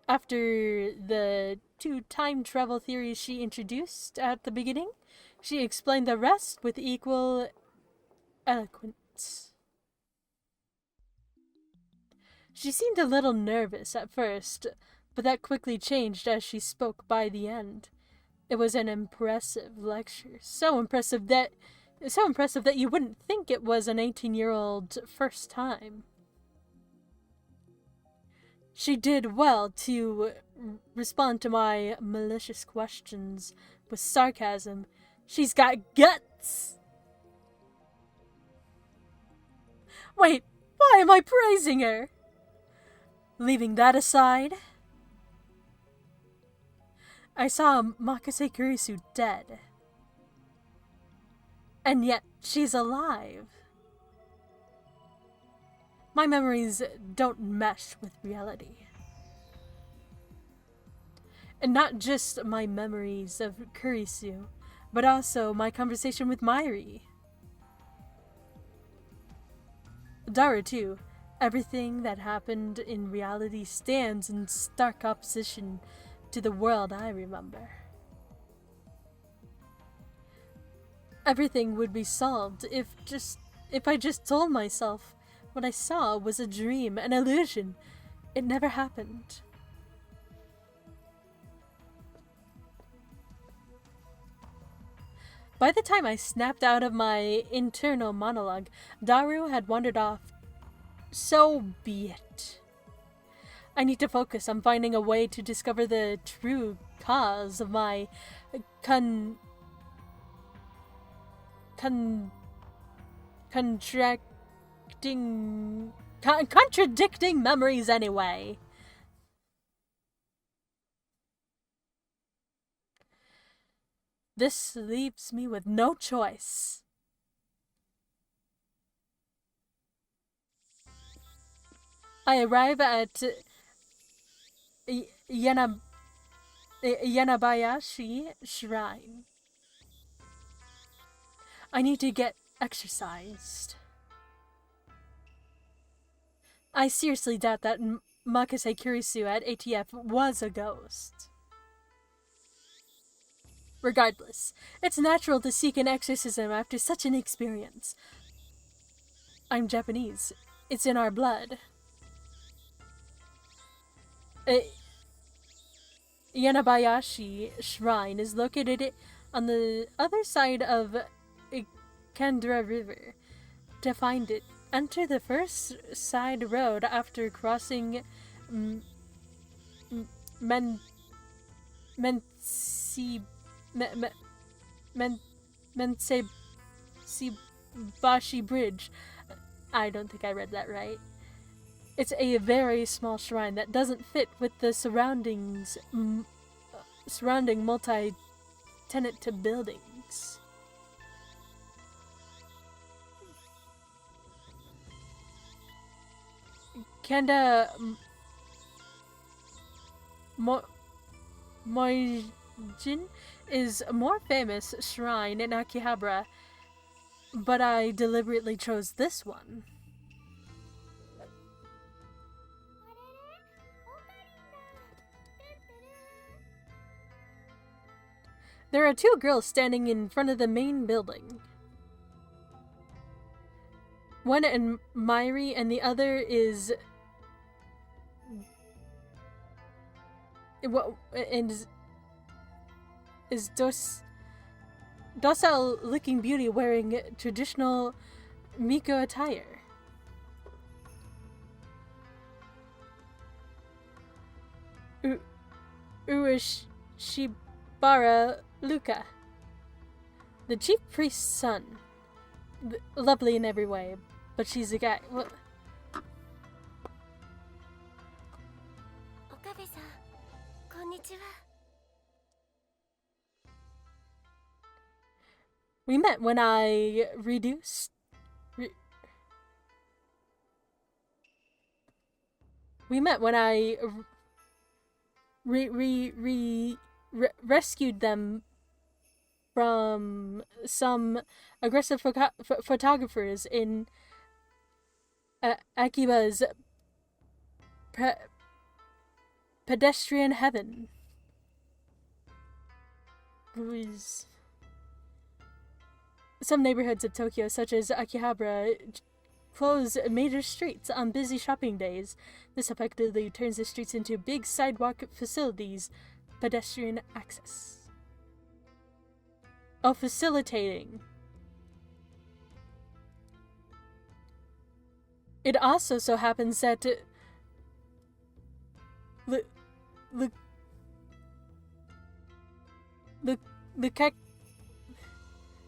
After the 2 time travel theories she introduced at the beginning, she explained the rest with equal eloquence. She seemed a little nervous at first, but that quickly changed as she spoke by the end. It was an impressive lecture, so impressive that you wouldn't think it was an 18-year-old first time. She did well to respond to my malicious questions with sarcasm. She's got guts! Wait, why am I praising her? Leaving that aside, I saw Makase Kurisu dead. And yet, she's alive. My memories don't mesh with reality. And not just my memories of Kurisu, but also my conversation with Mairi. Daru too. Everything that happened in reality stands in stark opposition to the world I remember. Everything would be solved if I just told myself what I saw was a dream, an illusion. It never happened. By the time I snapped out of my internal monologue, Daru had wandered off. So be it. I need to focus on finding a way to discover the true cause of my contradicting memories anyway. This leaves me with no choice. I arrive at Yanabayashi Shrine. I need to get exercised. I seriously doubt that Makase Kurisu at ATF was a ghost. Regardless, it's natural to seek an exorcism after such an experience. I'm Japanese. It's in our blood. Yanabayashi Shrine is located on the other side of Kandra River. To find it, enter the first side road after crossing Mensebashi Bridge. I don't think I read that right. It's a very small shrine that doesn't fit with the surrounding multi-tenant buildings. Kanda Moijin is a more famous shrine in Akihabara, but I deliberately chose this one. There are 2 girls standing in front of the main building. One in Mairi and the other is docile looking beauty wearing traditional Miko attire. Ueshibara Luka, the chief priest's son. Lovely in every way, but she's a guy. にちは。 We met when I reduced... We met when I rescued them from some aggressive photographers in Akiba's pedestrian heaven. Some neighborhoods of Tokyo, such as Akihabara, close major streets on busy shopping days. This effectively turns the streets into big sidewalk facilities, pedestrian access. Oh, facilitating. It also so happens that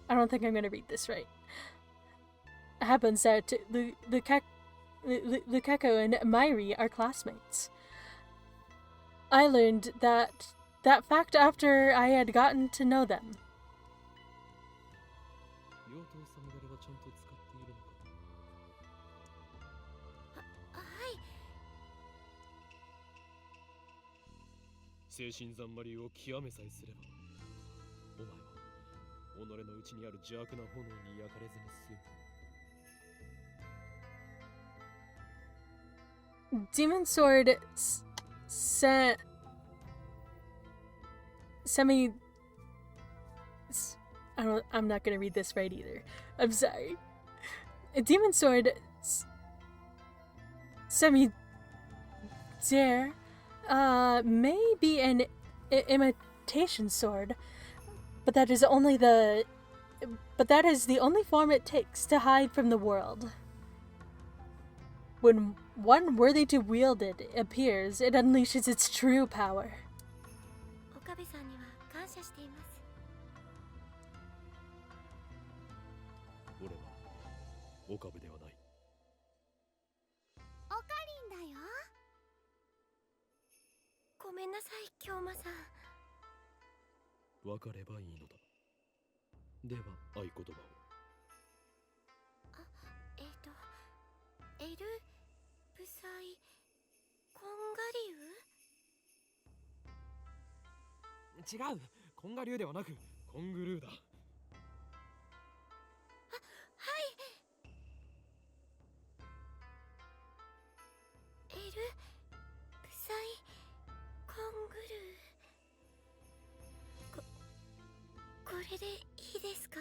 I don't think I'm gonna read this right. It happens that the Keko and Mairi are classmates. I learned that fact after I had gotten to know them. 妖刀サムガレはちゃんと使っているのか。はい。精神ざんまりを極めさえすれば、お前は己の内にある邪悪な炎に焼かれずに済む。 Demon Sword I'm not gonna read this right either. I'm sorry. Demon Sword Semi-Dare may be an imitation sword, but that is the only form it takes to hide from the world. When one worthy to wield it appears, it unleashes its true power. 岡部さんには感謝しています。俺は岡部ではない。おかりんだよ。ごめんなさい、京馬さん。分かればいいのだ。では合言葉を。エルブサイコンガリ違う、コンガ流ではなくコングルーだ。ウ。はい。エルブサイコングルー。これでいいですか？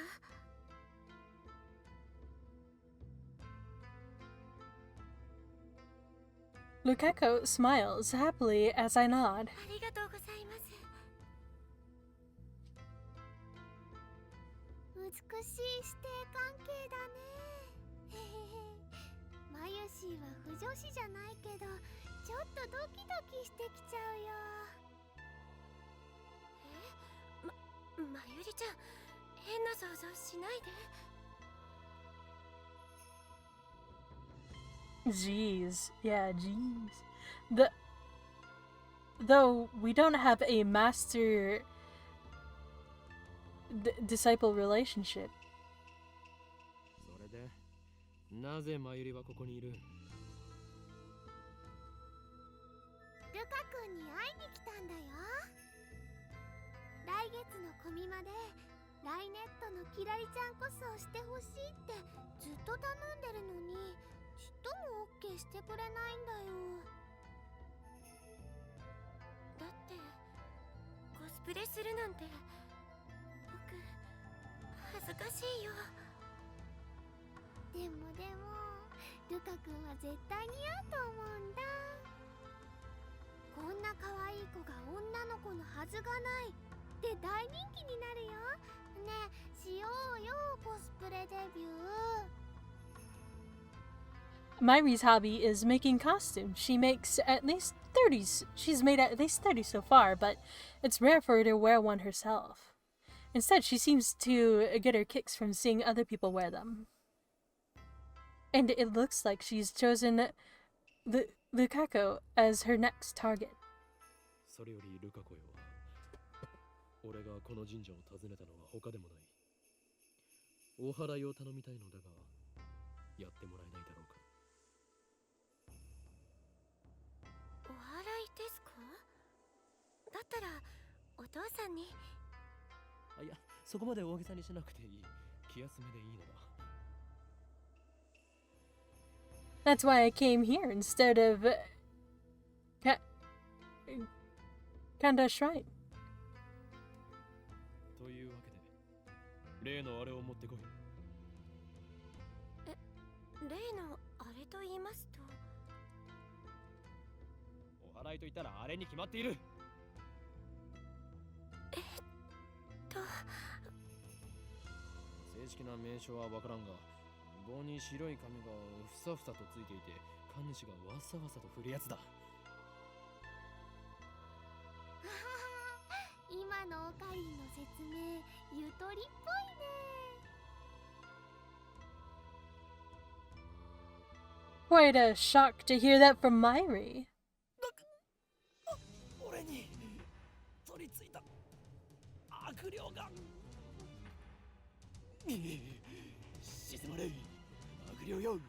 Lukeko smiles happily as I nod. ありがとうございます。美しい師弟関係だね。マユシーは不女子じゃないけど、ちょっとドキドキしてきちゃうよ。まゆりちゃん、変な想像しないで。 Jeez. Yeah, jeez. Though we don't have a master disciple relationship. それで、なぜマユリはここにいる？ルカ君に会いに来たんだよ。来月のコミマでライネットのキラリちゃんコスをしてほしいってずっと頼んでるのに、ちっとも OK してくれないんだよ。だってコスプレするなんて僕恥ずかしいよ。でもルカ君は絶対似合うと思うんだ。こんな可愛い子が女の子のはずがないって大人気になるよ。ねえ、しようよコスプレデビュー。 Mairi's hobby is making costumes. She makes at least 30s. She's made at least 30 so far, but it's rare for her to wear one herself. Instead, she seems to get her kicks from seeing other people wear them. And it looks like she's chosen Lukeko as her next target. そそれよりルカ子よ。俺がこの神社を訪ねたのは他でもない。お祓いを頼みたいのだが、やってもらえないだろうか。お祓いですか？だったらお父さんに。いや、そこまで大げさにしなくていい。気休めでいいのだ。That's why I came here instead of Kanda Shrine. というわけで、例のあれを持ってこい。例のあれと言いますと。お祓いと言ったらあれに決まっている。正式な名称はわからんが、棒に白い紙がふさふさとついていて、神主がわさわさと振るやつだ。今のオカリンの説明、ゆとりっぽいね。Quite a shock to hear that from Myri. 俺に取り付いた悪霊が。静まれ、悪霊よ。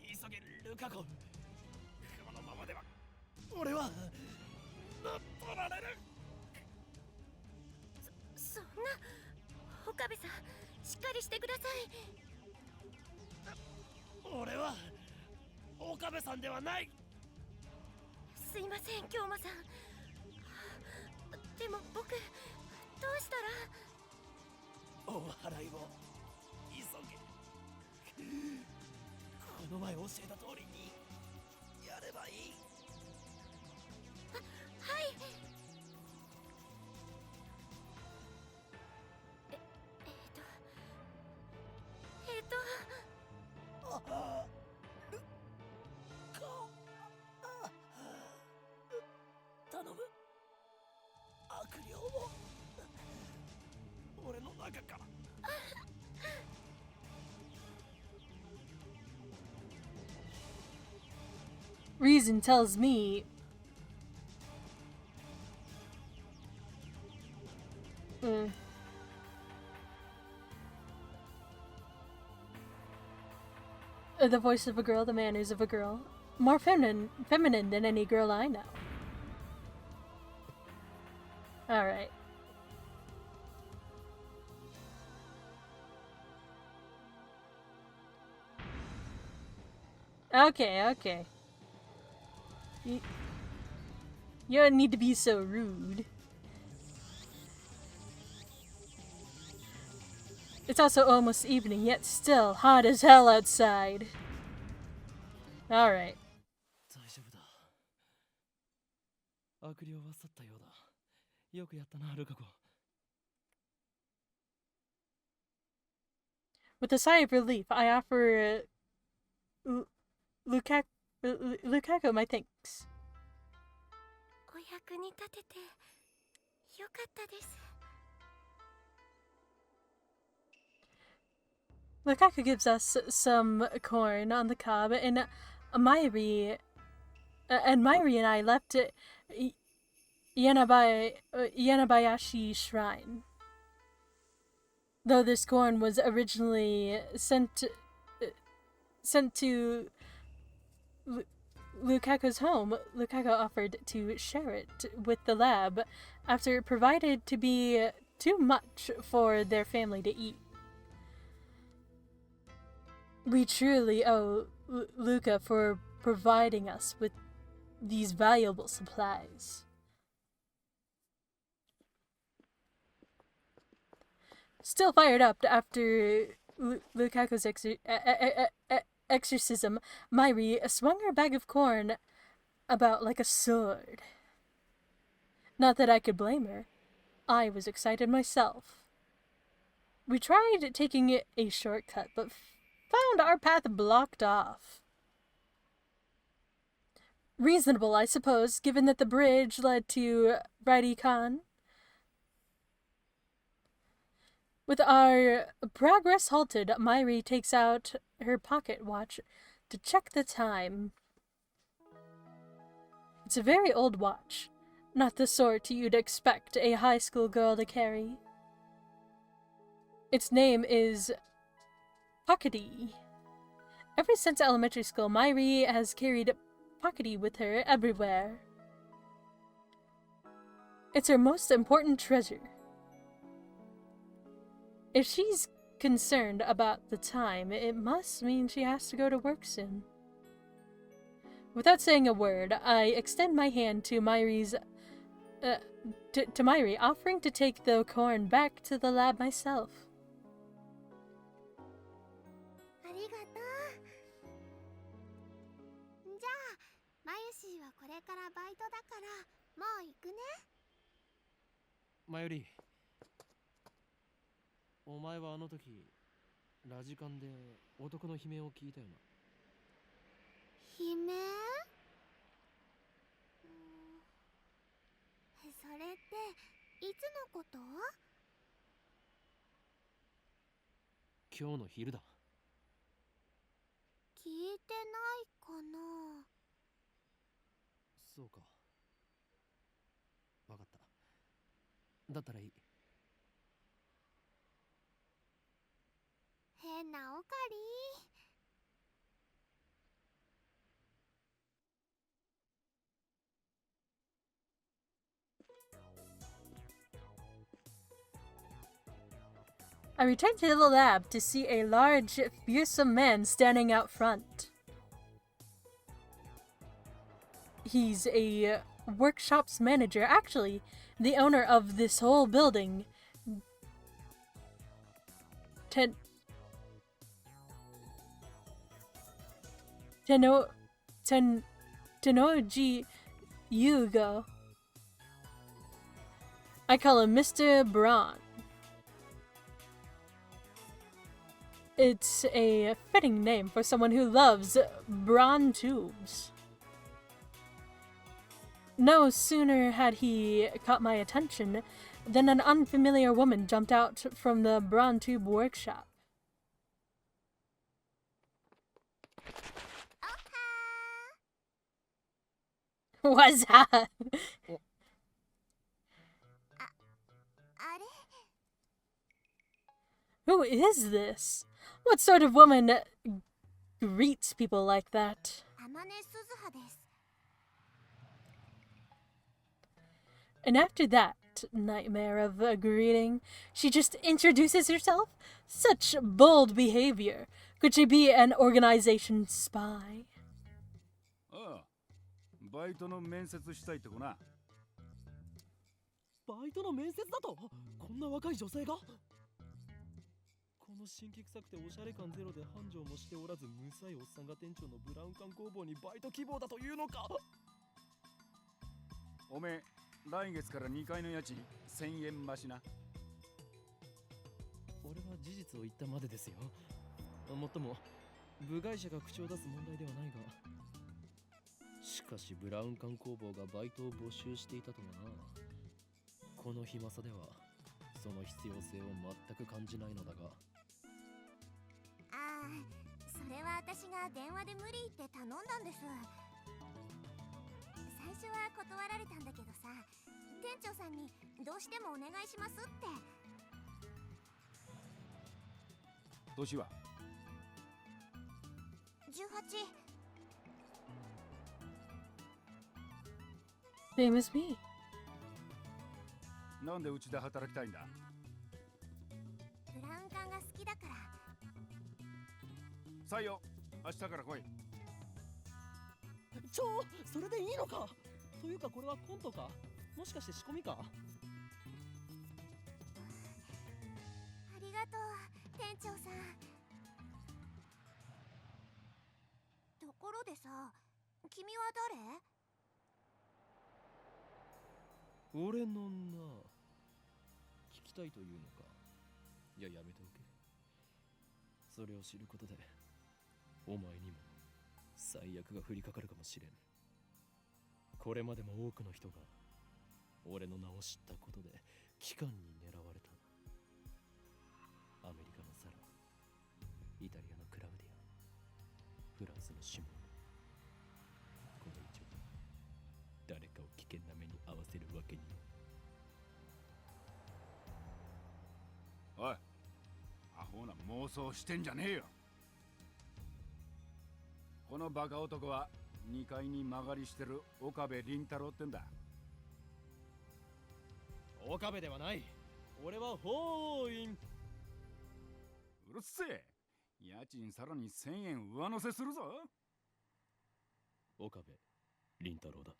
急げ、ルカ子。このままでは俺は乗っ取られる。そんな。岡部さん、しっかりしてください。俺は岡部さんではない。すいません、京馬さん。でも僕、どうしたら。お祓いを急げ。この前教えた通りにやればいい。はい。頼む、悪霊を俺の中から。Reason tells me the voice of a girl, the manners of a girl. More feminine than any girl I know. Alright. Okay. You don't need to be so rude. It's also almost evening, yet still hot as hell outside. Alright. 大丈夫だ。悪霊は去ったようだ。よくやったな、ルカ子。With a sigh of relief, I offer Lukaku my thanks. お役に立ててよかったです。Lukaku gives us some corn on the cob, and Myri and I left Yanabayashi Shrine. Though this corn was originally sent to Lukaku's home, Lukaku offered to share it with the lab after it provided to be too much for their family to eat. We truly owe Luca for providing us with these valuable supplies. Still fired up after Lukaku's exorcism, Myri swung her bag of corn about like a sword. Not that I could blame her. I was excited myself. We tried taking a shortcut, but found our path blocked off. Reasonable, I suppose, given that the bridge led to Radikhan. With our progress halted, Myri takes out her pocket watch to check the time. It's a very old watch. Not the sort you'd expect a high school girl to carry. Its name is Pockety. Ever since elementary school, Myri has carried Pockety with her everywhere. It's her most important treasure. If she's concerned about the time, it must mean she has to go to work soon. Without saying a word, I extend my hand to Myri's to Myri, offering to take the corn back to the lab myself. ありがとう。じゃあマユシーはこれからバイトだからもう行くね。マヨリー、お前はあの時ラジカンで男の悲鳴を聞いたよな。悲鳴？それっていつのこと？今日の昼だ。聞いてないかな。そうか。わかった。だったらいい。変なおかり。I return to the lab to see a large, fearsome man standing out front. He's a workshop's manager, actually, the owner of this whole building. Tenoji Yugo. I call him Mr. Braun. It's a fitting name for someone who loves brawn tubes. No sooner had he caught my attention than an unfamiliar woman jumped out from the brawn tube workshop. What's that? あれ？ Who is this? What sort of woman greets people like that? 天音鈴葉です。 And after that nightmare of a greeting, she just introduces herself? Such bold behavior. Could she be an organization spy? ああ、バイトの面接したいって子な。バイトの面接だと？こんな若い女性が？この新規臭くておしゃれ感ゼロで繁盛もしておらず無才おっさんが店長のブラウン管工房にバイト希望だというのか？おめえ、来月から2階の家賃1000円増しな。俺は事実を言ったまでですよ。もっとも部外者が口を出す問題ではないが、しかしブラウン管工房がバイトを募集していたとはな。この暇さではその必要性を全く感じないのだが。ああ、それは私が電話で無理って頼んだんです。最初は断られたんだけどさ、店長さんにどうしてもお願いしますって。年は？ 18。 Same as me. なんでうちで働きたいんだ？ブラウン管が好きだから。採用、明日から来い。それでいいのか？というかこれはコントか？もしかして仕込みか？ありがとう、店長さん。ところでさ、君は誰？俺のな、聞きたいというのか？いや、やめておけ。それを知ることでお前にも最悪が降りかかるかもしれん。これまでも多くの人が俺の名を知ったことで機関に狙われた。アメリカのサラ、イタリアのクラウディア、フランスのシモン。この以上誰かを危険な目に遭わせるほな妄想してんじゃねえよ。このバカ男は2階に曲がりしてる岡部倫太郎ってんだ。岡部ではない。俺は法院。うるせえ。家賃さらに1000円上乗せするぞ。岡部倫太郎だ。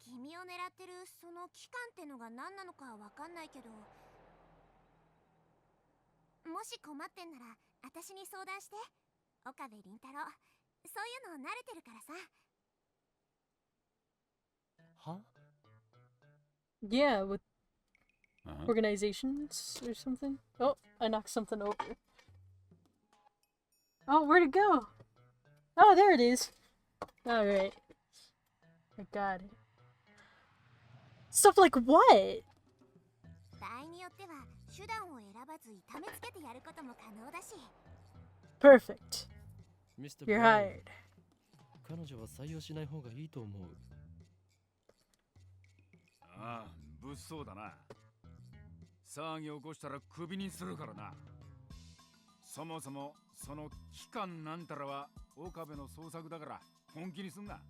君を狙ってるその期間ってのが何なのかわかんないけど、もし困ってんなら私に相談して。岡部倫太郎、そういうの慣れてるからさ。は？ Yeah, with Uh-huh. organizations or something. Oh, I knocked something over. Oh, where'd it go? Oh, there it is. Alright. I got it. Stuff like what? 場合によっては手段を選ばず痛めつけてやることも可能だし。 Perfect. ミスター You're ブラウン、 hired. 彼女は採用しない方がいいと思う。ああ、物騒だな。騒ぎ起こしたらクビにするからな。そもそもその期間なんたらは岡部の創作だから本気にすんな。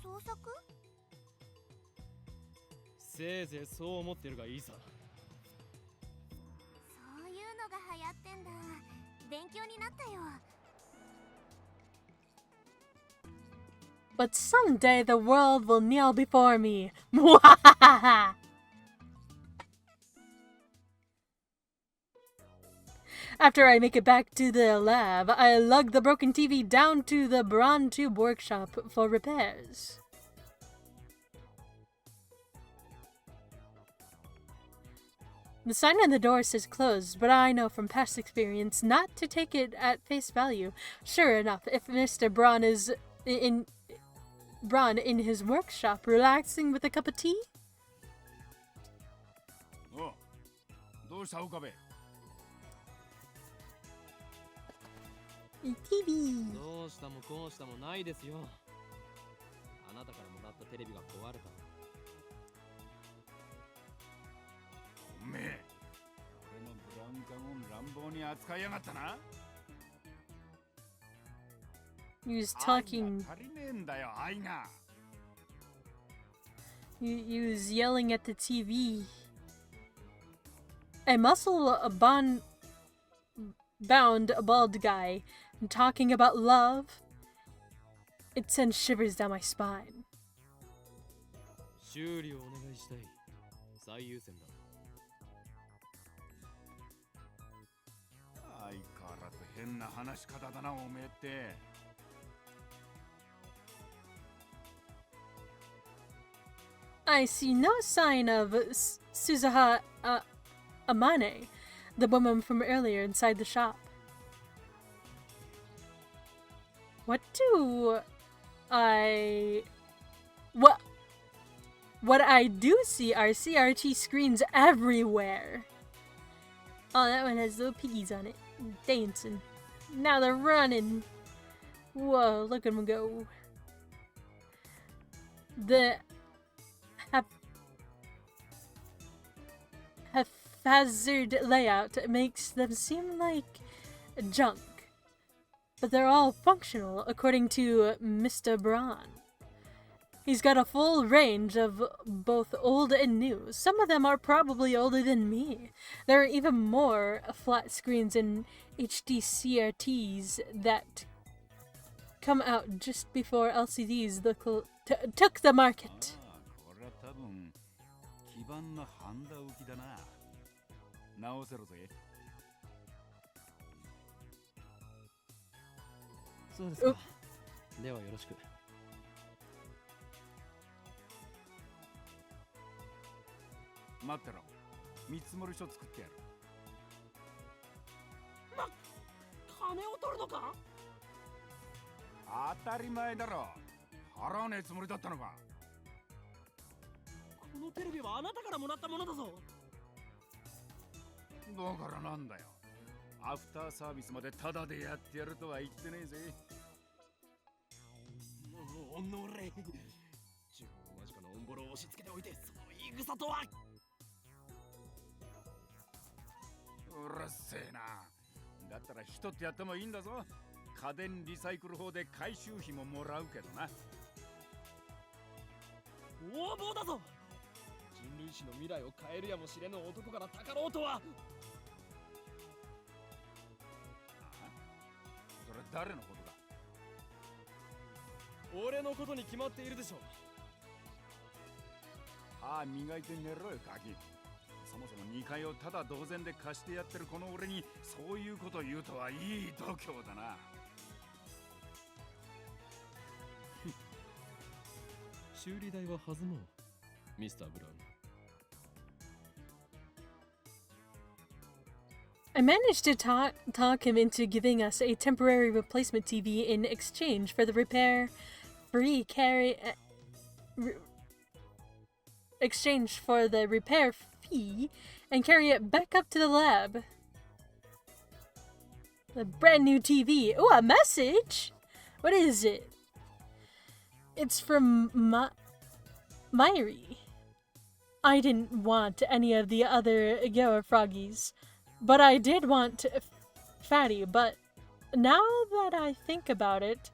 創作？せいぜいそう思ってるがいいさ。そういうのが流行ってんだ。勉強になったよ。But someday the world will kneel before me. Mwahaha! After I make it back to the lab, I lug the broken TV down to the Braun Tube workshop for repairs. The sign on the door says closed, but I know from past experience not to take it at face value. Sure enough, if Mr. Braun is in his workshop relaxing with a cup of tea? おう、どうした岡部。TV. どうしたもこうしたもないですよ。あなたからもらったテレビが壊れた。おめえ、俺のブラウンカゴン乱暴に扱いやがったな。He was talking. 足りねえんだよ、愛が。He was yelling at the TV. A muscle-bound bald guy talking about love. It sends shivers down my spine. 修理をお願いしたい。最優先だ。相変わらず変な話し方だな、おめえって。I see no sign of Suzuha Amane, the woman from earlier inside the shop. What I do see are CRT screens everywhere. Oh, that one has little piggies on it. Dancing. Now they're running. Whoa, look at them go. The haphazard layout makes them seem like junk. But they're all functional, according to Mr. Braun. He's got a full range of both old and new. Some of them are probably older than me. There are even more flat screens and HD CRTs that come out just before LCDs took the market. これは多分基盤のハンダ浮きだな。直せろぜ。そうですか。ではよろしく。待ってろ。見積もり書作ってやる。金を取るのか？当たり前だろ。払わねえつもりだったのか。このテレビはあなたからもらったものだぞ。だからなんだよ。アフターサービスまでタダでやってやるとは言ってねえぜ。おのれ。地方間近のオンボロを押し付けておいて、その言い草とは。うるせえな。だったら一つやってもいいんだぞ。家電リサイクル法で回収費ももらうけどな。横暴だぞ。人類史の未来を変えるやもしれぬ男からたかろうとは。それ誰のことだ？俺のことに決まっているでしょ。歯磨いて寝ろよガキ。そもそも2階をただ同然で貸してやってるこの俺にそういうこと言うとはいい度胸だな。修理代は弾もう、ミスター・ブラウン。I managed to talk him into giving us a temporary replacement TV in exchange for the repair fee and carry it back up to the lab. The brand new TV. Oh, a message? What is it? It's from Myri. I didn't want any of the other Gera froggies, but I did want Fatty, but now that I think about it,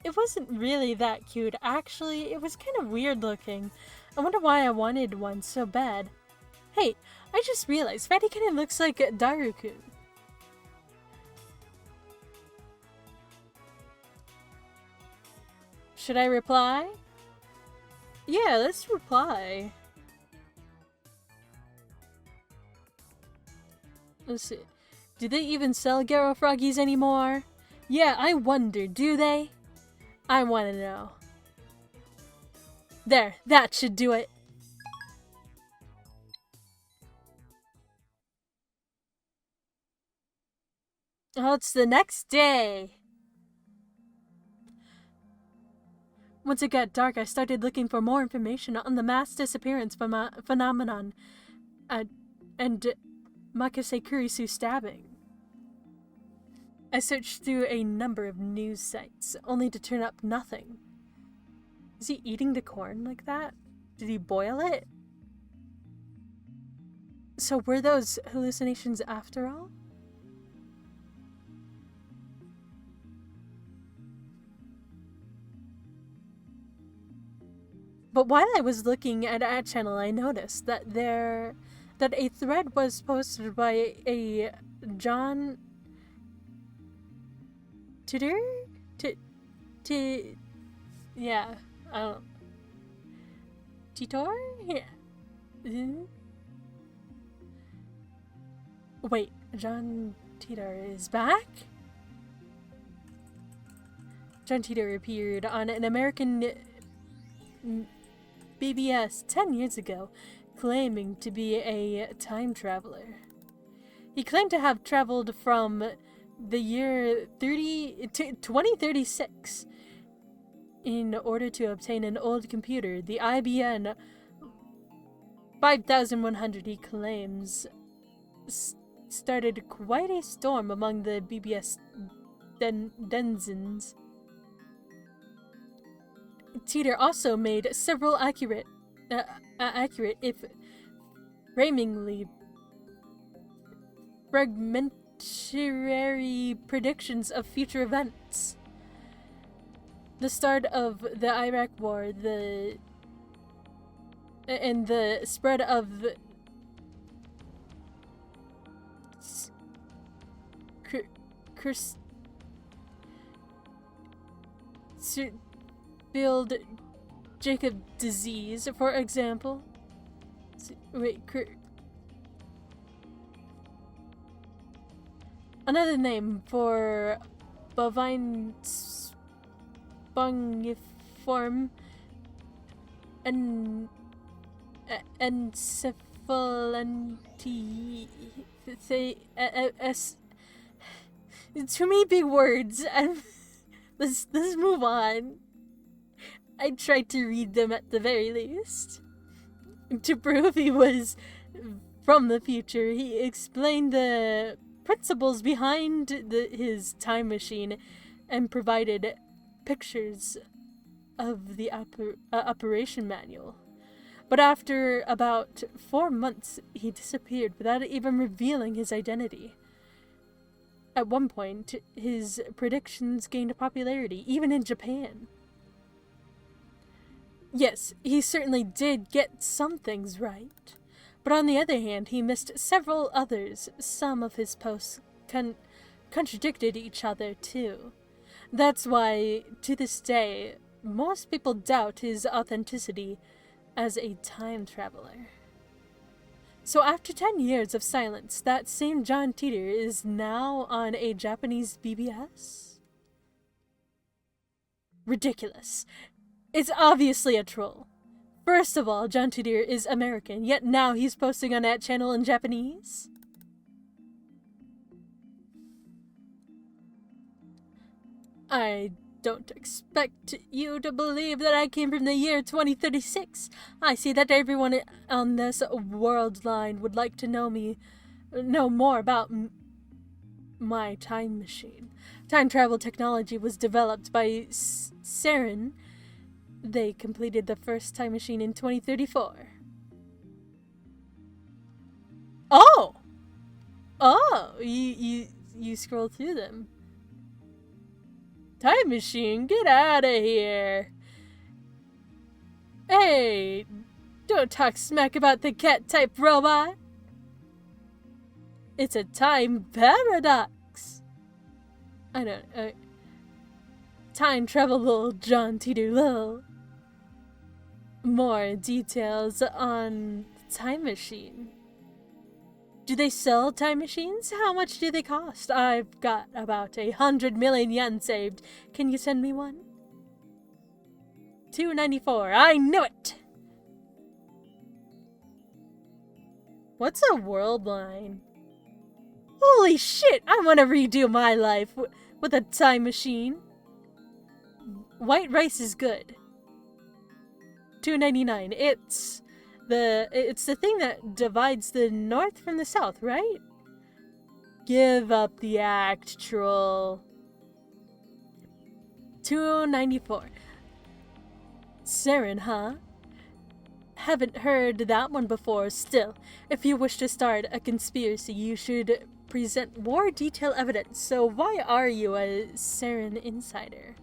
it wasn't really that cute. Actually, it was kind of weird looking. I wonder why I wanted one so bad. Hey, I just realized Fatty kind of looks like Daru-kun. Should I reply? Yeah, let's reply. Let's see. Do they even sell Gero Froggies anymore? Yeah, I wonder, do they? I want to know. There, that should do it. Oh, it's the next day. Once it got dark, I started looking for more information on the mass disappearance phenomenon and Makase Kurisu stabbing. I searched through a number of news sites, only to turn up nothing. Is he eating the corn like that? Did he boil it? So were those hallucinations after all? But while I was looking at our channel, I noticed that a thread was posted by a John Titor? Yeah, I don't know. Titor? Yeah. Wait, John Titor is back? John Titor appeared on an American BBS 10 years ago, claiming to be a time traveler. He claimed to have traveled from the year 2036 in order to obtain an old computer, the IBM 5100. He claims started quite a storm among the BBS denizens. Teeter also made several accurate, if framingly fragmentary predictions of future events. The start of the Iraq War, and the spread of build Jacob disease, for example. Wait, another name for bovine spongiform and encephalanti. Too many big words, and let's move on. I tried to read them at the very least. To prove he was from the future, he explained the principles behind his time machine and provided pictures of the operation manual. But after about 4 months, he disappeared without even revealing his identity. At one point, his predictions gained popularity, even in Japan. Yes, he certainly did get some things right. But on the other hand, he missed several others. Some of his posts contradicted each other, too. That's why, to this day, most people doubt his authenticity as a time traveler. So after 10 years of silence, that same John Titor is now on a Japanese BBS? Ridiculous. It's obviously a troll. First of all, John Titor is American, yet now he's posting on that channel in Japanese? I don't expect you to believe that I came from the year 2036. I see that everyone on this world line would like to know more about my time machine. Time travel technology was developed by Saren. They completed the first time machine in 2034. Oh! Oh, you scroll through them. Time machine, get out of here. Hey, don't talk smack about the cat-type robot. It's a time paradox. I don't, time travel little John Titor Little. More details on time machine. Do they sell time machines? How much do they cost? I've got about 100 million yen saved. Can you send me one? 294. I knew it! What's a world line? Holy shit! I want to redo my life with a time machine. White rice is good. 299. It's the thing that divides the north from the south, right? Give up the act, troll. 294. Saren, huh? Haven't heard that one before. Still, if you wish to start a conspiracy, you should present more detailed evidence. So why are you a Saren insider?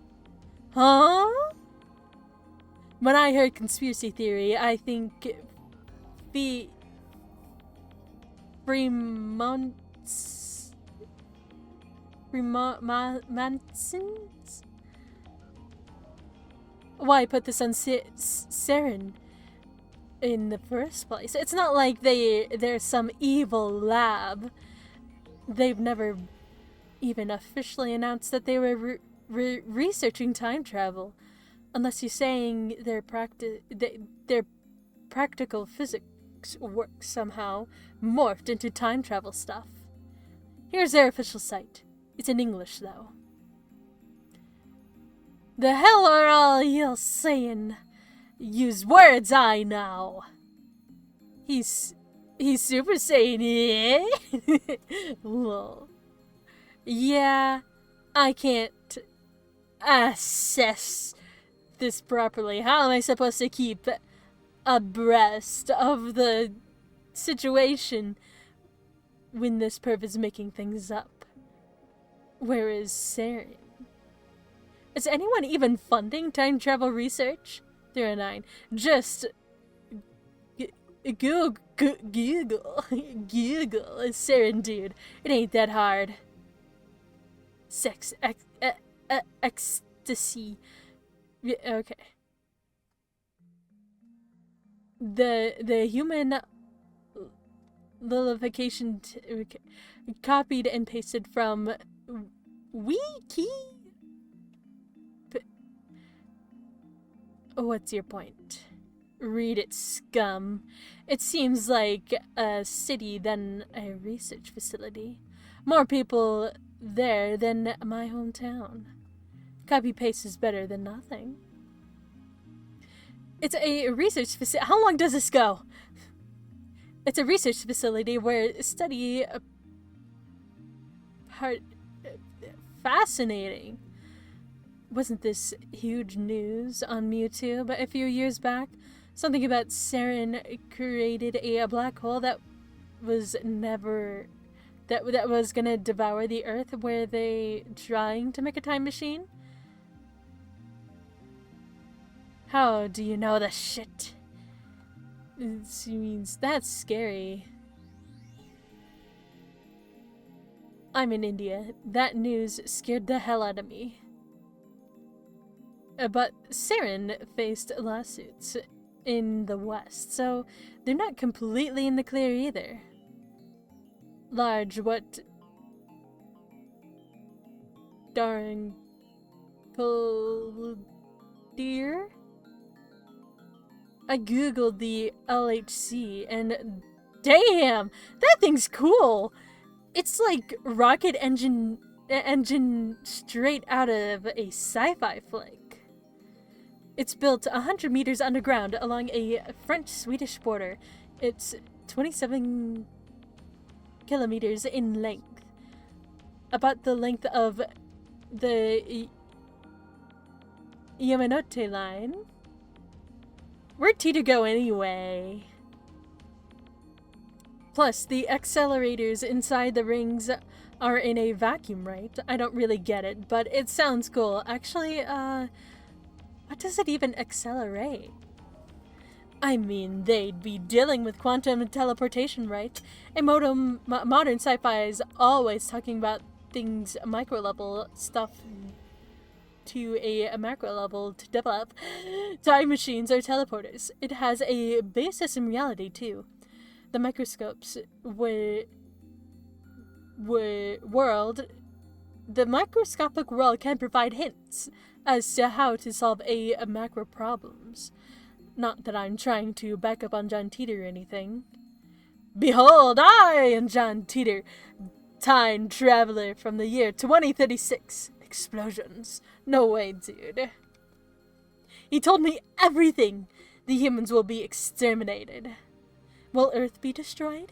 Huh? When I heard conspiracy theory, I think Freemansons? Why put this on Saren in the first place? It's not like they're some evil lab. They've never even officially announced that they were researching time travel. Unless you're saying their practical physics work somehow morphed into time travel stuff. Here's their official site. It's in English, though. The hell are all you saying? Use words I know. He's Super Saiyan, yeah? Lol. Yeah, I can't assess this properly. How am I supposed to keep abreast of the situation when this perv is making things up? Where is Saren? Is anyone even funding time travel research? 309. Just Google Saren, dude. It ain't that hard. Sex ecstasy. Okay. The human lilification copied and pasted from Wiki. What's your point? Read it, scum. It seems like a city than a research facility. More people there than my hometown. Copy-paste is better than nothing. It's a research facility. How long does this go? It's a research facility where study fascinating. Wasn't this huge news on YouTube a few years back? Something about Saren created a black hole that was never... That was gonna devour the Earth. Were they trying to make a time machine? How do you know the shit? It means that's scary. I'm in India. That news scared the hell out of me. But Saren faced lawsuits in the West, so they're not completely in the clear either. Large, what? Darn. Deer? I googled the LHC and damn, that thing's cool. It's like rocket engine straight out of a sci-fi flick. It's built 100 meters underground along a French-Swedish border. It's 27 kilometers in length. About the length of the Yamanote line. Where'd Tita go anyway? Plus, the accelerators inside the rings are in a vacuum, right? I don't really get it, but it sounds cool. Actually, what does it even accelerate? I mean, they'd be dealing with quantum teleportation, right? A modern sci-fi is always talking about things micro-level stuff to a macro level to develop time machines or teleporters. It has a basis in reality, too. The microscopes the microscopic world can provide hints as to how to solve a macro problems. Not that I'm trying to back up on John Teeter or anything. Behold, I am John Teeter, time traveler from the year 2036. Explosions. No way, dude. He told me everything. The humans will be exterminated. Will Earth be destroyed?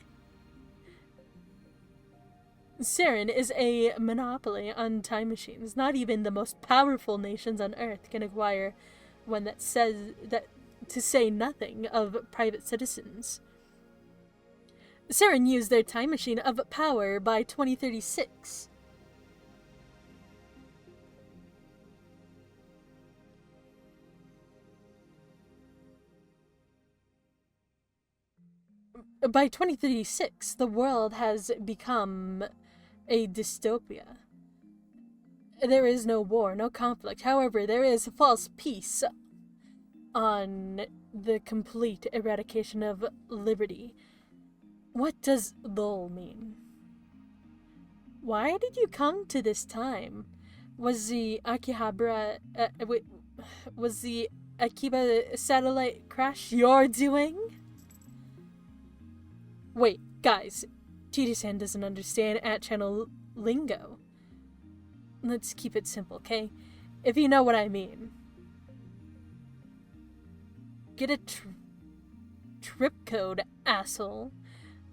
Saren is a monopoly on time machines. Not even the most powerful nations on Earth can acquire one that says that, to say nothing of private citizens. Saren used their time machine of power by 2036. By 2036, the world has become a dystopia. There is no war, no conflict. However, there is false peace on the complete eradication of liberty. What does LOL mean? Why did you come to this time? Was the Akiba satellite crash your doing? Wait, guys, Tita-san doesn't understand at-channel lingo. Let's keep it simple, okay? If you know what I mean. Get a trip code, asshole.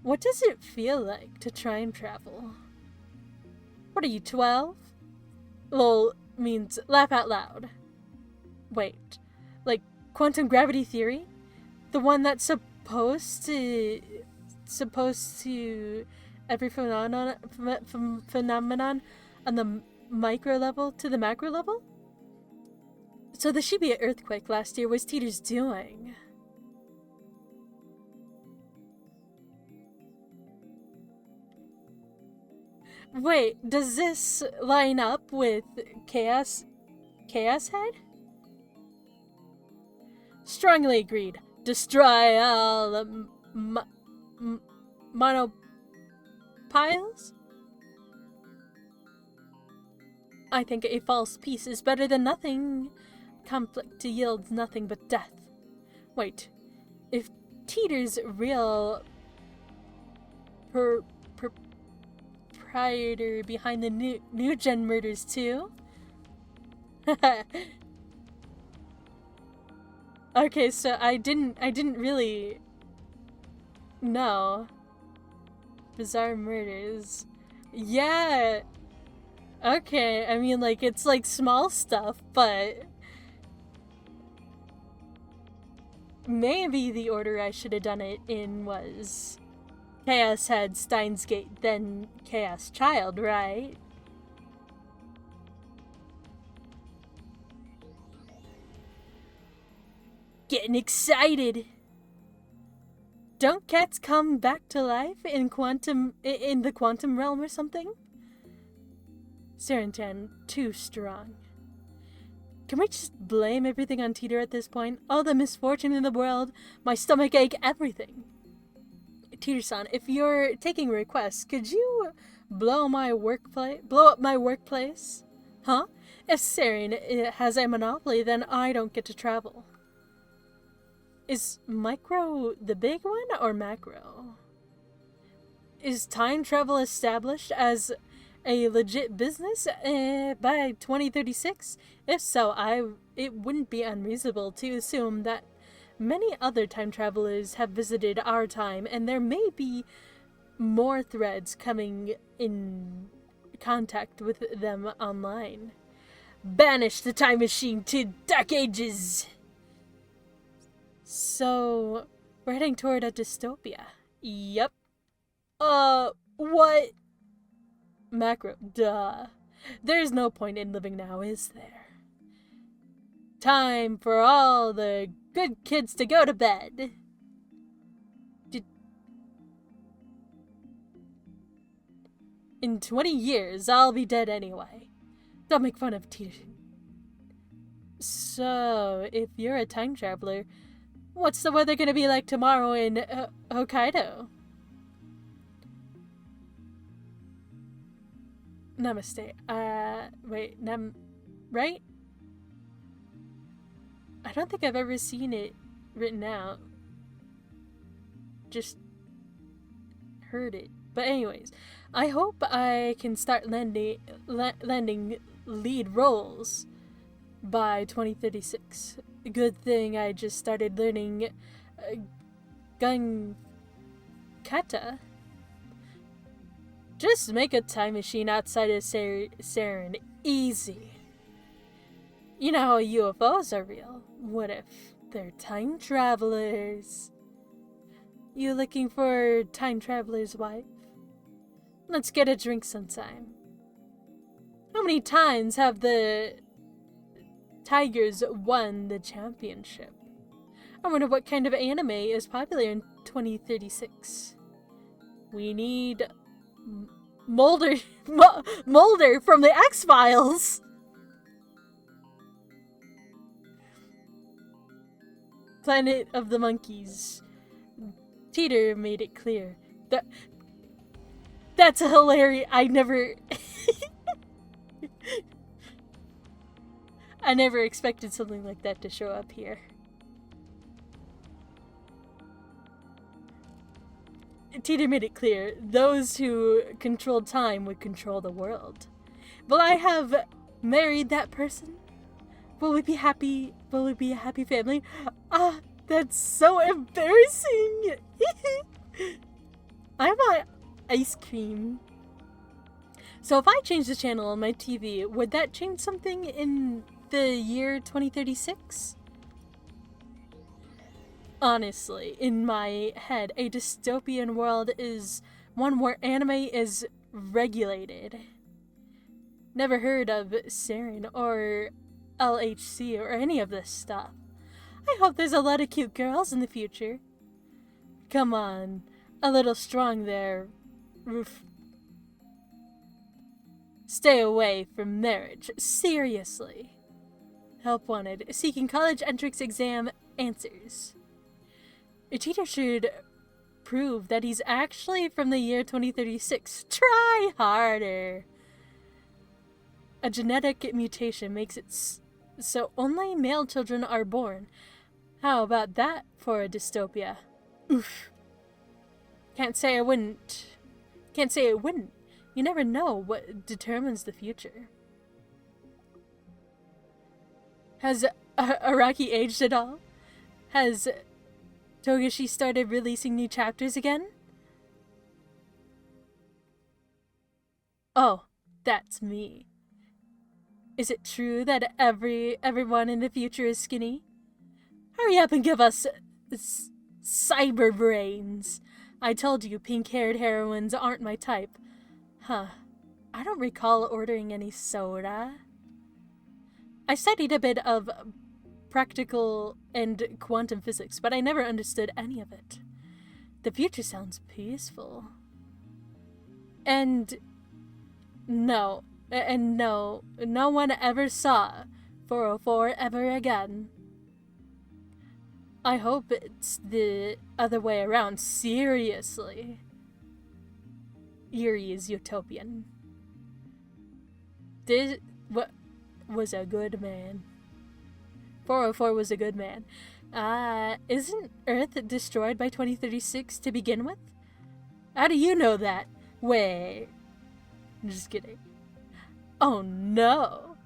What does it feel like to time travel? What are you, 12? LOL means laugh out loud. Wait, like quantum gravity theory? The one that's supposed to every phenomenon on the micro level to the macro level? So the Shibuya earthquake last year was Teeter's doing. Wait, does this line up with Chaos Head? Strongly agreed. Destroy all monopiles? I think a false peace is better than nothing. Conflict yields nothing but death. Wait, if Teeter's real proprietor behind the new gen murders too? Okay, so I didn't really know. Bizarre murders. Yeah. Okay, I mean, like, it's like small stuff, but maybe the order I should have done it in was Chaos Head, Steins Gate, then Chaos Child, right? Getting excited! Don't cats come back to life in the quantum realm or something? Sarentan, too strong. Can we just blame everything on Teeter at this point? All the misfortune in the world, my stomach ache, everything. Teeter-san, if you're taking requests, could you blow up my workplace? Huh? If Saren has a monopoly, then I don't get to travel. Is micro the big one or macro? Is time travel established as a legit business by 2036? If so, it wouldn't be unreasonable to assume that many other time travelers have visited our time, and there may be more threads coming in contact with them online. Banish the time machine to Dark Ages! So, we're heading toward a dystopia. Yep. What? Macro, duh. There's no point in living now, is there? Time for all the good kids to go to bed. In 20 years, I'll be dead anyway. Don't make fun of Teeter. So, if you're a time traveler, what's the weather gonna be like tomorrow in Hokkaido? Namaste. Wait, right? I don't think I've ever seen it written out. Just heard it. But anyways, I hope I can start landing lead roles by 2036. Good thing I just started learning gun kata. Just make a time machine outside of Saren. Easy. You know how UFOs are real. What if they're time travelers? You looking for time traveler's wife? Let's get a drink sometime. How many times have the Tigers won the championship? I wonder what kind of anime is popular in 2036. We need Mulder from the X-Files. Planet of the Monkeys. Teeter made it clear. That's hilarious. I never expected something like that to show up here. Teeter made it clear, those who control time would control the world. Will I have married that person? Will we be happy? Will we be a happy family? Ah, that's so embarrassing! I want ice cream. So if I change the channel on my TV, would that change something in the year 2036? Honestly, in my head, a dystopian world is one where anime is regulated. Never heard of Saren or LHC or any of this stuff. I hope there's a lot of cute girls in the future. Come on, a little strong there, Roof. Stay away from marriage, seriously. Help wanted, seeking college entrance exam answers. A teacher should prove that he's actually from the year 2036. Try harder. A genetic mutation makes it so only male children are born. How about that for a dystopia? Oof. Can't say it wouldn't. You never know what determines the future. Has Araki aged at all? Has Togashi started releasing new chapters again? Oh, that's me. Is it true that everyone in the future is skinny? Hurry up and give us Cyber brains. I told you pink-haired heroines aren't my type. Huh. I don't recall ordering any soda. I studied a bit of practical and quantum physics, but I never understood any of it. The future sounds peaceful. And no one ever saw 404 ever again. I hope it's the other way around, seriously. Yuri is utopian. This was a good man. 404 was a good man. Isn't Earth destroyed by 2036 to begin with? How do you know that? Wait. I'm just kidding. Oh no.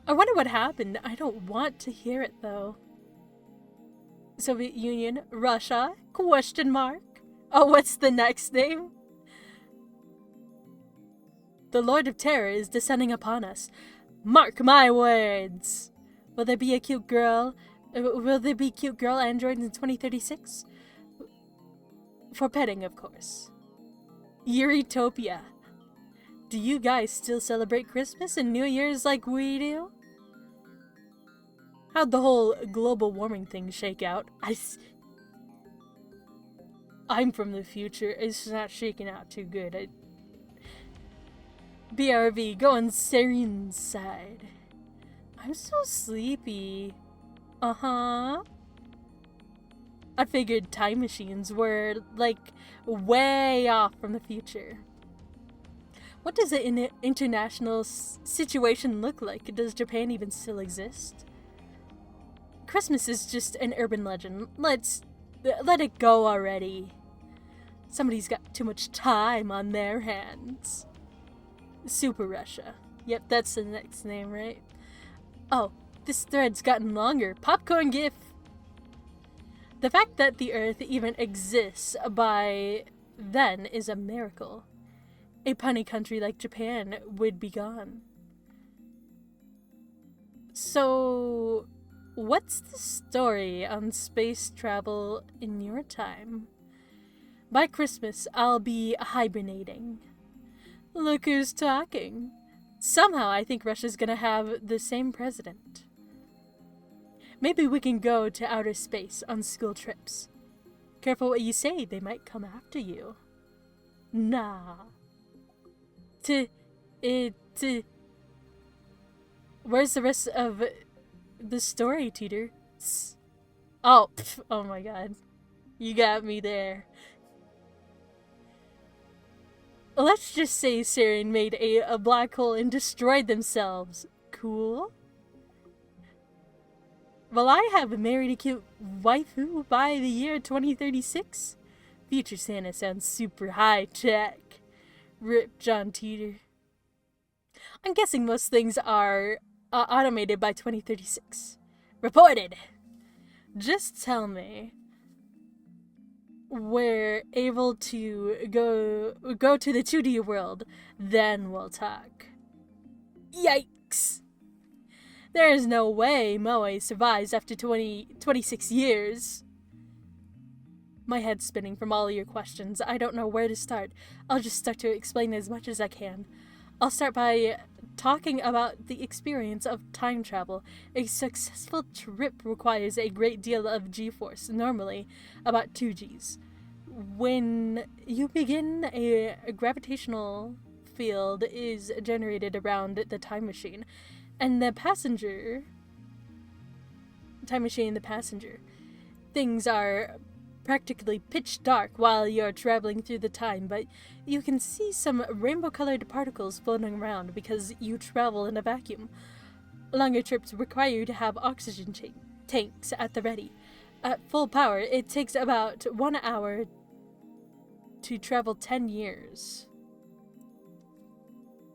I wonder what happened. I don't want to hear it though. Soviet Union, Russia, question mark? Oh, what's the next name? The Lord of Terror is descending upon us. Mark my words. Will there be cute girl androids in 2036? For petting, of course. Eurytopia. Do you guys still celebrate Christmas and New Year's like we do? How'd the whole global warming thing shake out? I'm from the future. It's not shaking out too good. BRB, go on Seren's side. I'm so sleepy. Uh-huh. I figured time machines were, like, way off from the future. What does the international situation look like? Does Japan even still exist? Christmas is just an urban legend. Let it go already. Somebody's got too much time on their hands. Super Russia. Yep, that's the next name, right? Oh, this thread's gotten longer. Popcorn gif! The fact that the Earth even exists by then is a miracle. A punny country like Japan would be gone. So, what's the story on space travel in your time? By Christmas, I'll be hibernating. Look who's talking. Somehow I think Russia's gonna have the same president. Maybe we can go to outer space on school trips. Careful what you say, they might come after you. Nah. Where's the rest of the story, Teeter? Oh, oh my god. You got me there. Let's just say Saren made a black hole and destroyed themselves. Cool. Will I have married a cute waifu by the year 2036? Future Santa sounds super high-tech. Rip John Teeter. I'm guessing most things are automated by 2036. Reported! Just tell me we're able to go to the 2D world, then we'll talk. Yikes! There is no way Moe survives after 26 years. My head's spinning from all of your questions. I don't know where to start. I'll just start to explain as much as I can. I'll start by talking about the experience of time travel. A successful trip requires a great deal of G-force, normally about 2 Gs. When you begin, a gravitational field is generated around the time machine, and the passenger... Things are practically pitch dark while you're traveling through the time, but you can see some rainbow-colored particles floating around because you travel in a vacuum. Longer trips require you to have oxygen tanks at the ready. At full power, it takes about 1 hour to travel 10 years.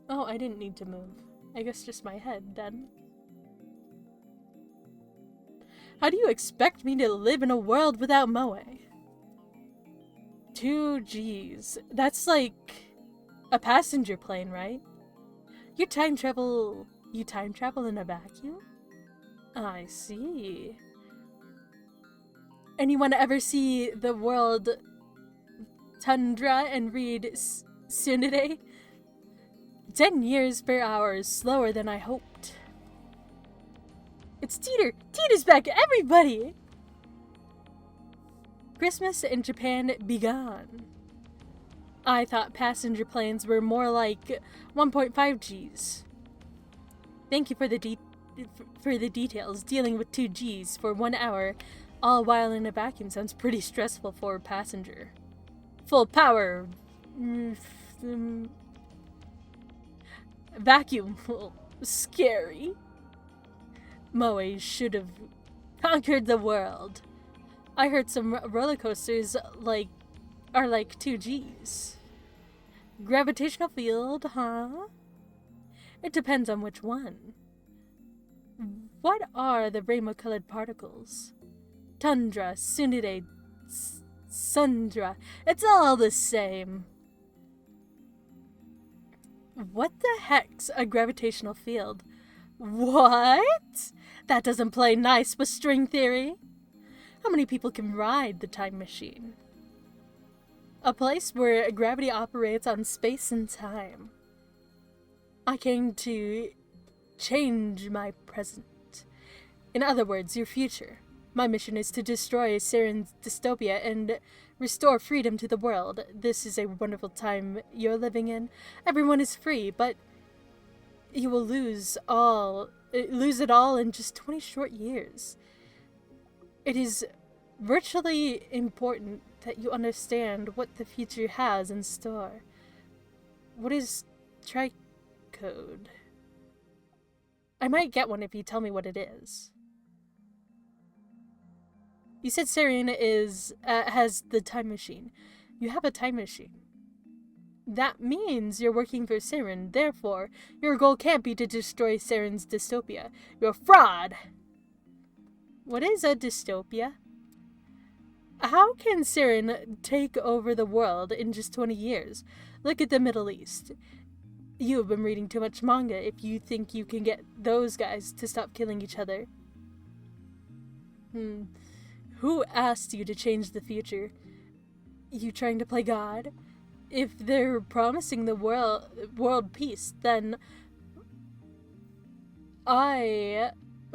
Oh, I didn't need to move. I guess just my head, then. How do you expect me to live in a world without Moe? 2 Gs. That's like a passenger plane, right? You time travel in a vacuum? I see. Anyone ever see the world tundra and read Sunday? 10 years per hour is slower than I hoped. It's Teeter! Teeter's back, everybody! Christmas in Japan begun. I thought passenger planes were more like 1.5 Gs. Thank you for the details. Dealing with 2 Gs for 1 hour, all while in a vacuum, sounds pretty stressful for a passenger. Full power. Vacuum. Scary. Moe should have conquered the world. I heard some roller coasters are like 2 Gs. Gravitational field, huh? It depends on which one. What are the rainbow-colored particles? Tundra, Sunide, Sundra. It's all the same. What the heck's a gravitational field? What? That doesn't play nice with string theory. How many people can ride the time machine? A place where gravity operates on space and time. I came to change my present. In other words, your future. My mission is to destroy Saren's dystopia and restore freedom to the world. This is a wonderful time you're living in. Everyone is free, but you will lose it all in just 20 short years. It is virtually important that you understand what the future has in store. What is tricode? I might get one if you tell me what it is. You said Saren has the time machine. You have a time machine. That means you're working for Saren. Therefore, your goal can't be to destroy Saren's dystopia. You're a fraud! What is a dystopia? How can Saren take over the world in just 20 years? Look at the Middle East. You have been reading too much manga if you think you can get those guys to stop killing each other. Who asked you to change the future? You trying to play God? If they're promising the world peace, then I,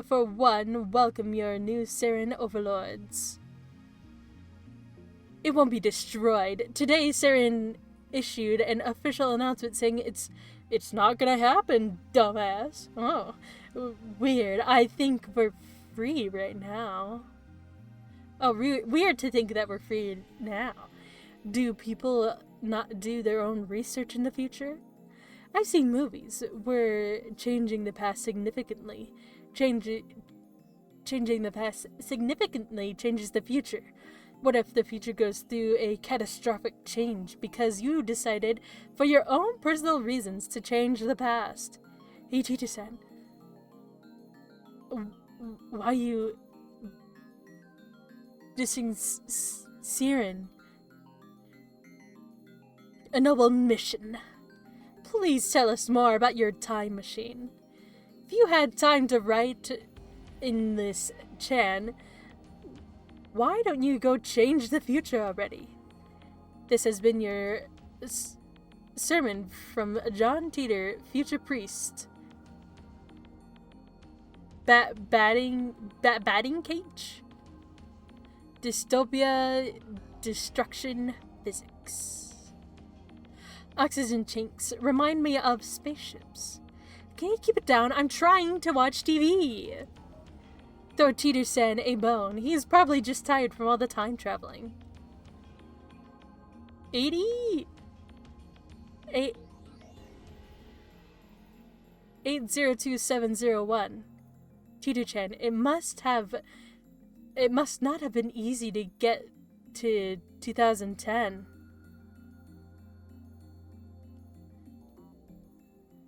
for one, welcome your new Saren overlords. It won't be destroyed. Today, Saren issued an official announcement saying it's not gonna happen, dumbass. Oh, weird. I think we're free right now. Oh, weird to think that we're free now. Do people not do their own research in the future? I've seen movies where changing the past significantly changes the future. What if the future goes through a catastrophic change because you decided for your own personal reasons to change the past? Hey, Teacher-san. Why you dissing Siren? A noble mission. Please tell us more about your time machine. If you had time to write in this Chan, why don't you go change the future already? This has been your sermon from John Teeter, future priest. Batting cage? Dystopia, destruction, physics. Oxygen chinks remind me of spaceships. Can you keep it down? I'm trying to watch TV. Throw Teeter-san a bone. He's probably just tired from all the time traveling. 802701. Teeter-chan, it must not have been easy to get to 2010.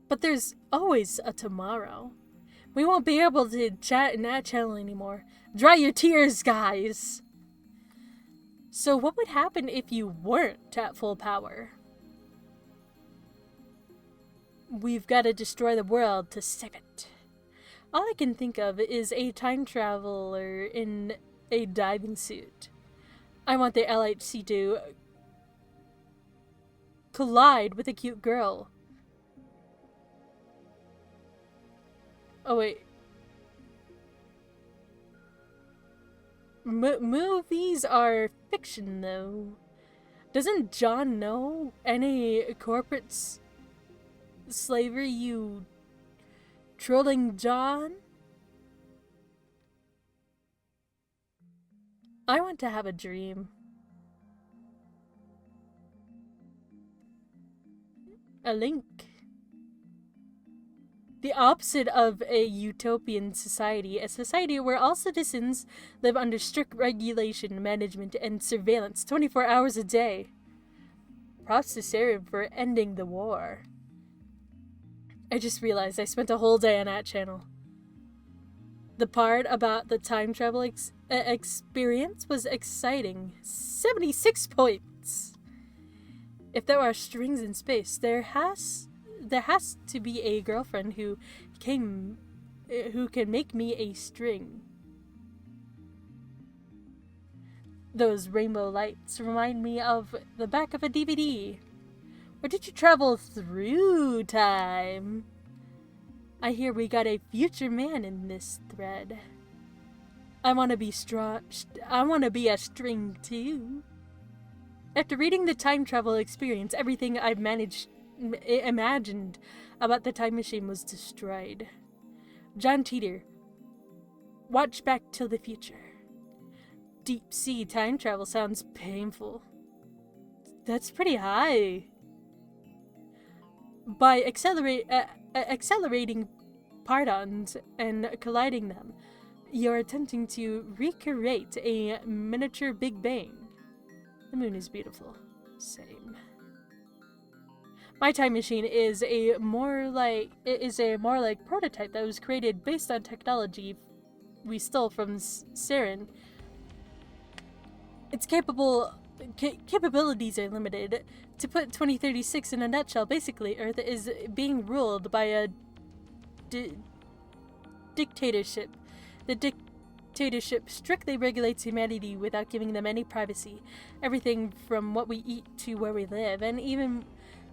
But there's always a tomorrow. We won't be able to chat in that channel anymore. Dry your tears, guys! So what would happen if you weren't at full power? We've got to destroy the world to save it. All I can think of is a time traveler in a diving suit. I want the LHC to collide with a cute girl. Oh wait. Movies are fiction, though. Doesn't John know any corporate slavery, you trolling John? I want to have a dream. A link. The opposite of a utopian society, a society where all citizens live under strict regulation, management, and surveillance 24 hours a day. Props to Sarah for ending the war. I just realized I spent a whole day on that channel. The part about the time travel experience was exciting. 76 points! If there are strings in space, there has to be a girlfriend who can make me a string. Those rainbow lights remind me of the back of a DVD. Or did you travel through time? I hear we got a future man in this thread. I want to be strong. I want to be a string too. After reading the time travel experience, everything I've imagined about the time machine was destroyed. John Teeter, watch back till the future. Deep sea time travel sounds painful. That's pretty high. By accelerating partons and colliding them, you're attempting to recreate a miniature Big Bang. The moon is beautiful. Same. My time machine is a more like prototype that was created based on technology we stole from Saren. Its capabilities are limited. To put 2036 in a nutshell, basically, Earth is being ruled by a dictatorship. The dictatorship strictly regulates humanity without giving them any privacy. Everything from what we eat to where we live, and even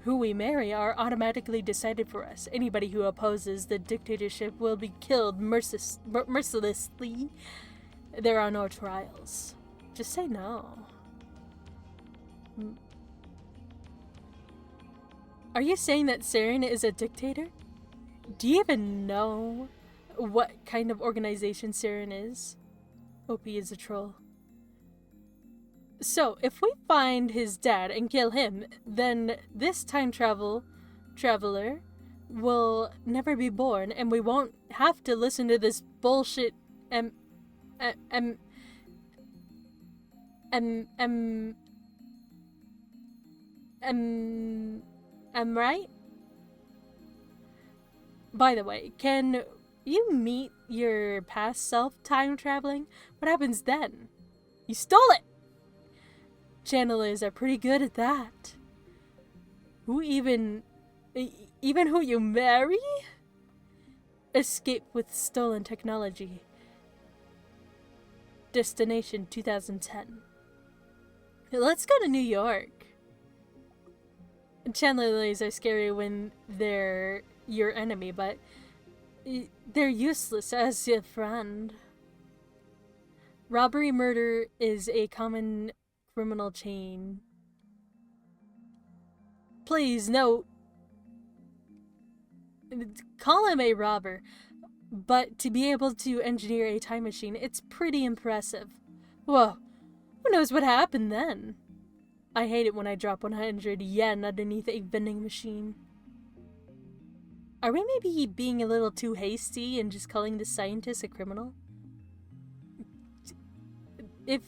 who we marry, are automatically decided for us. Anybody who opposes the dictatorship will be killed mercilessly. There are no trials. Just say no. Are you saying that Saren is a dictator? Do you even know what kind of organization Saren is? OP is a troll. So, if we find his dad and kill him, then this time traveler will never be born, and we won't have to listen to this bullshit am right? By the way, can you meet your past self time traveling? What happens then? You stole it! Channelers are pretty good at that. Who even who you marry? Escape with stolen technology. Destination 2010. Let's go to New York. Channelers are scary when they're your enemy, but they're useless as your friend. Robbery murder is a common criminal chain. Please note, call him a robber, but to be able to engineer a time machine, it's pretty impressive. Whoa, who knows what happened then? I hate it when I drop 100 yen underneath a vending machine. Are we maybe being a little too hasty and just calling the scientist a criminal? If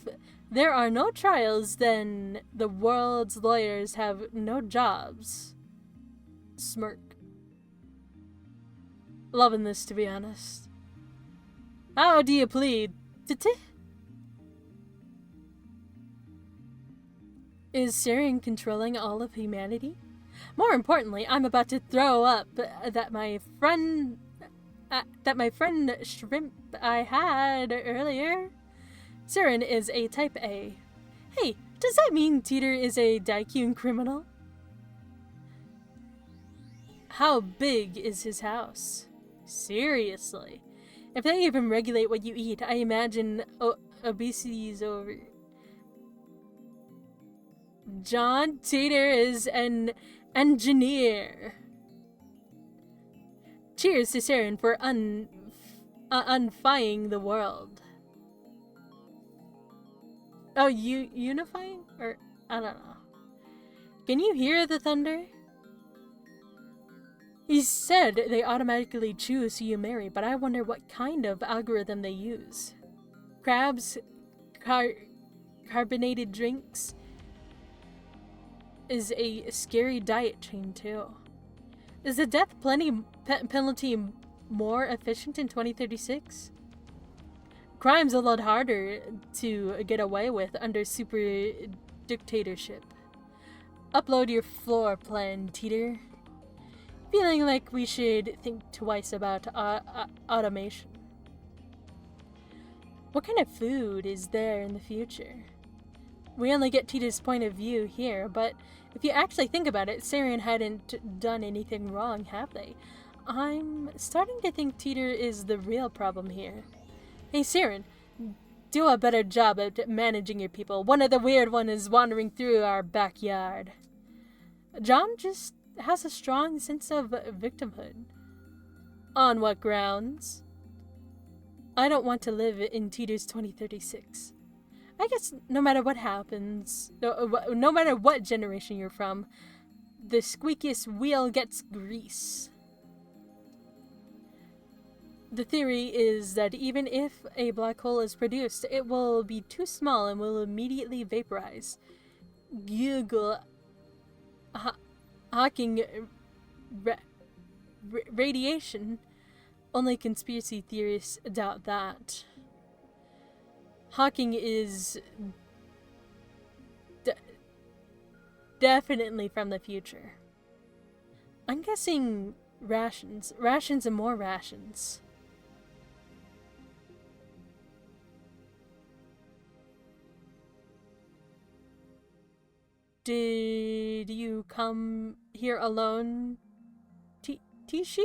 there are no trials, then the world's lawyers have no jobs. Smirk. Loving this, to be honest. How do you plead? Is Saren controlling all of humanity? More importantly, I'm about to throw up that my friend Shrimp I had earlier Saren is a type A. Hey, does that mean Teeter is a Daikun criminal? How big is his house? Seriously. If they even regulate what you eat, I imagine obesity is over. John Teeter is an engineer. Cheers to Saren for unifying the world. Oh, unifying? Or, I don't know. Can you hear the thunder? He said they automatically choose who you marry, but I wonder what kind of algorithm they use. Crabs, carbonated drinks is a scary diet chain too. Is the death penalty more efficient in 2036? Crime's a lot harder to get away with under super dictatorship. Upload your floor plan, Teeter. Feeling like we should think twice about automation. What kind of food is there in the future? We only get Teeter's point of view here, but if you actually think about it, Saren hadn't done anything wrong, have they? I'm starting to think Teeter is the real problem here. Hey, Saren, do a better job at managing your people. One of the weird ones is wandering through our backyard. John just has a strong sense of victimhood. On what grounds? I don't want to live in Teeter's 2036. I guess no matter what happens, no matter what generation you're from, the squeakiest wheel gets grease. The theory is that even if a black hole is produced, it will be too small and will immediately vaporize. Google Hawking radiation. Only conspiracy theorists doubt that. Hawking is definitely from the future. I'm guessing rations. Rations and more rations. Did you come here alone, Tishi?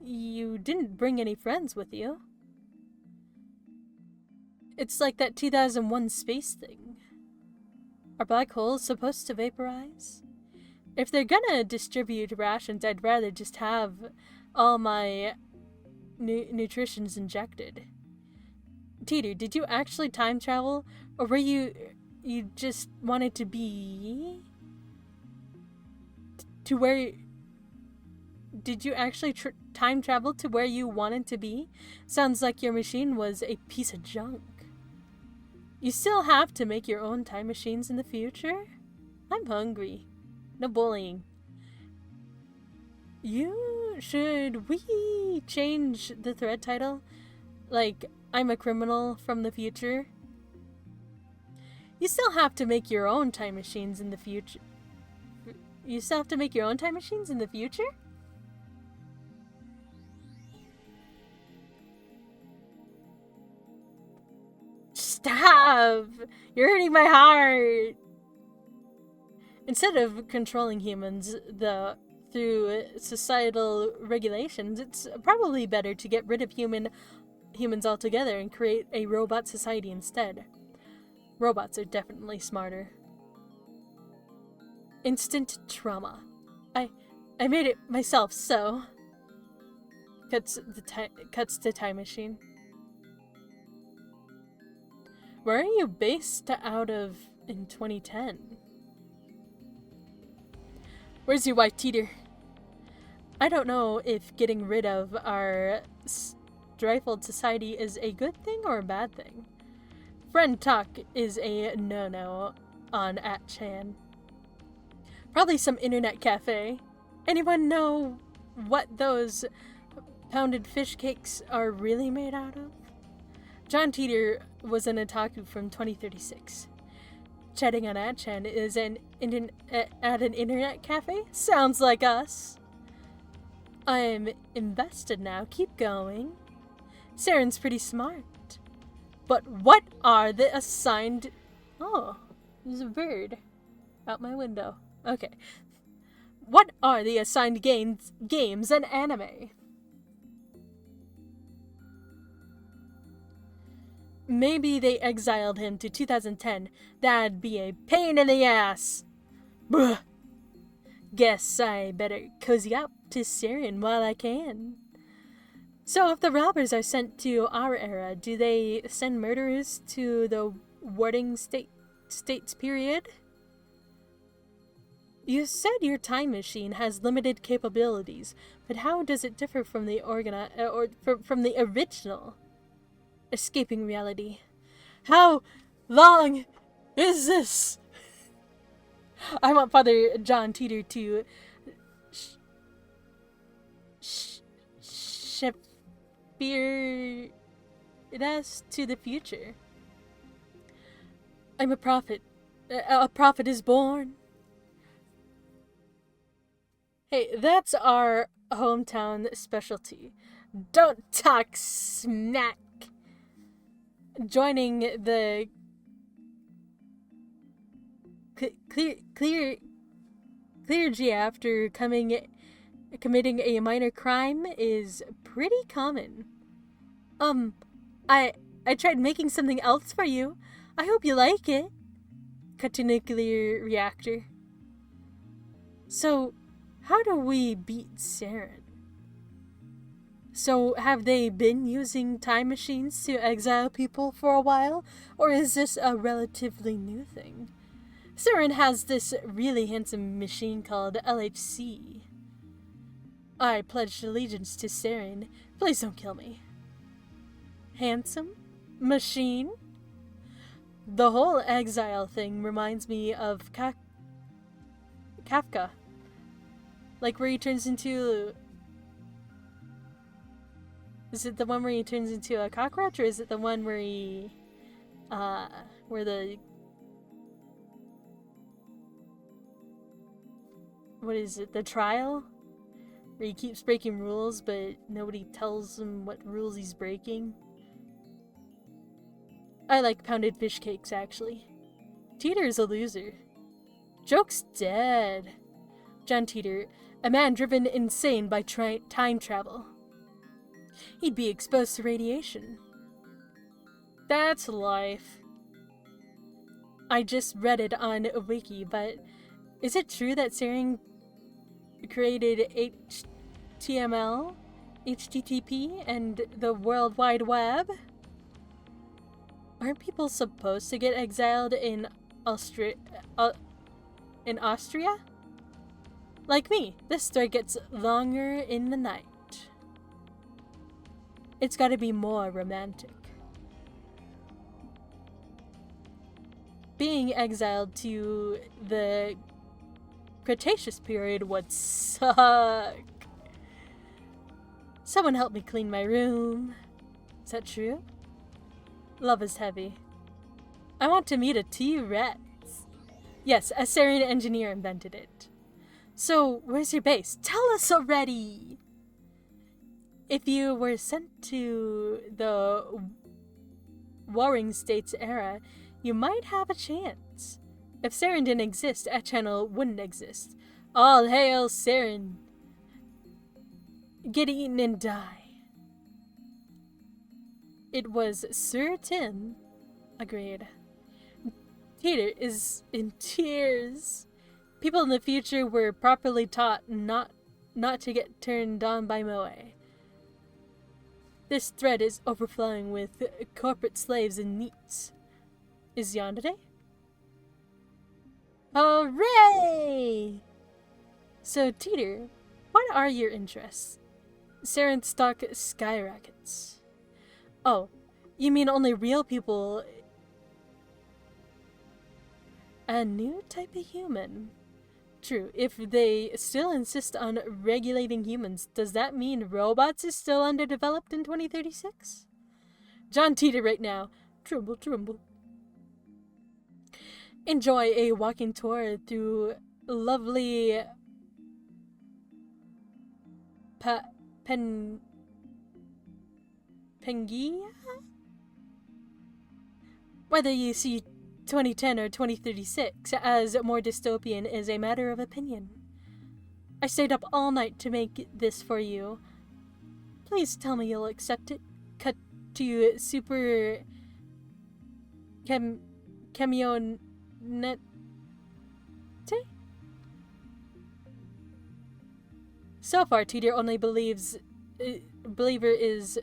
You didn't bring any friends with you. It's like that 2001 space thing. Are black holes supposed to vaporize? If they're gonna distribute rations, I'd rather just have all my nutritions injected. Teeter, did you actually time travel? Or were you just wanted to be to where? Did you actually time travel to where you wanted to be? Sounds like your machine was a piece of junk. You still have to make your own time machines in the future? I'm hungry. No bullying. Should we change the thread title? Like, I'm a criminal from the future? You still have to make your own time machines in the future. You still have to make your own time machines in the future? Stop! You're hurting my heart! Instead of controlling humans through societal regulations, it's probably better to get rid of humans altogether and create a robot society instead. Robots are definitely smarter. Instant trauma. I made it myself, so... Cuts to time machine. Where are you based out of in 2010? Where's your wife, Teeter? I don't know if getting rid of our stifled society is a good thing or a bad thing. Friend talk is a no-no on @Chan. Probably some internet cafe. Anyone know what those pounded fish cakes are really made out of? John Teeter was an otaku from 2036. Chatting on @Chan is at an internet cafe? Sounds like us. I'm invested now. Keep going. Saren's pretty smart. But what are the assigned... Oh, there's a bird out my window. Okay. What are the assigned games and anime? Maybe they exiled him to 2010. That'd be a pain in the ass. Bruh. Guess I better cozy up to Syrian while I can. So if the robbers are sent to our era, do they send murderers to the warding states period? You said your time machine has limited capabilities, but how does it differ from the from the original? Escaping reality. How long is this? I want Father John Teeter to shepherd us to the future. I'm a prophet. A prophet is born. Hey, that's our hometown specialty. Don't talk smack. Joining the clergy after committing a minor crime is pretty common. I tried making something else for you. I hope you like it. Cut to nuclear reactor. So, how do we beat Saren? So, have they been using time machines to exile people for a while? Or is this a relatively new thing? Saren has this really handsome machine called LHC. I pledged allegiance to Saren. Please don't kill me. Handsome? Machine? The whole exile thing reminds me of Kafka. Like where he turns into... Is it the one where he turns into a cockroach, or is it the one where he... where the... What is it? The trial? Where he keeps breaking rules, but nobody tells him what rules he's breaking? I like pounded fish cakes, actually. Teeter's a loser. Joke's dead. John Teeter, a man driven insane by time travel. He'd be exposed to radiation. That's life. I just read it on a wiki, but is it true that Saren created HTML, HTTP, and the World Wide Web? Aren't people supposed to get exiled in Austria? Like me, this thread gets longer in the night. It's gotta be more romantic. Being exiled to the Cretaceous period would suck. Someone help me clean my room. Is that true? Love is heavy. I want to meet a T-Rex. Yes, a Saren engineer invented it. So, where's your base? Tell us already! If you were sent to the Warring States era, you might have a chance. If Saren didn't exist, a channel wouldn't exist. All hail Saren! Get eaten and die. It was certain. Agreed. Teeter is in tears. People in the future were properly taught not to get turned on by Moe. This thread is overflowing with corporate slaves and neats. Is Yandere? Hooray! So, Teeter, what are your interests? Saren stock skyrockets. Oh, you mean only real people? A new type of human. True, if they still insist on regulating humans, does that mean robots is still underdeveloped in 2036? John Teeter right now. Trumble, trumble. Enjoy a walking tour through lovely Pengia? Whether you see 2010 or 2036 as more dystopian is a matter of opinion. I stayed up all night to make this for you. Please tell me you'll accept it. Cut to Super Camionette. So far, Teeter only believer is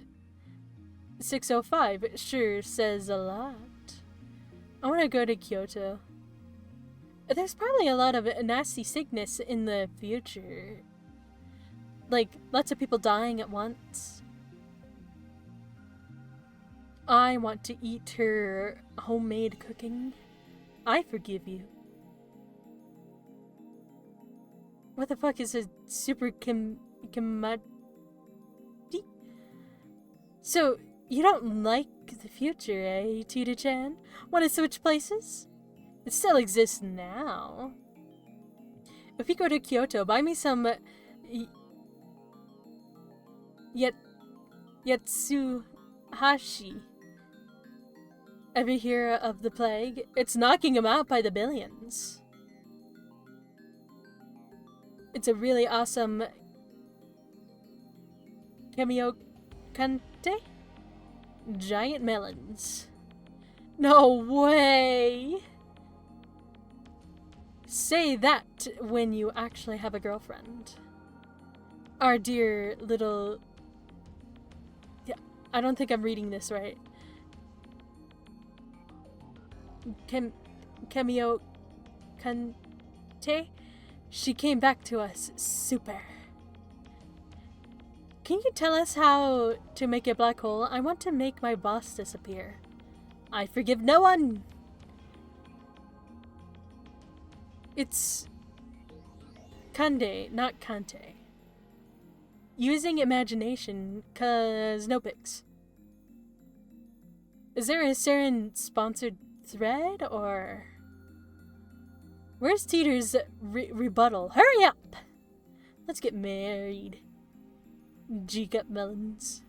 605. Sure says a lot. I want to go to Kyoto. There's probably a lot of nasty sickness in the future. Like, lots of people dying at once. I want to eat her homemade cooking. I forgive you. What the fuck is a super Kimati? So, you don't like the future, eh, Tita-chan? Want to switch places? It still exists now. If you go to Kyoto, buy me some Yatsuhashi. Ever hear of the plague? It's knocking them out by the billions. It's a really awesome Cameo Kante? Giant melons. No way! Say that when you actually have a girlfriend. Our dear little... Yeah, I don't think I'm reading this right. Cameo Kante? She came back to us. Super. Can you tell us how to make a black hole? I want to make my boss disappear. I forgive no one! It's Kande, not Kante. Using imagination, cause no pics. Is there a Saren sponsored thread, or... Where's Teeter's rebuttal? Hurry up! Let's get married. G-cup melons.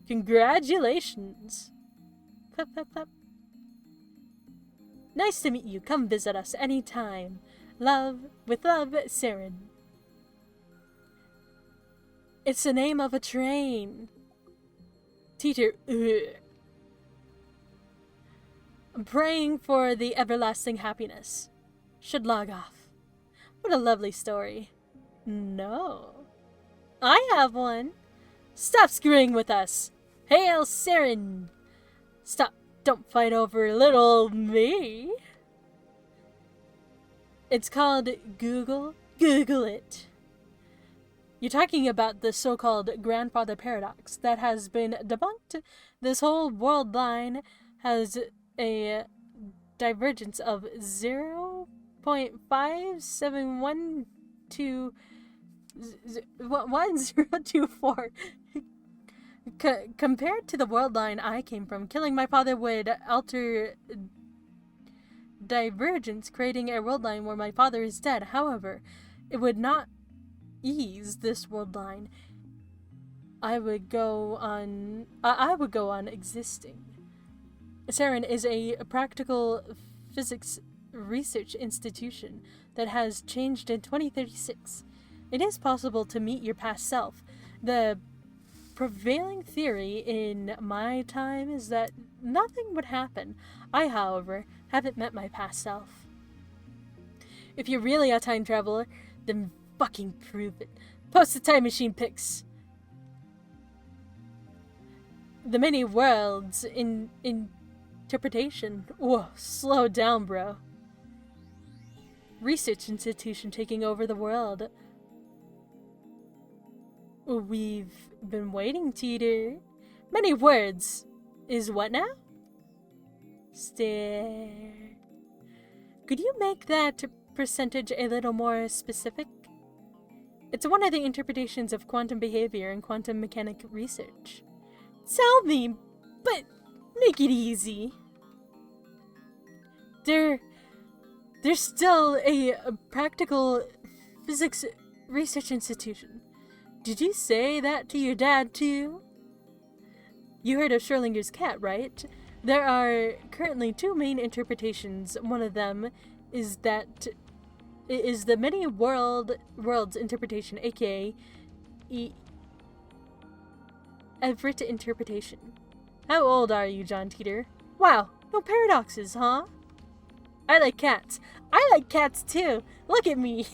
Congratulations! Clap, clap, clap. Nice to meet you. Come visit us anytime. Love, with love, Saren. It's the name of a train. Teeter, ugh. I'm praying for the everlasting happiness. Should log off. What a lovely story. No. I have one. Stop screwing with us. Hail Saren. Stop. Don't fight over little me. It's called Google. Google it. You're talking about the so-called grandfather paradox that has been debunked. This whole world line has a divergence of 0.5712 1024. Compared to the world line I came from, killing my father would alter divergence, creating a world line where my father is dead. However, it would not ease this world line. I would go on existing. Saren is a practical physics research institution that has changed in 2036. It is possible to meet your past self. The prevailing theory in my time is that nothing would happen. I, however, haven't met my past self. If you're really a time traveler, then fucking prove it. Post the time machine pics. The many worlds in interpretation. Whoa, slow down, bro. Research institution taking over the world. We've been waiting, Teeter. Many words. Is what now? Stare. Could you make that percentage a little more specific? It's one of the interpretations of quantum behavior and quantum mechanic research. Tell me, but make it easy. There's still a practical physics research institution. Did you say that to your dad, too? You heard of Schrödinger's cat, right? There are currently two main interpretations. One of them is that it is the many worlds interpretation, aka Everett interpretation. How old are you, John Teeter? Wow, no paradoxes, huh? I like cats. I like cats too. Look at me.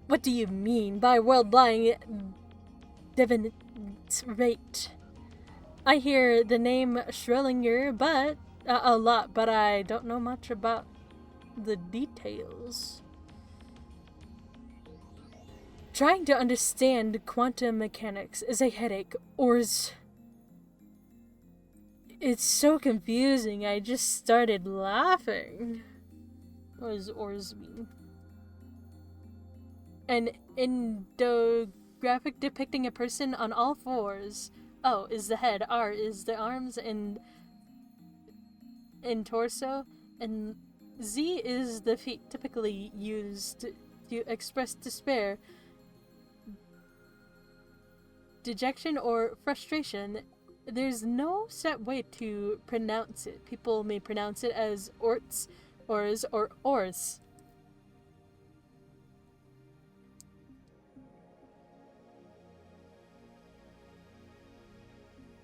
What do you mean by world-lying divinate? I hear the name Schrödinger, but a lot, but I don't know much about the details. Trying to understand quantum mechanics is a headache, it's so confusing, I just started laughing. What does ors mean? An infographic depicting a person on all fours. O is the head, R is the arms and torso, and Z is the feet, typically used to express despair, dejection, or frustration. There's no set way to pronounce it. People may pronounce it as orts, ors, or ors.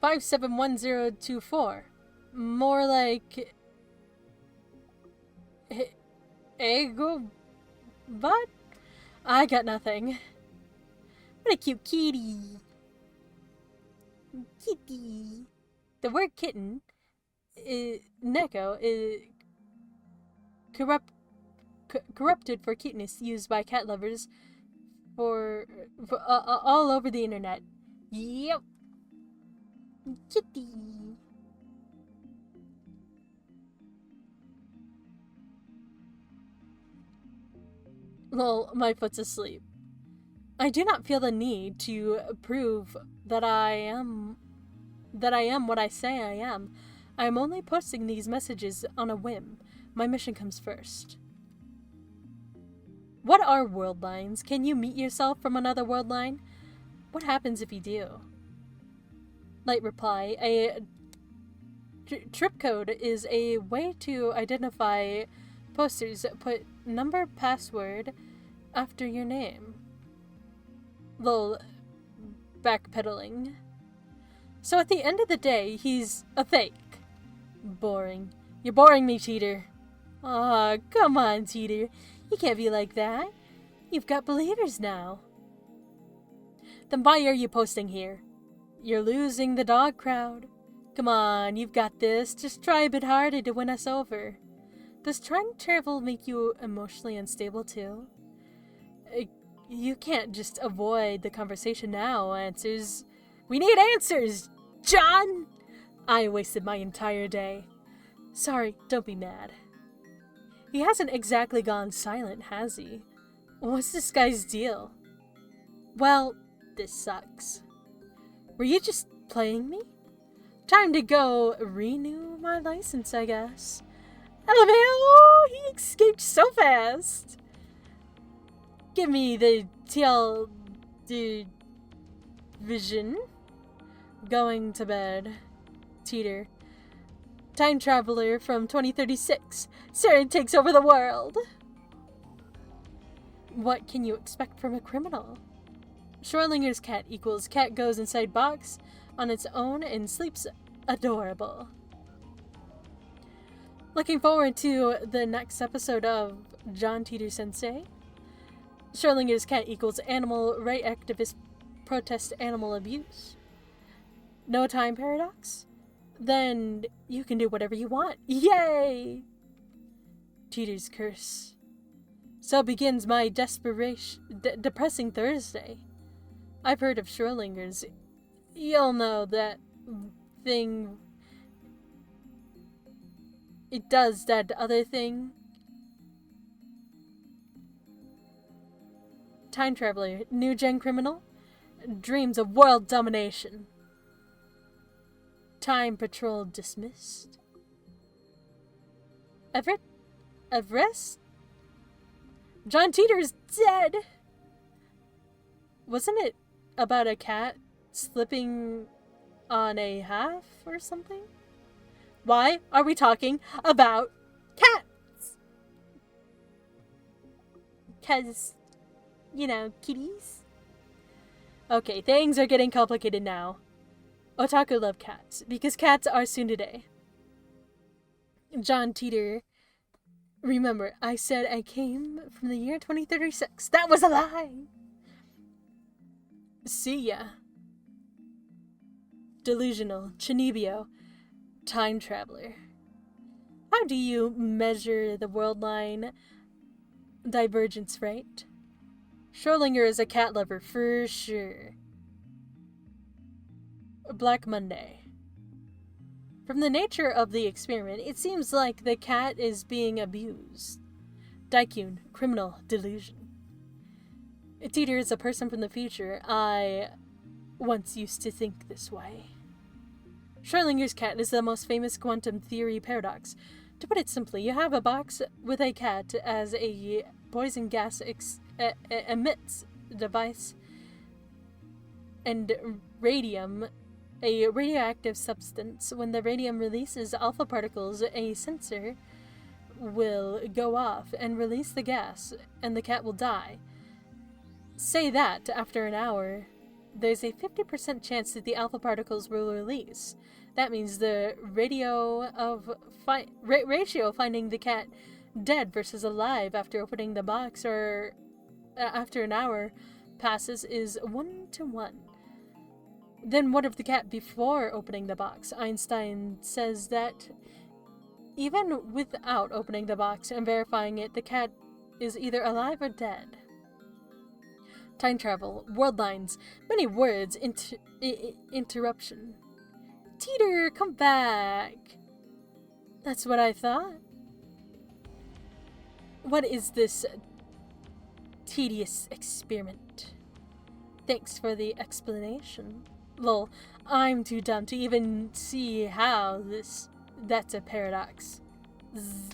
$571024. More like ego, but I got nothing. What a cute kitty. Kitty. The word kitten, neko, is corrupted for cuteness, used by cat lovers for all over the internet. Yep. Kitty. Lol, my foot's asleep. I do not feel the need to prove that I am what I say I am. I am only posting these messages on a whim. My mission comes first. What are world lines? Can you meet yourself from another world line? What happens if you do? Light reply. A trip code is a way to identify posters. Put number password after your name. Lol, backpedaling. So at the end of the day, he's a fake. Boring. You're boring me, Teeter. Aw, come on, Teeter. You can't be like that. You've got believers now. Then why are you posting here? You're losing the dog crowd. Come on, you've got this. Just try a bit harder to win us over. Does time travel make you emotionally unstable too? You can't just avoid the conversation now. Answers. We need answers, John! I wasted my entire day. Sorry, don't be mad. He hasn't exactly gone silent, has he? What's this guy's deal? Well, this sucks. Were you just playing me? Time to go renew my license, I guess. LMAO! He escaped so fast! Give me the TL vision. Going to bed. Teeter. Time traveler from 2036. Saren takes over the world. What can you expect from a criminal? Schrödinger's cat equals cat goes inside box on its own and sleeps adorable. Looking forward to the next episode of John Teeter Sensei. Schrödinger's cat equals animal right activist protest animal abuse. No time paradox? Then you can do whatever you want. Yay! Teeter's curse. So begins my depressing Thursday. I've heard of Schrödinger's. You'll know that thing. It does that other thing. Time traveler, new gen criminal, dreams of world domination. Time patrol dismissed. Everest? John Teeter's dead! Wasn't it about a cat slipping on a half or something? Why are we talking about cats? 'Cause, you know, kitties? Okay, things are getting complicated now. Otaku love cats, because cats are tsundere. John Teeter, remember, I said I came from the year 2036. That was a lie! See ya. Delusional, Chinibio, time traveler. How do you measure the world line divergence rate? Schrodinger is a cat lover for sure. Black Monday. From the nature of the experiment, it seems like the cat is being abused. Daikun, criminal delusion. Teeter is a person from the future. I once used to think this way. Schrodinger's cat is the most famous quantum theory paradox. To put it simply, you have a box with a cat as a poison gas emits device, and radium, a radioactive substance. When the radium releases alpha particles, a sensor will go off and release the gas, and the cat will die. Say that after an hour, there's a 50% chance that the alpha particles will release. That means the ratio of finding the cat dead versus alive after opening the box or after an hour passes is 1-to-1. Then what of the cat before opening the box? Einstein says that even without opening the box and verifying it, the cat is either alive or dead. Time travel, world lines, many words, interruption. Teeter, come back! That's what I thought. What is this tedious experiment? Thanks for the explanation. Lol, I'm too dumb to even see how that's a paradox. Zzz.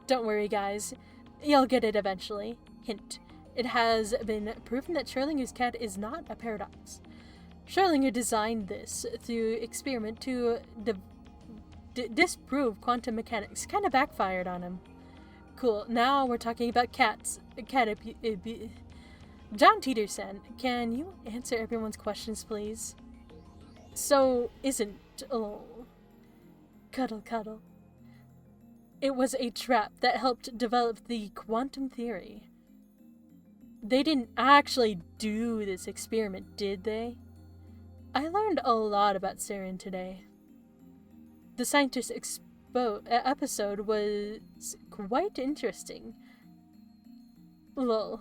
Don't worry, guys. You'll get it eventually. Hint. It has been proven that Schrodinger's cat is not a paradox. Schrodinger designed this through experiment to disprove quantum mechanics. Kind of backfired on him. Cool. Now we're talking about cats. John Teeterson, can you answer everyone's questions, please? So isn't... Oh. Cuddle, cuddle. It was a trap that helped develop the quantum theory. They didn't actually do this experiment, did they? I learned a lot about Saren today. The scientist episode was quite interesting. Lol.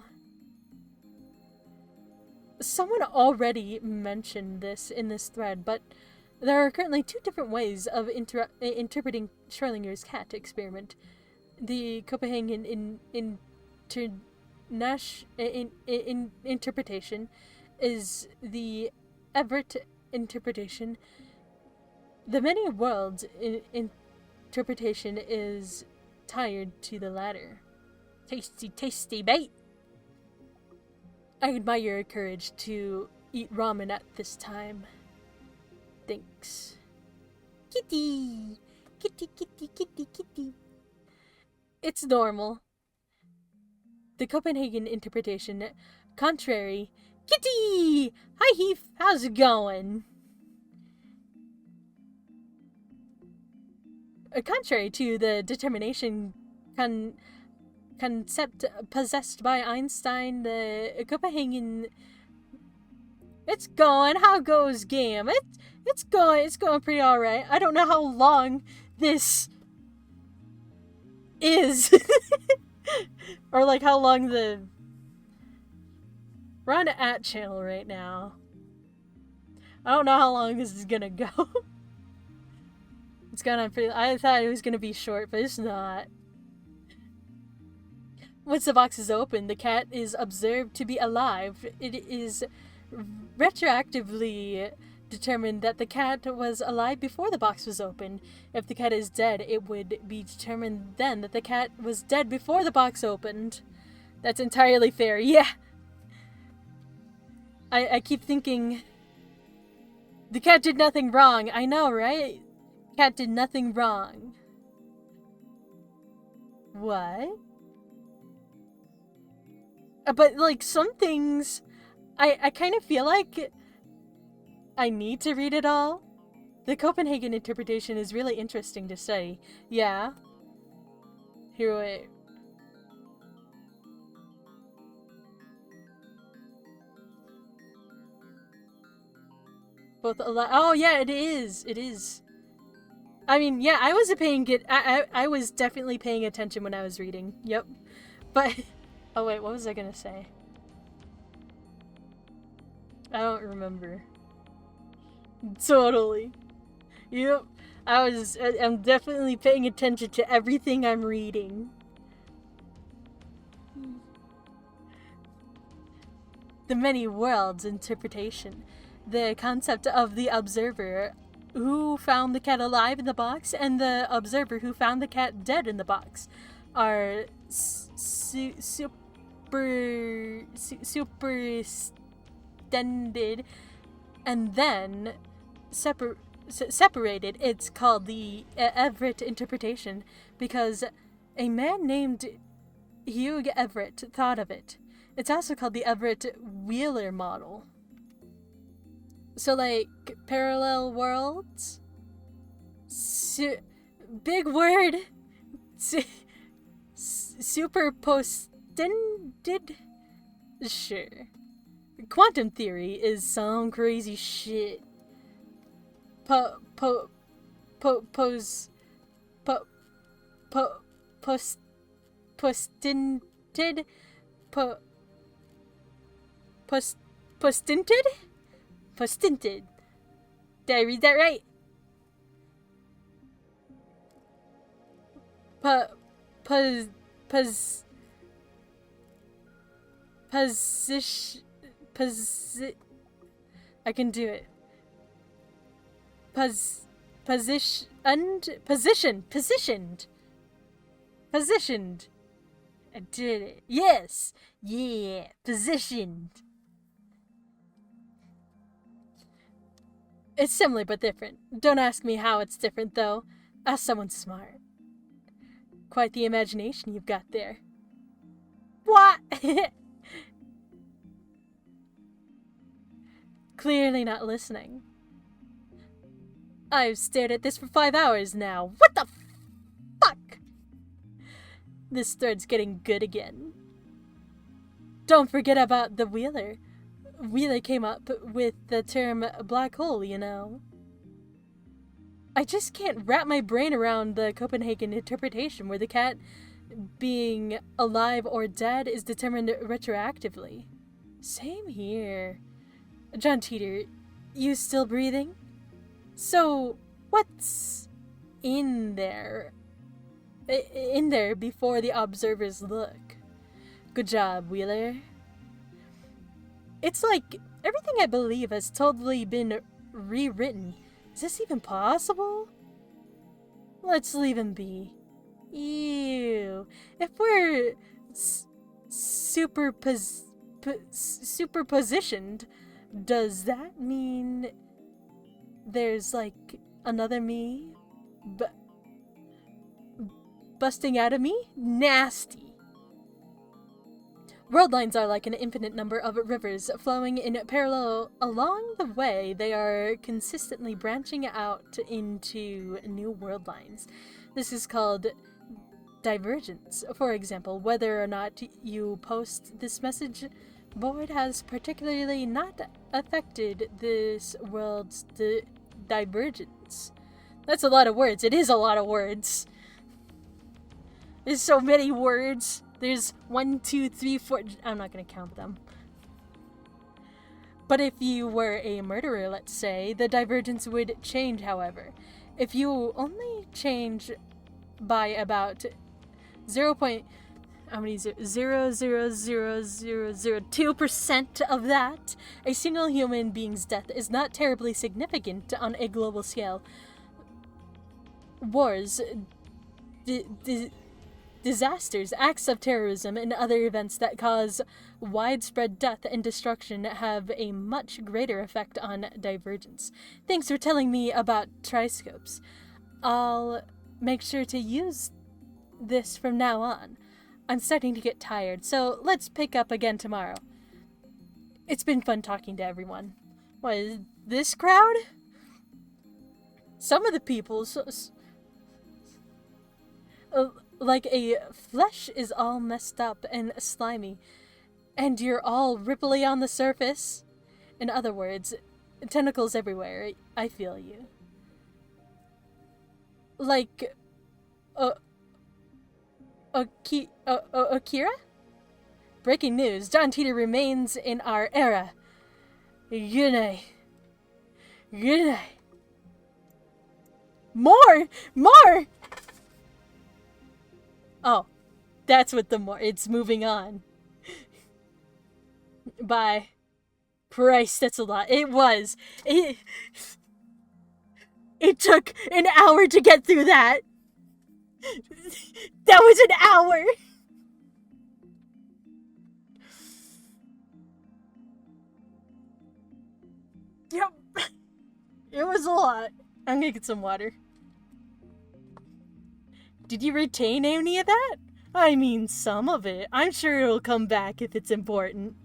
Someone already mentioned this in this thread, but there are currently two different ways of interpreting Schrodinger's cat experiment. The Copenhagen interpretation is the Everett interpretation. The many worlds interpretation is tied to the latter. Tasty, tasty bait! I admire your courage to eat ramen at this time. Thanks. Kitty! Kitty, kitty, kitty, kitty. It's normal. The Copenhagen interpretation, contrary. Kitty! Hi, Heath. How's it going? Contrary to the determination concept possessed by Einstein, the Copenhagen... It's going. How goes game? It's going pretty alright. I don't know how long this is. Or like how long the... We're on the channel right now. I don't know how long this is gonna go. It's gone on pretty... I thought it was gonna be short, but it's not. Once the box is open, the cat is observed to be alive. It is retroactively determined that the cat was alive before the box was opened. If the cat is dead, it would be determined then that the cat was dead before the box opened. That's entirely fair, yeah! I keep thinking The cat did nothing wrong. I know, right? Cat did nothing wrong. What? But, like, some things... I kind of feel like I need to read it all. The Copenhagen interpretation is really interesting to study. Yeah. Here, wait. Both oh yeah, it is. It is. I mean, yeah, I was I was definitely paying attention when I was reading. Yep. But oh wait, what was I gonna say? I don't remember. Totally. Yep. I'm definitely paying attention to everything I'm reading. The many worlds interpretation. The concept of the observer who found the cat alive in the box and the observer who found the cat dead in the box are super extended and then separated. It's called the Everett interpretation because a man named Hugh Everett thought of it. It's also called the Everett-Wheeler model. So, like, parallel worlds? Big word! Superposted? Sure. Quantum theory is some crazy shit. Postinted? Postinted? Did I read that right? I can do it. Positioned. I did it. Yes. Yeah. Positioned. It's similar but different. Don't ask me how it's different, though. Ask someone smart. Quite the imagination you've got there. What? Clearly not listening. I've stared at this for 5 hours now. What the fuck? This thread's getting good again. Don't forget about the Wheeler. Wheeler came up with the term black hole, you know. I just can't wrap my brain around the Copenhagen interpretation where the cat being alive or dead is determined retroactively. Same here. John Teeter, you still breathing? So, what's in there? In there before the observers look. Good job, Wheeler. It's like everything I believe has totally been rewritten. Is this even possible? Let's leave him be. Ew. If we're superpositioned, does that mean there's like another me busting out of me? Nasty. World lines are like an infinite number of rivers flowing in parallel. Along the way, they are consistently branching out into new world lines. This is called divergence. For example, whether or not you post this message board has particularly not affected this world's divergence. That's a lot of words. It is a lot of words. There's so many words. There's 1, 2, 3, 4. I'm not going to count them. But if you were a murderer, let's say, the divergence would change, however. If you only change by about 0.0000002% of that, a single human being's death is not terribly significant on a global scale. Wars disasters, acts of terrorism, and other events that cause widespread death and destruction have a much greater effect on divergence. Thanks for telling me about triscopes. I'll make sure to use this from now on. I'm starting to get tired, so let's pick up again tomorrow. It's been fun talking to everyone. What, is this crowd? Some of the people... like a flesh is all messed up and slimy, and you're all ripply on the surface. In other words, tentacles everywhere. I feel you. Like, Akira? Breaking news, John Titor remains in our era. Yune. More! Oh, that's what it's moving on. Bye. Christ, that's a lot. It was. It took an hour to get through that. That was an hour. Yep. It was a lot. I'm gonna get some water. Did you retain any of that? I mean, some of it. I'm sure it'll come back if it's important.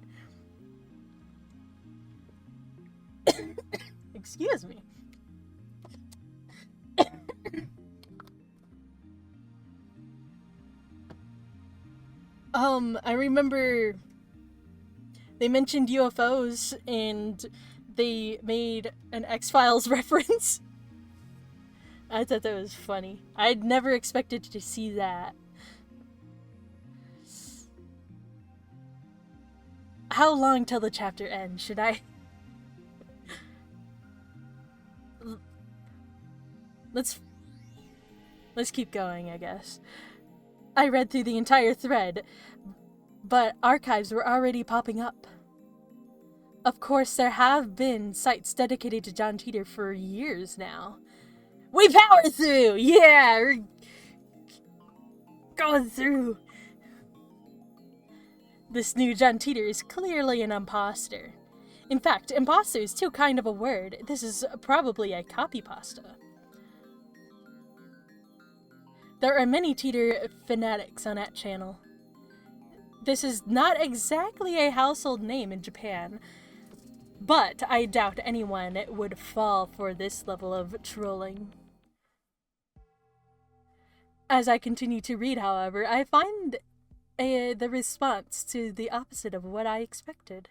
Excuse me. I remember they mentioned UFOs and they made an X-Files reference. I thought that was funny. I'd never expected to see that. How long till the chapter ends? Should I... Let's keep going, I guess. I read through the entire thread, but archives were already popping up. Of course, there have been sites dedicated to John Titor for years now. We power through! Yeah! We're going through. This new John Titor is clearly an imposter. In fact, imposter is too kind of a word. This is probably a copypasta. There are many Titor fanatics on that channel. This is not exactly a household name in Japan, but I doubt anyone would fall for this level of trolling. As I continue to read, however, I find the response to the opposite of what I expected.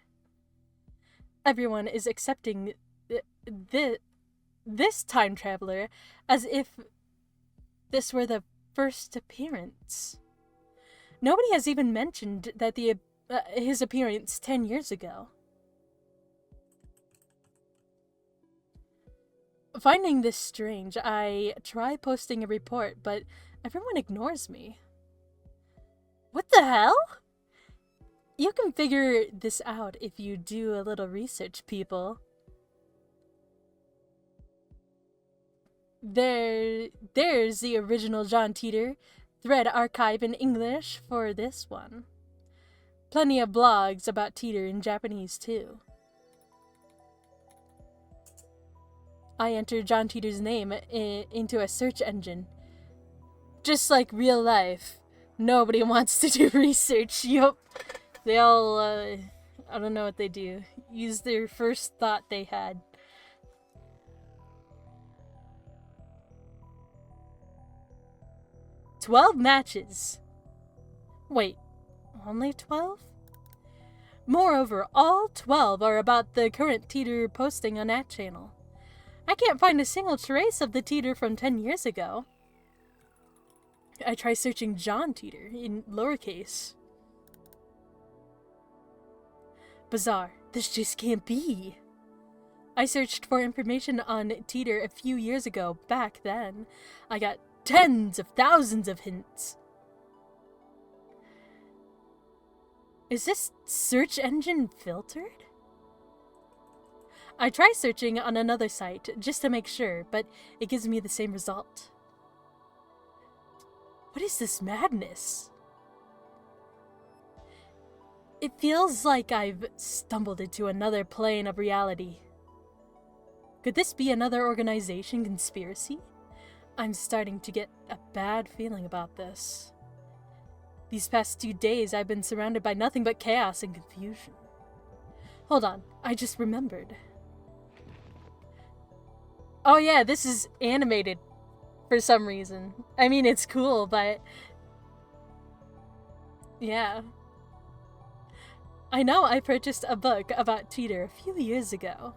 Everyone is accepting this time traveler as if this were the first appearance. Nobody has even mentioned that his appearance 10 years ago. Finding this strange, I try posting a report, but everyone ignores me. What the hell? You can figure this out if you do a little research, people. There's the original John Titor thread archive in English for this one. Plenty of blogs about Titor in Japanese too. I entered John Titor's name into a search engine. Just like real life, nobody wants to do research. Yup. They all, I don't know what they do. Use their first thought they had. "12 matches. Wait, only 12? Moreover, all 12 are about the current Titor posting on that channel. I can't find a single trace of the Titor from 10 years ago. I try searching John Titor in lowercase. Bizarre. This just can't be. I searched for information on Titor a few years ago. Back then, I got tens of thousands of hints. Is this search engine filtered? I try searching on another site just to make sure, but it gives me the same result. What is this madness? It feels like I've stumbled into another plane of reality. Could this be another organization conspiracy? I'm starting to get a bad feeling about this. These past 2 days, I've been surrounded by nothing but chaos and confusion. Hold on, I just remembered. Oh yeah, this is animated for some reason. I mean, it's cool, but... yeah. I know I purchased a book about Teeter a few years ago.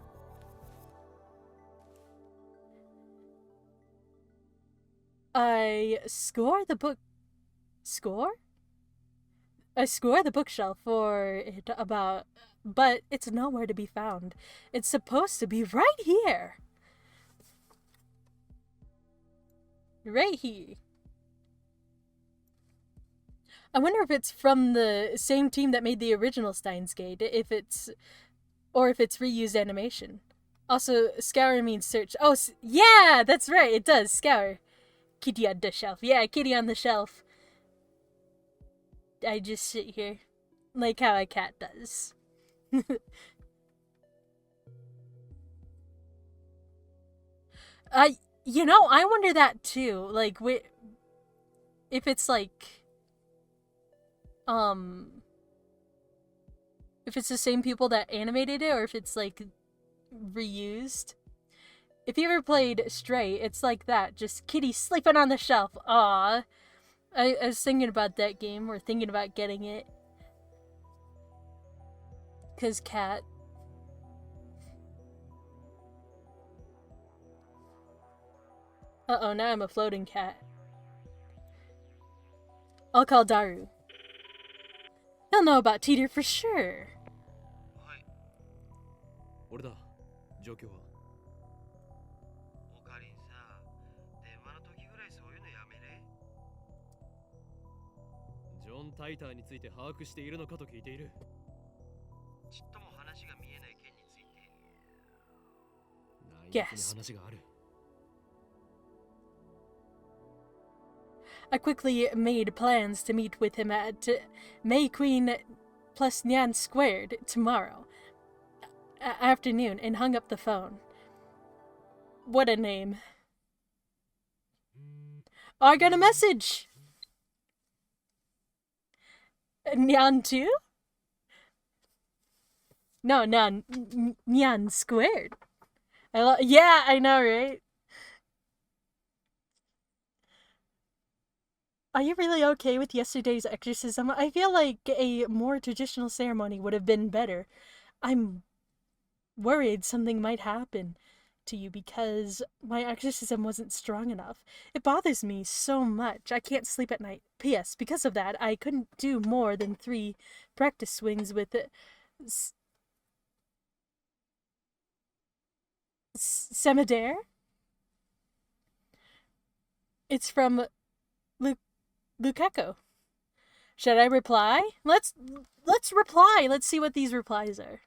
I score the bookshelf for it about, but it's nowhere to be found. It's supposed to be right here. Right here. I wonder if it's from the same team that made the original Steins Gate, or if it's reused animation. Also, scour means search. Oh, yeah, that's right, it does, scour. Kitty on the shelf. Yeah, kitty on the shelf. I just sit here, like how a cat does. I wonder that too. Like, if it's like, if it's the same people that animated it, or if it's like reused. If you ever played Stray, it's like that. Just kitty sleeping on the shelf. Aww. I was thinking about that game, or thinking about getting it. 'Cause cat. Uh-oh, now I'm a floating cat. I'll call Daru. He'll know about Teeter for sure. 俺だ。状況は。オカリンさ、電話の時ぐらいそういうのやめれ。ジョン・タイターについて把握しているのかと聞いている。ちっとも話が見えない件について。内密に話がある。I quickly made plans to meet with him at May Queen plus Nyan Squared tomorrow afternoon and hung up the phone. What a name. Oh, I got a message! Nyan 2? No, Nyan Squared. Yeah, I know, right? Are you really okay with yesterday's exorcism? I feel like a more traditional ceremony would have been better. I'm worried something might happen to you because my exorcism wasn't strong enough. It bothers me so much. I can't sleep at night. P.S. Because of that, I couldn't do more than 3 practice swings with Semadare? It's from Lukaku. Should I reply? Let's reply. Let's see what these replies are.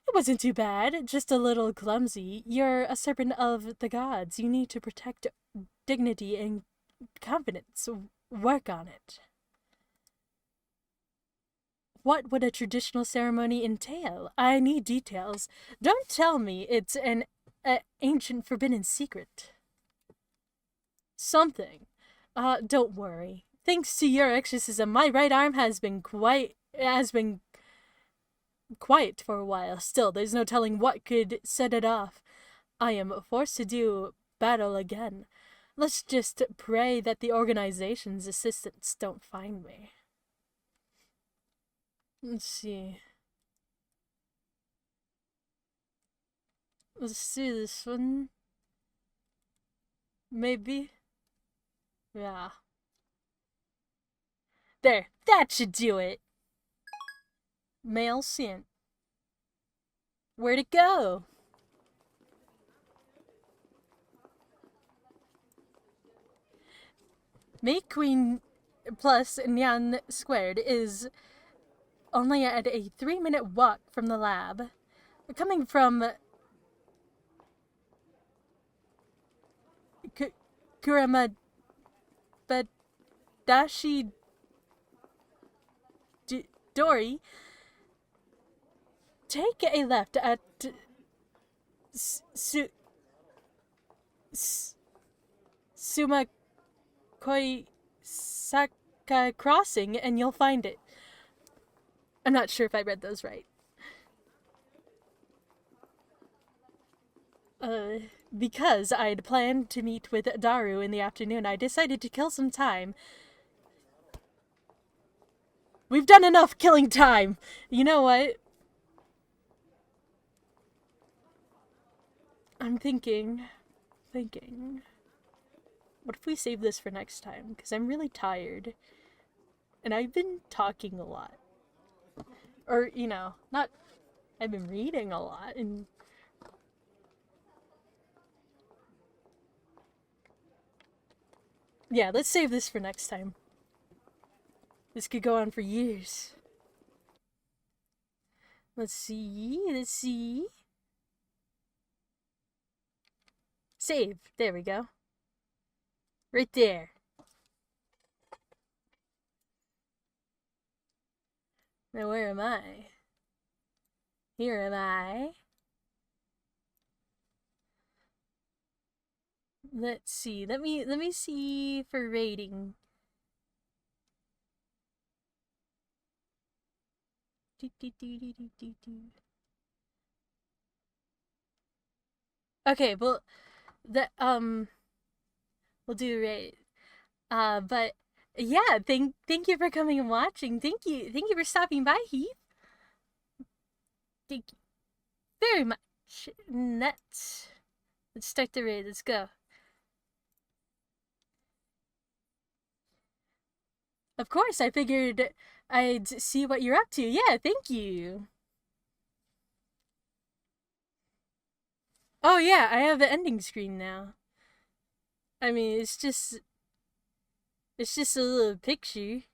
It wasn't too bad, just a little clumsy. You're a servant of the gods. You need to protect dignity and confidence. Work on it. What would a traditional ceremony entail? I need details. Don't tell me it's an ancient forbidden secret. Something. Don't worry. Thanks to your exorcism, my right arm has been quiet for a while. Still, there's no telling what could set it off. I am forced to do battle again. Let's just pray that the organization's assistants don't find me. Let's see. Let's see this one. Maybe. Yeah. There, that should do it. Mail sent. Where'd it go? May Queen plus Nyan Squared is only at a 3-minute walk from the lab. Coming from Kurama, but Dashi Dori, take a left at Sumakoi Saka Crossing and you'll find it. I'm not sure if I read those right. Because I'd planned to meet with Daru in the afternoon, I decided to kill some time. We've done enough killing time! You know what? I'm thinking... What if we save this for next time? Because I'm really tired. And I've been talking a lot. Or, you know, not... I've been reading a lot, and... Yeah, let's save this for next time. This could go on for years. Let's see. Save. There we go. Right there. Now where am I? Here am I. Let's see. Let me see for rating. Okay, well, we'll do rate. But yeah, thank you for coming and watching. Thank you for stopping by, Heath. Thank you very much. Let's start the raid. Let's go. Of course, I figured I'd see what you're up to. Yeah, thank you. Oh yeah, I have the ending screen now. I mean, it's just a little picture.